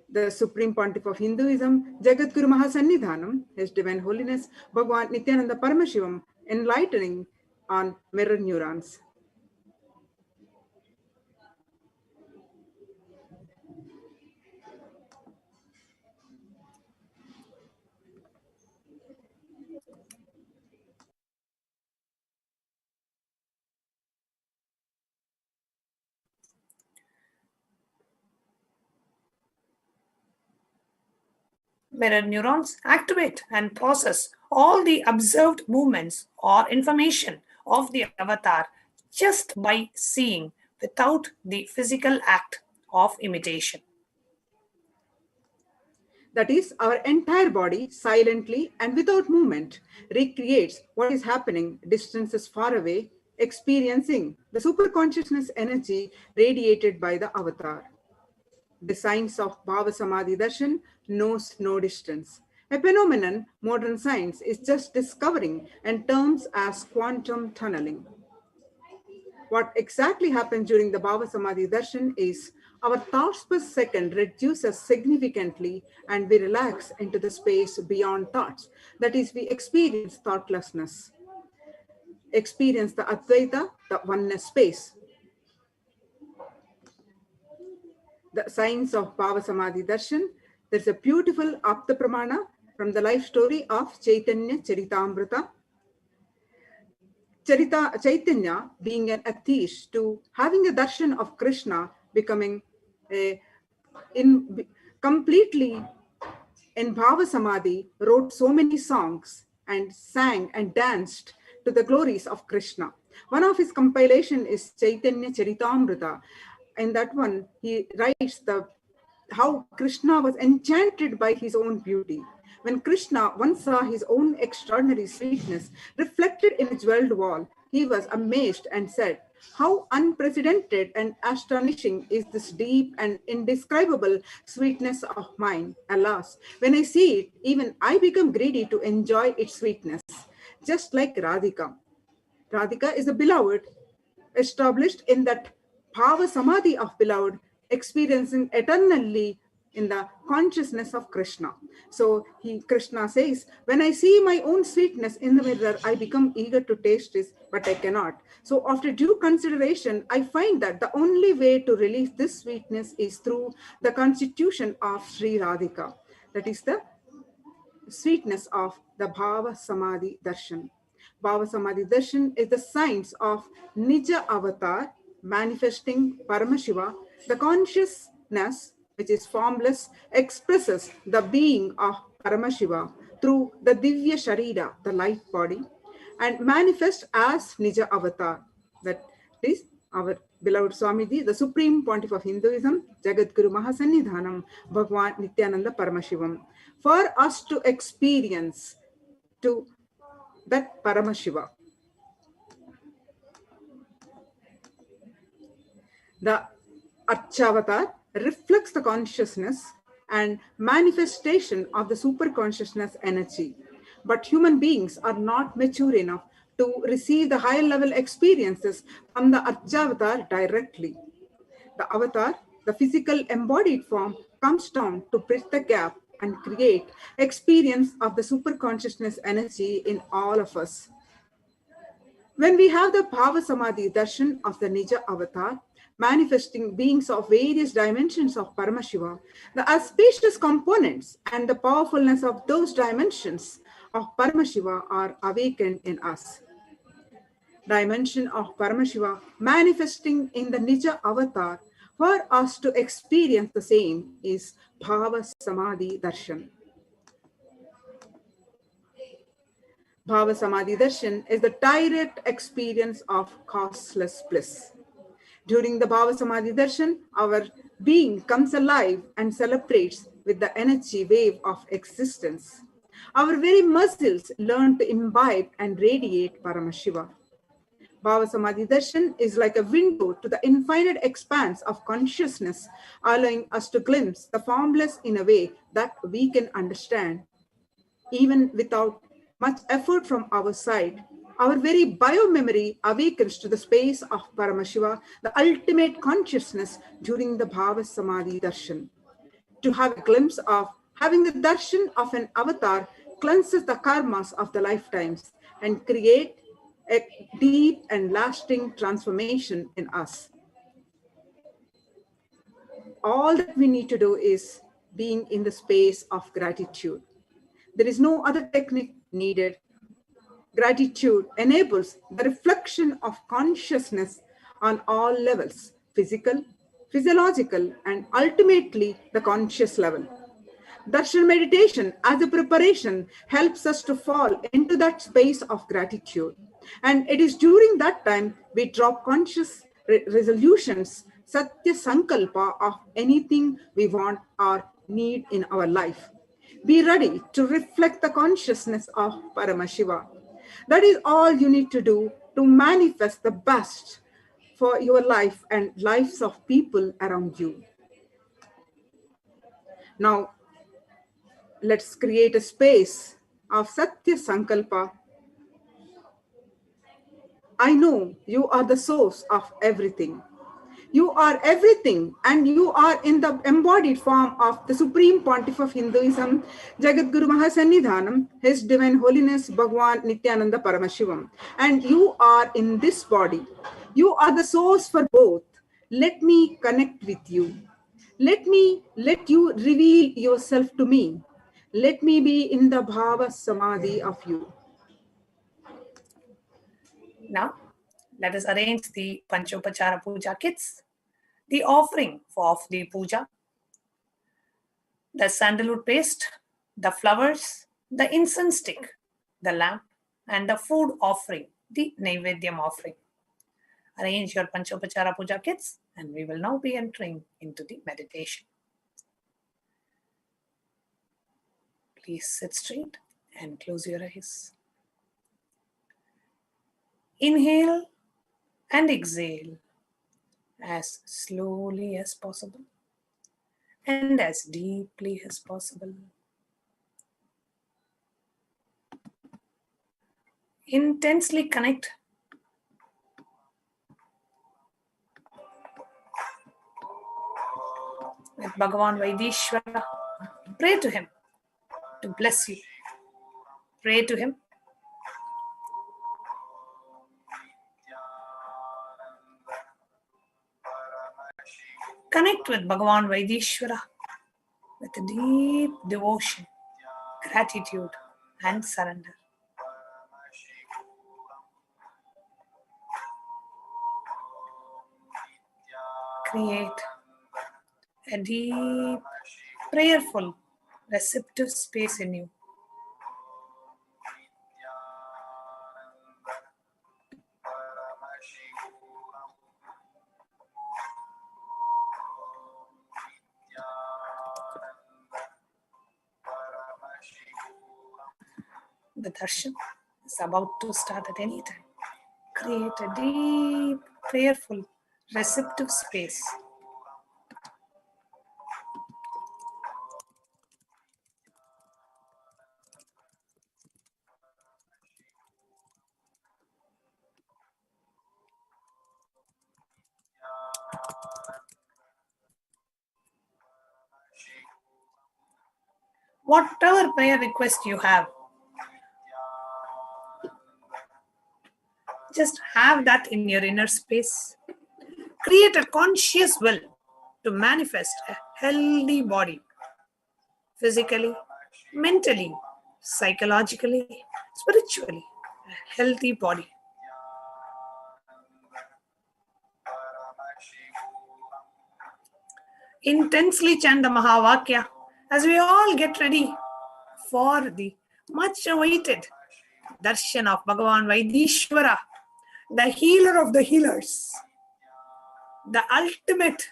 The Supreme Pontiff of Hinduism, Jagadguru Mahasannidhanam, His Divine Holiness, Bhagwan Nithyananda Paramashivam, enlightening on mirror neurons. Mirror neurons activate and process all the observed movements or information of the avatar just by seeing, without the physical act of imitation. That is, our entire body silently and without movement recreates what is happening distances far away, experiencing the superconsciousness energy radiated by the avatar. The science of Bhava Samadhi Darshan knows no distance, a phenomenon modern science is just discovering and terms as quantum tunneling. What exactly happens during the Bhava Samadhi Darshan is our thoughts per second reduces significantly and we relax into the space beyond thoughts. That is, we experience thoughtlessness, experience the Advaita, the oneness space. The science of Bhava Samadhi Darshan, there's a beautiful Apta Pramana from the life story of Chaitanya Charitamrita. Chaitanya, being an atheist, to having a darshan of Krishna, becoming completely in Bhava Samadhi, wrote so many songs and sang and danced to the glories of Krishna. One of his compilation is Chaitanya Charitamrita. In that one, he writes how Krishna was enchanted by his own beauty. When Krishna once saw his own extraordinary sweetness reflected in a jeweled wall, he was amazed and said, "How unprecedented and astonishing is this deep and indescribable sweetness of mine! Alas, when I see it, even I become greedy to enjoy its sweetness, just like Radhika." Radhika is the beloved, established in that Bhava Samadhi of beloved, experiencing eternally in the consciousness of Krishna. So Krishna says, when I see my own sweetness in the mirror, I become eager to taste it, but I cannot. So after due consideration, I find that the only way to release this sweetness is through the constitution of Sri Radhika. That is the sweetness of the Bhava Samadhi Darshan. Bhava Samadhi Darshan is the science of Nija Avatar, manifesting Paramashiva. The consciousness, which is formless, expresses the being of Paramashiva through the Divya Sharira, the light body, and manifests as Nija Avatar. That is our beloved Swamiji, the Supreme Pontiff of Hinduism, Jagadguru Mahasannidhanam, Bhagwan Nithyananda Paramashivam, for us to experience to that Paramashiva. The Archavatar reflects the consciousness and manifestation of the superconsciousness energy. But human beings are not mature enough to receive the higher level experiences from the Archavatar directly. The avatar, the physical embodied form, comes down to bridge the gap and create experience of the superconsciousness energy in all of us. When we have the Bhava Samadhi Darshan of the Nija Avatar, manifesting beings of various dimensions of Paramashiva, the auspicious components and the powerfulness of those dimensions of Paramashiva are awakened in us. Dimension of Paramashiva manifesting in the Nija Avatar for us to experience the same is Bhava Samadhi Darshan. Bhava Samadhi Darshan is the direct experience of causeless bliss. During the Bhava Samadhi Darshan, our being comes alive and celebrates with the energy wave of existence. Our very muscles learn to imbibe and radiate Paramashiva. Bhava Samadhi Darshan is like a window to the infinite expanse of consciousness, allowing us to glimpse the formless in a way that we can understand. Even without much effort from our side, our very biomemory awakens to the space of Paramashiva, the ultimate consciousness during the Bhava Samadhi Darshan. To have a glimpse of having the darshan of an avatar cleanses the karmas of the lifetimes and create a deep and lasting transformation in us. All that we need to do is being in the space of gratitude. There is no other technique needed. Gratitude enables the reflection of consciousness on all levels, physical, physiological, and ultimately the conscious level. Darshan meditation as a preparation helps us to fall into that space of gratitude. And it is during that time we drop conscious resolutions, Satya Sankalpa of anything we want or need in our life. Be ready to reflect the consciousness of Paramashiva. That is all you need to do to manifest the best for your life and lives of people around you. Now, let's create a space of Satya Sankalpa. I know you are the source of everything. You are everything, and you are in the embodied form of the Supreme Pontiff of Hinduism, Jagadguru Mahasannidhanam, His Divine Holiness Bhagwan Nithyananda Paramashivam. And you are in this body. You are the source for both. Let me connect with you. Let you reveal yourself to me. Let me be in the Bhava Samadhi of you. Now, let us arrange the Panchopachara Puja kits, the offering of the puja, the sandalwood paste, the flowers, the incense stick, the lamp, and the food offering, the Naivedyam offering. Arrange your Panchopachara Puja kits, and we will now be entering into the meditation. Please sit straight and close your eyes. Inhale and exhale as slowly as possible and as deeply as possible. Intensely connect with Bhagavan Vaidishwara. Pray to him to bless you. Pray to him. Connect with Bhagavan Vaidishwara with a deep devotion, gratitude, and surrender. Create a deep, prayerful, receptive space in you. The darshan is about to start at any time. Create a deep, prayerful, receptive space. Whatever prayer request you have, just have that in your inner space. Create a conscious will to manifest a healthy body, physically, mentally, psychologically, spiritually, a healthy body. Intensely chant the Mahavakya as we all get ready for the much awaited darshan of Bhagavan Vaidishwara, the healer of the healers, the ultimate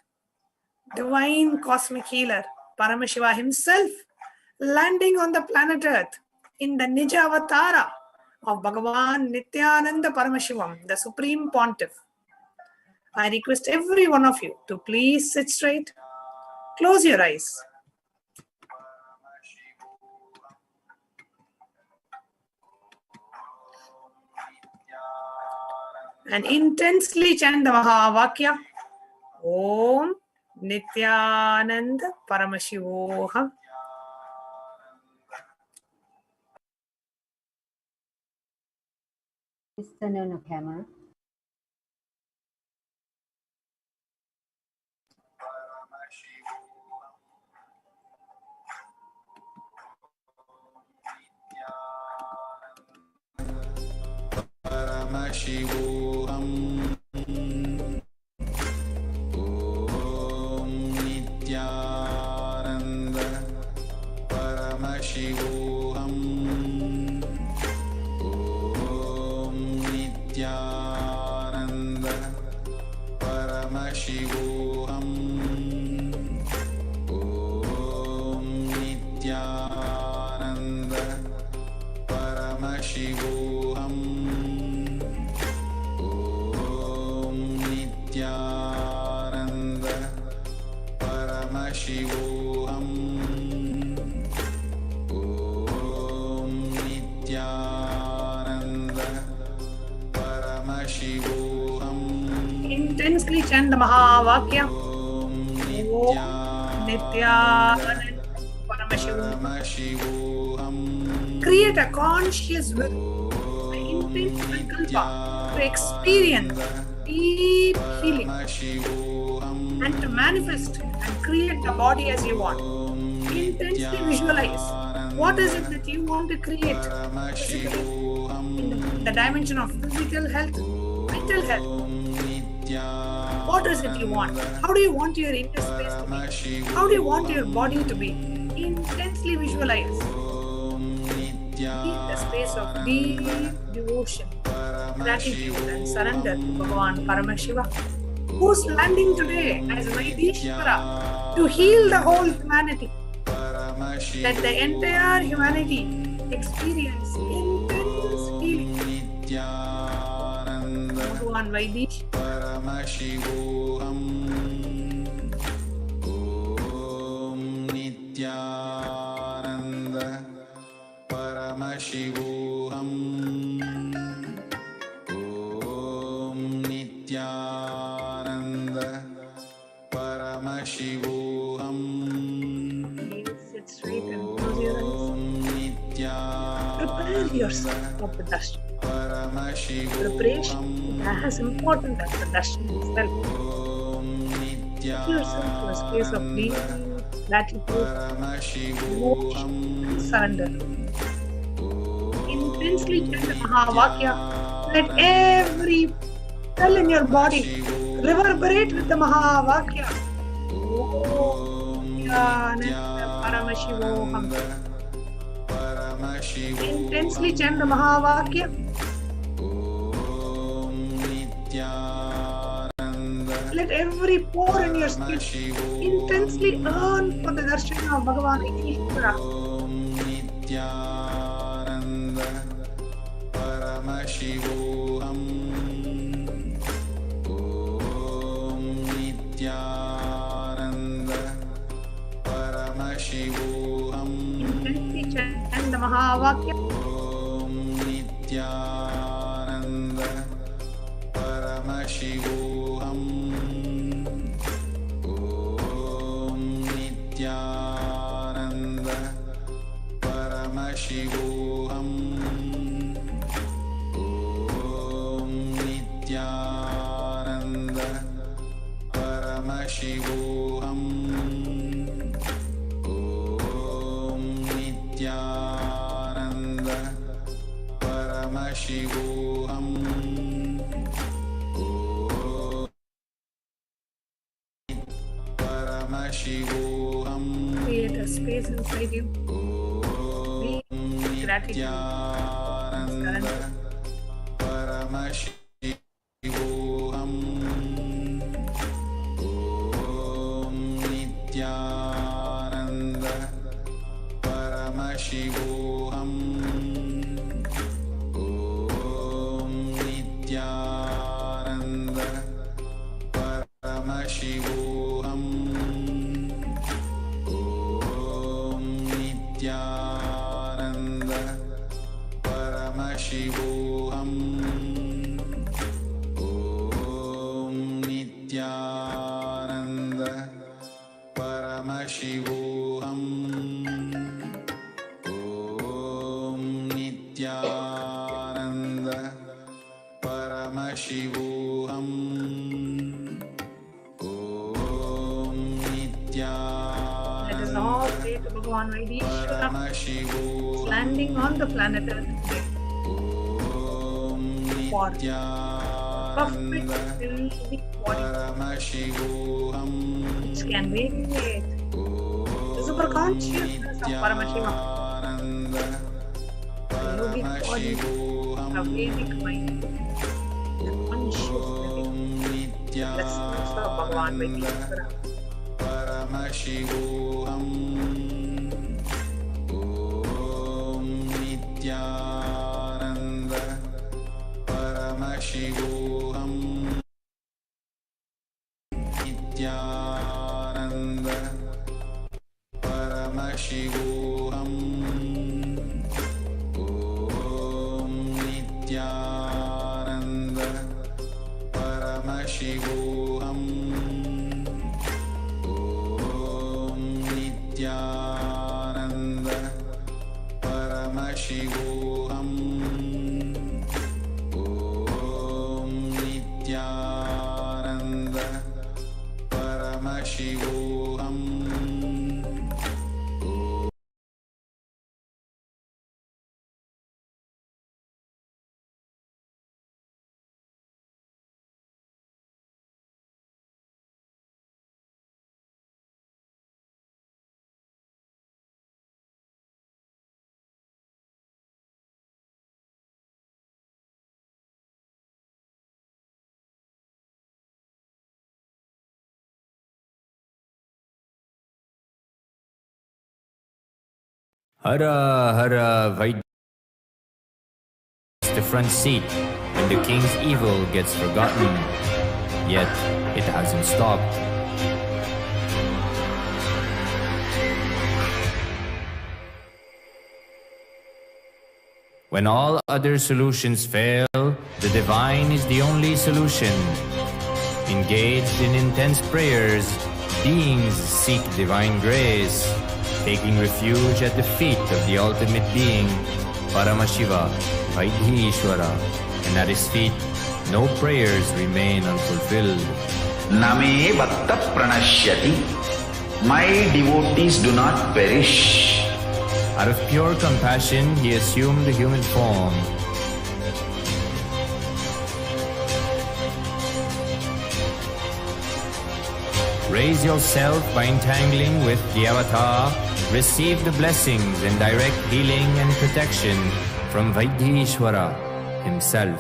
divine cosmic healer, Paramashiva himself, landing on the planet Earth in the Nija Avatara of Bhagavan Nithyananda Paramashivam, the Supreme Pontiff. I request every one of you to please sit straight, close your eyes. And intensely chant the Mahavakya. Om Nithyananda Paramashivoham. Please turn on your camera. Paramashivoham. Om Nithyananda Paramashivoham. Om Nithyananda Paramashivoham. Om Nithyananda Paramashivoham. Nithyananda Paramashivoham. Om Nithyananda Paramashivoham. Intensely chant the Mahavakya. Om Nithyananda Paramashivoham. Create a conscious will, an intense sankalpa to experience deep healing and to manifest and create the body as you want. Intensely visualize what is it that you want to create physically, in the dimension of physical health, mental health. What is it you want? How do you want your inner space to be? How do you want your body to be? Intensely visualize. In the space of deep devotion, gratitude and surrender to Bhagavan Paramashiva, who's landing today as Vaidishwara to heal the whole humanity. Let the entire humanity experience intense healing. Bhagavan Vaidish. Nithyananda Paramashivoham Om Nithyananda Paramashivoham Sit straight and close your eyes. Prepare yourself for the darshan. Preparation is as important as the darshan itself. Give yourself to a space of deep gratitude, devotion, and surrender. Intensely chant the Mahavakya. Let every cell in your body reverberate with the Mahavakya. Om Nithyananda Paramashivoham. Intensely chant the Mahavakya. Let every pore in your skin intensely yearn for the darshan of Bhagavan Ishvara. Nithyananda Paramashivoham Om Nithyananda Paramashivoham Intensely chant the Mahavakya. Om Nithyananda Paramashivoham Om Nithyananda Paramashivoham Om Nithyananda Paramashivoham Om Nithyananda Paramashivoham Paramashivoham Create a space inside you. Be gratitude. Nithyananda Paramashivoham Om Nithyananda Paramashivoham Om Nithyananda Paramashivoham Om Nithyananda Paramashivoham Om Nithyananda Paramashivoham Om Nithyananda Paramashivoham Om Let us all pray to Bhagavan Vaidishvara, landing on the planet Earth today. For perfect healthy body which can radiate the super consciousness of Paramashiva, the yogic body, the Vedic mind, the conscious living. Blessings of Bhagavan Vaidishvara. Paramashivoham Om Nithyananda Paramashivoham Nithyananda Paramashivoham Om Nithyananda Paramashivoham Om Nithyananda Paramashivoham Om Nithyananda Paramashivoham Hara Hara Vaidya the front seat when the king's evil gets forgotten. Yet it hasn't stopped. When all other solutions fail, the divine is the only solution. Engaged in intense prayers, beings seek divine grace, taking refuge at the feet of the ultimate being, Paramashiva, Vaidhishwara, and at his feet, no prayers remain unfulfilled. Name Bhakta Pranashyati. My devotees do not perish. Out of pure compassion, he assumed the human form. Raise yourself by entangling with the avatar. Receive the blessings and direct healing and protection from Vaidhishwara himself.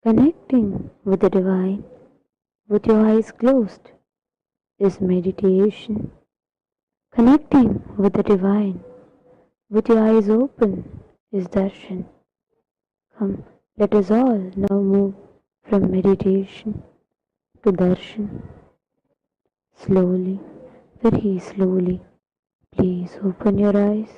Connecting with the divine with your eyes closed is meditation. Connecting with the divine with your eyes open is darshan. Come, let us all now move from meditation to darshan. Slowly, very slowly, please open your eyes.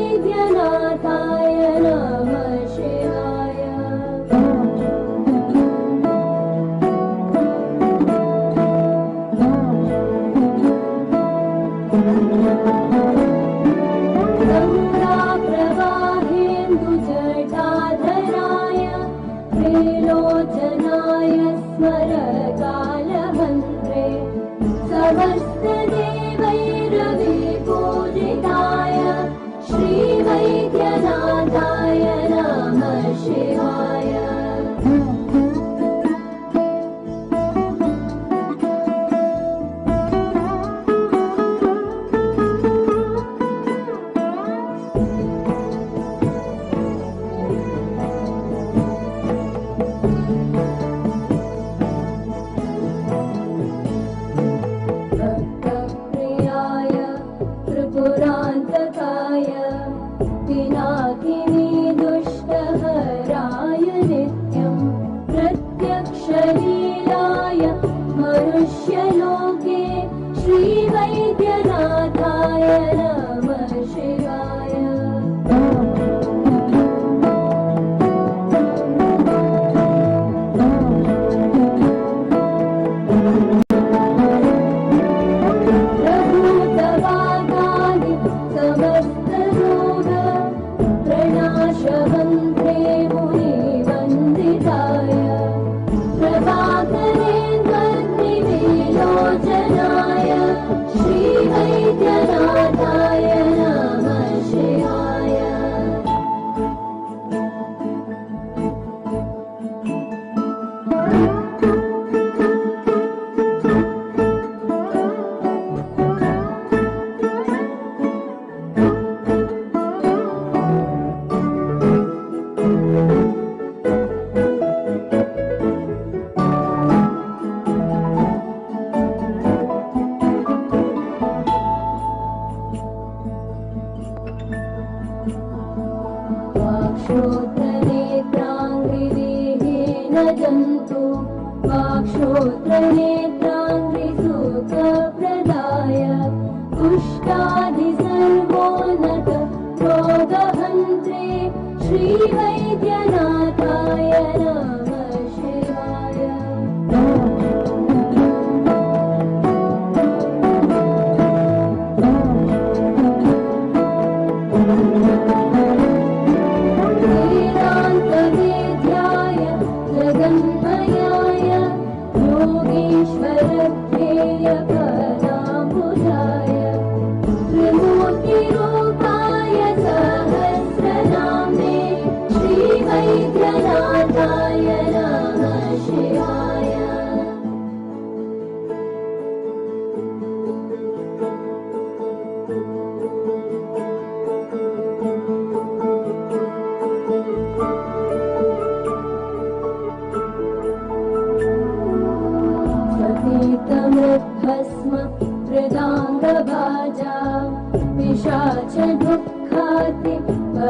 Nithyananda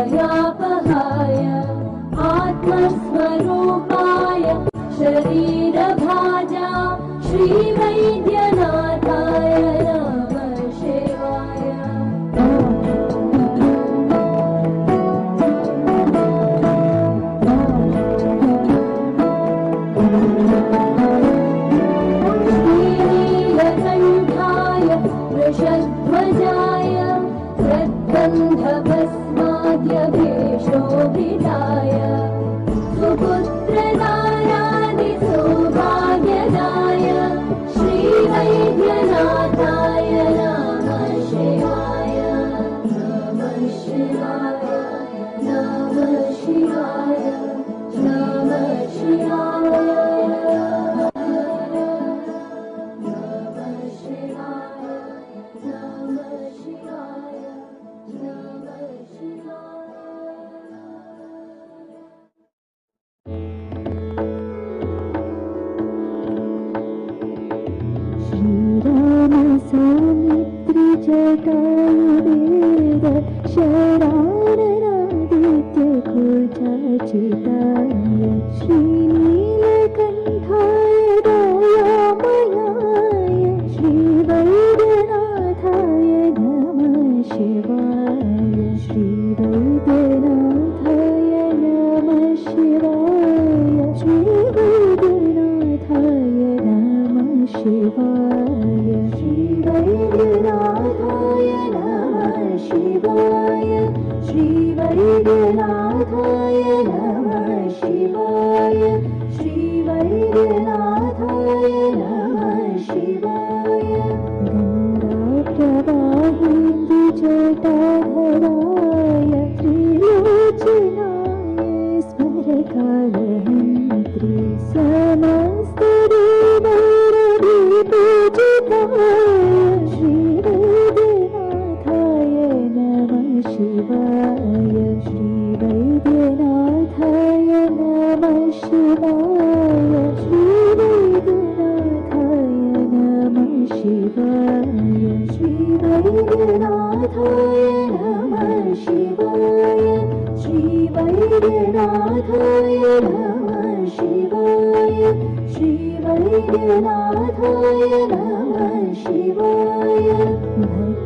भयापहाय आत्मस्वरूपाय शरीरभाजा श्रीवैद्यनाथाय नमः शिवाय। श्रीनीलकण्ठाय वृषध्वजाय प्रद्गन्धभस्माद्यभीषोभिताय सुपुत्रदायादिसौभाग्यदाय श्रीवैद्यनाथाय नमः शिवाय। नमः शिवाय नमः शिवाय नमः शिवाय नमः शिवाय नमः शिवाय नमः शिवाय। श्रीराम सौमित्रि जटायुवेद शराननादित्य कुचाचिताय श्रीनीलकण्ठाय दयामयाय श्रीवैद्यनाथाय नमः शिवाय। श्रीवैद्यनाथाय नमः शिवाय श्रीवैद्यनाथाय नमः शिवाय। श्रीवैद्यनाथाय नमः शिवाय श्रीवैद्यनाथाय नमः शिवाय श्रीवैद्यनाथाय नमः शिवाय। गङ्गाप्रवाहेन्दुजटाधराय त्रिलोचनाय स्मरकालहन्त्रि समस्तदेवैरभिपूजिताय श्रीवैद्यनाथाय नमः शिवाय। श्रीवैद्यनाथाय नमः शिवाय श्रीवैद्यनाथाय नमः शिवाय। श्रीवैद्यनाथाय नमः शिवाय श्रीवैद्यनाथाय नमः शिवाय श्रीवैद्यनाथाय नमः शिवाय।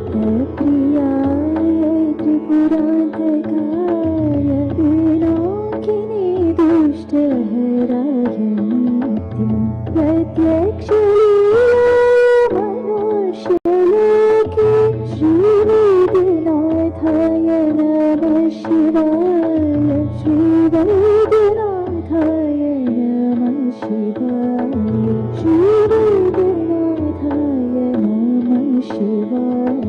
भक्तप्रियाय त्रिपुरान्तकाय विनाकिनी दुष्टहराय नित्यं प्रत्यक्षलीलाय मनुष्यलोके श्रीवैद्यनाथाय नमः शिवाय श्रीवैद्यनाथाय नमः शिवाय। श्रीवैद्यनाथाय नमः शिवाय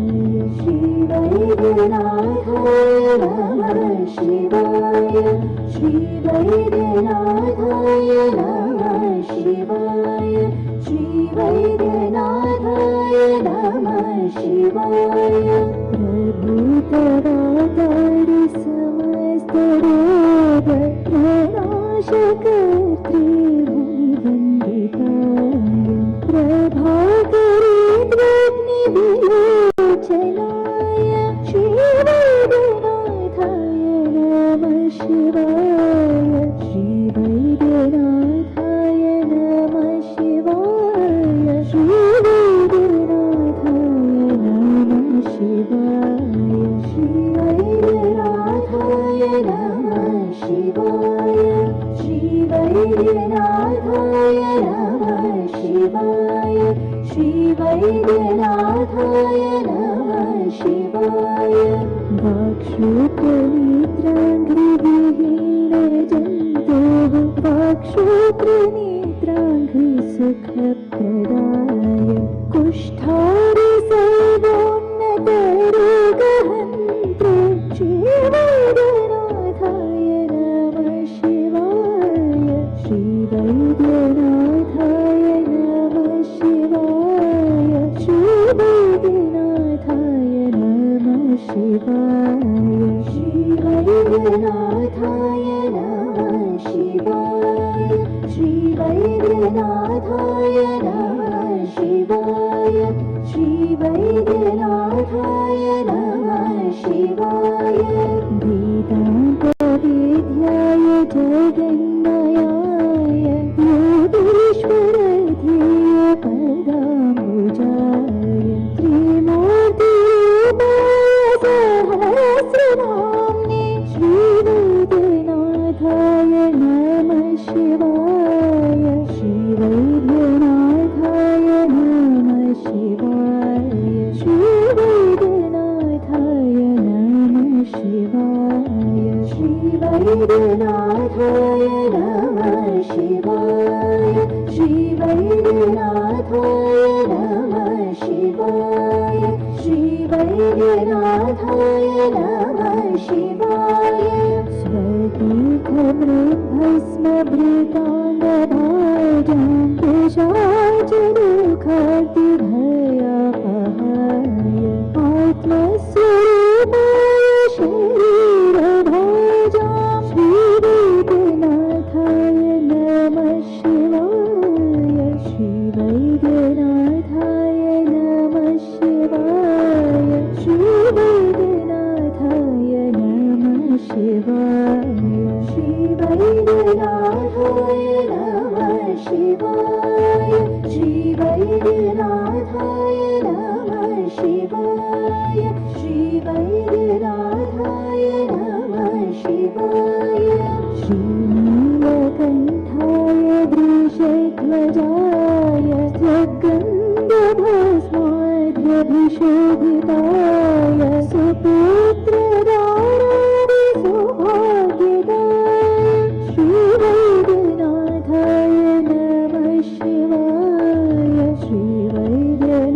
श्रीवैद्यनाथाय नमः शिवाय श्रीवैद्यनाथाय नमः शिवाय श्रीवैद्यनाथाय नमः शिवाय। प्रभुतरातारि समस्तरोग प्रणाशकर्त्री मुनिवन्दिताय प्रभाकरेन्द्रग्निविलोचनाय श्रीवैद्यनाथाय नमः शिवाय श्रीवैद्यनाथाय नमः शिवाय श्रीवैद्यनाथाय नमः शिवाय श्रीवैद्यनाथाय नमः शिवाय श्रीवैद्यनाथाय नमः शिवाय श्रीवैद्यनाथाय नमः शिवाय। वाक्श्रोत्रनेत्राङ्घ्रिविहीनजन्तोः वाक्श्रोत्रनेत्राङ्घ्रिसुखप्रदाय कुष्ठारि सर्वोन्नतरोगहन्त्रे श्रीवैद्यनाथाय नमः शिवाय श्रीवैद्यनाथाय नमः शिवाय श्रीवैद्यनाथाय नमः शिवाय श्रीवैद्यनाथाय नमः शिवाय श्रीवैद्यनाथाय नमः शिवाय श्रीवैद्यनाथाय नमः शिवाय। वेदा जगन्मयाय योगेश्वर ध्येय पदाम्बुजाय त्रिमूर्तिरूपाय सहस्रनाम्ने श्रीवैद्यनाथाय नमः शिवाय श्रीवैद्यनाथाय नमः शिवाय श्रीवैद्यनाथाय नमः शिवाय श्रीवैद्यनाथाय नमः शिवाय श्रीवैद्यनाथाय नमः शिवाय श्रीवैद्यनाथाय नमः शिवाय स्वतीर्थमृभस्मभृताङ्गभाजं पिशाचदुःखातिभयापहाय आत्मस्वरूपाय शरीरभाजां श्रीवैद्यनाथाय नमः शिवाय श्रीवैद्यनाथाय नमः शिवाय श्रीवैद्यनाथाय नमः शिवाय श्रीवैद्यनाथाय नमः शिवाय श्रीवैद्यनाथाय नमः शिवाय श्रीवैद्यनाथाय नमः शिवाय श्रीनीलकण्ठाय वृषध्वजाय स्वगन्धभस्माद्यभिशोभिताय सुपुत्रदारादिसौभाग्यदाय श्रीवैद्यनाथाय नमः शिवाय श्रीवैद्यनाथाय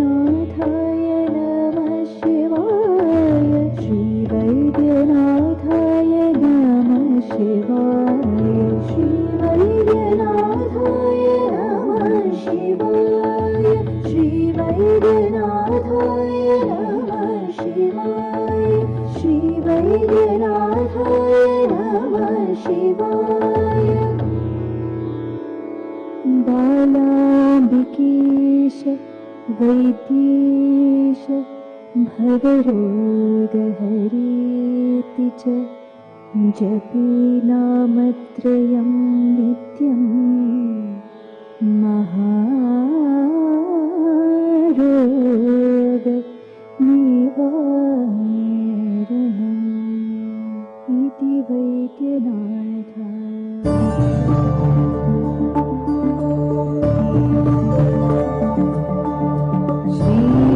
नमः शिवाय श्रीवैद्यनाथाय नमः शिवाय श्रीवैद्यनाथाय नमः शिवाय श्रीवैद्यनाथाय नमः शिवाय श्रीवैद्यनाथाय नमः शिवाय बालाम्बिकेश वैद्येश भवरोगहरेति च जपे नामत्रयं नित्यं महारोग निवारणम् इति वैद्यनाथ श्री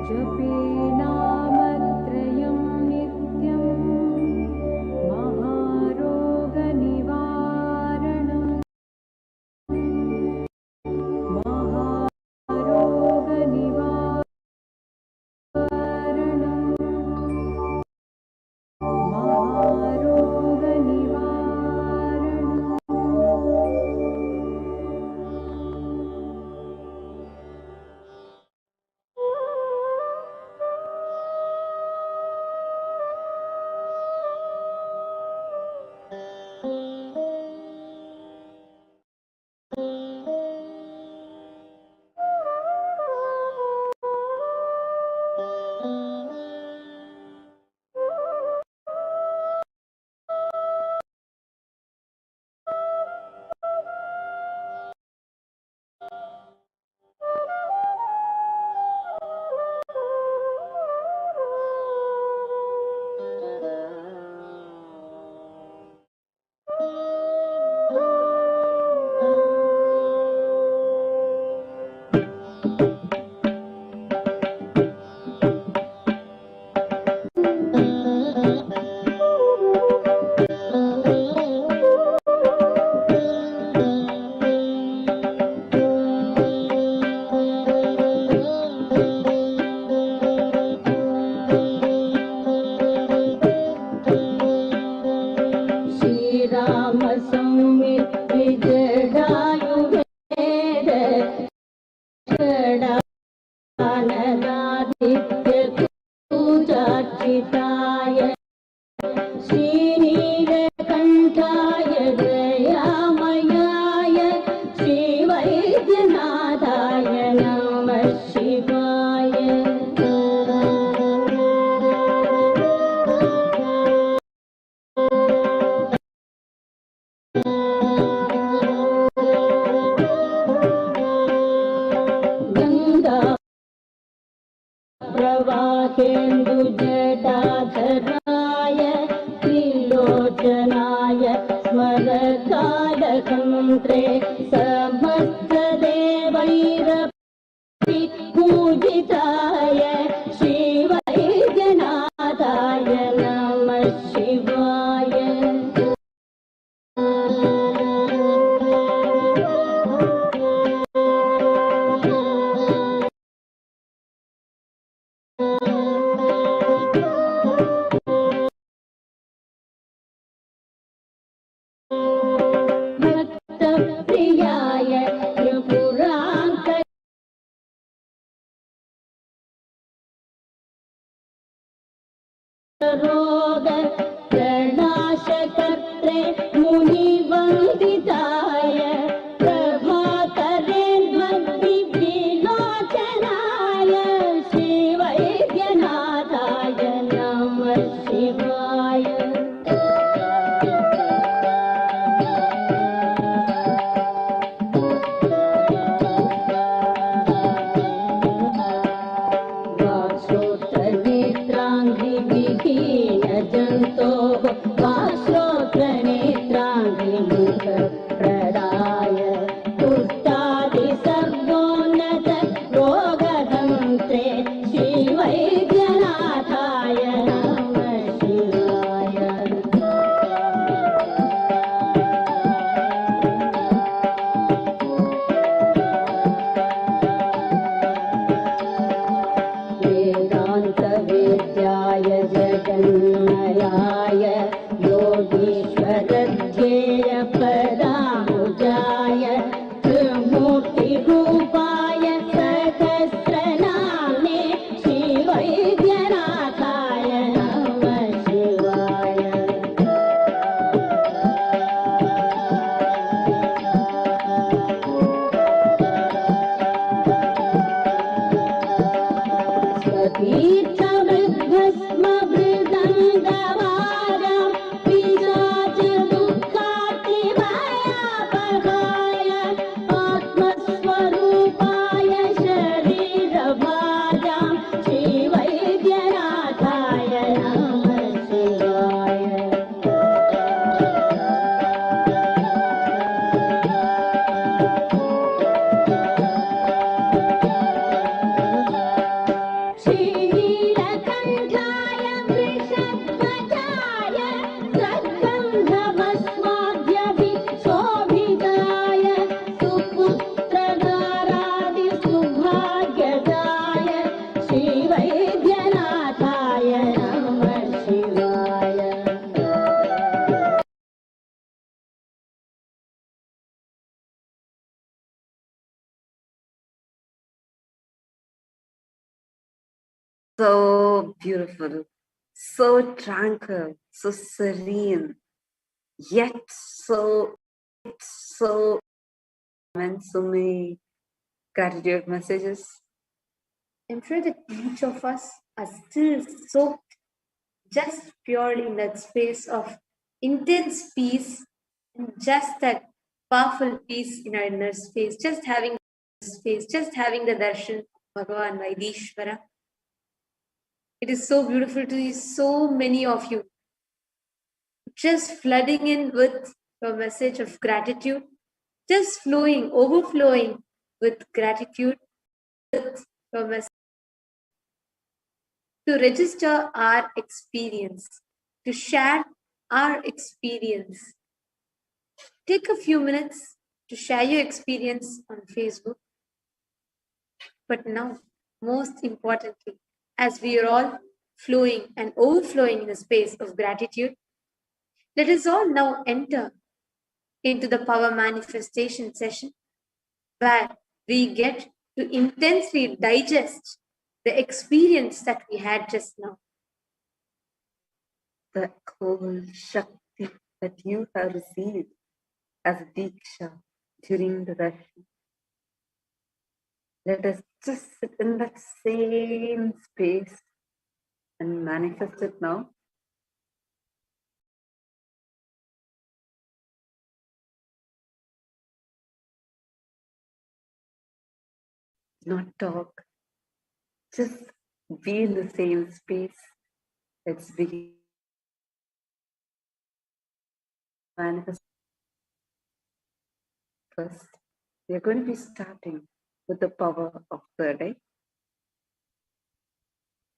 जपे नामत्रयं नित्यं महारोगनिवारणम् श्रीनीलकण्ठाय दयामयाय श्रीवैद्यनाथाय नमः शिवाय गङ्गा प्रवाहेन्दुजटाधराय त्रिलोचनाय स्मरकालकन्त्रे समस्तदेवैरपि पूजिताय श्रीवैद्यनाथाय नमः शिवाय भक्तप्रियाय त्रिपुरान्त रोग प्रणाशकर्त्रे मुनिवन्दिताय प्रभाकरे भक्तिविलोचनाय श्रीवैद्यनाथाय नमः शिवाय वाक्श्रोत्रनेत्राङ्घ्रिविहीनजन्तोः वाक्श्रोत्रनेत्राङ्घ्रिमुखप्रदाय पुष्टादिसर्वोन्नत रोगहन्त्रे श्रीवैद्यनाथाय नमः शिवाय वेदान्तवेद्याय जगन्मयाय योगीश्वरध्येयपदामुजाय त्रिमूर्तिरूपाय सहस्रनाम्ने श्रीवैद्यनाथाय नमः शिवाय तीर्थवृद्धस्मभृदङ्गवारं विराजदुःखातिभयापहाय आत्मस्वरूपाय शरीरभाजां श्रीवैद्यनाथाय नमः शिवाय श्री वैद्यनाथाय नमः शिवाय So beautiful, so tranquil, so serene, yet so and so many gratitude messages. I'm sure that each of us are still soaked just purely in that space of intense peace and just that powerful peace in our inner space, just having space, just having the darshan of Bhagavan Vaidishvara. It is so beautiful to see so many of you just flooding in with a message of gratitude, just flowing, overflowing with gratitude, with a message to register our experience, to share our experience. Take a few minutes to share your experience on Facebook. But now, most importantly, as we are all flowing and overflowing in a space of gratitude, let us all now enter into the power manifestation session where we get to intensely digest the experience that we had just now. The whole Shakti that you have received as Diksha during the darshan. Let us just sit in that same space and manifest it now. Not talk, just be in the same space. Let's begin. Manifest. First, we are going to be starting with the power of third eye.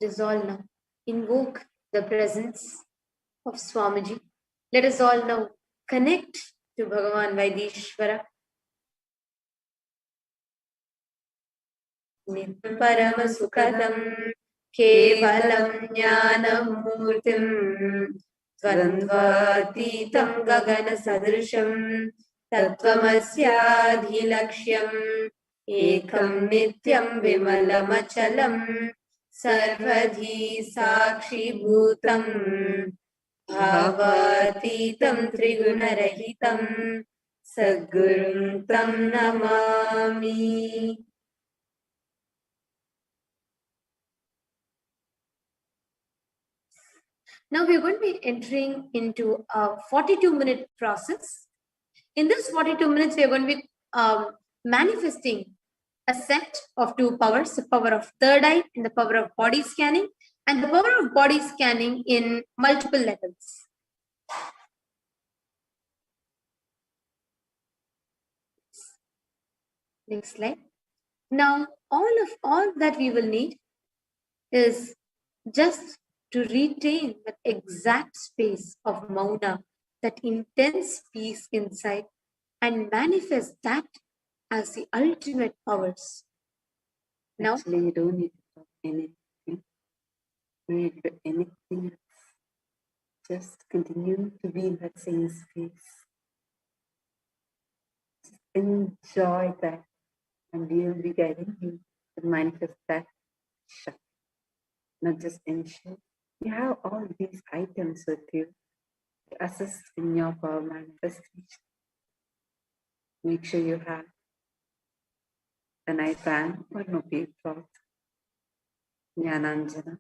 Let us all now invoke the presence of Swamiji. Let us all now connect to Bhagavan Vaidishvara. Nityam Parama Sukhadam Kevalam Jnanam Murtim Dvandvatitam Gagana Sadrisham Tattvamasyaadhilaksham Ekam Nityam Vimalamachalam Sarvadhi Sakshi Bhutam Bhavatitam Trigunarahitam Sadgurum Tam Namami. Now we're going to be entering into a 42-minute process. In this 42 minutes, we are going to be manifesting a set of two powers, the power of third eye and the power of body scanning, and the power of body scanning in multiple levels. Next slide. Now, all that we will need is just to retain that exact space of Mauna, that intense peace inside, and manifest that as the ultimate powers. Now, actually, you don't need to talk anything. You don't need to do anything. Just continue to be in that same space. Just enjoy that, and we will be guiding you to manifest that Shakti. Not just ensure you have all these items with you to assist in your power manifestation. Make sure you have an eye band or no cloth, Jnananjana,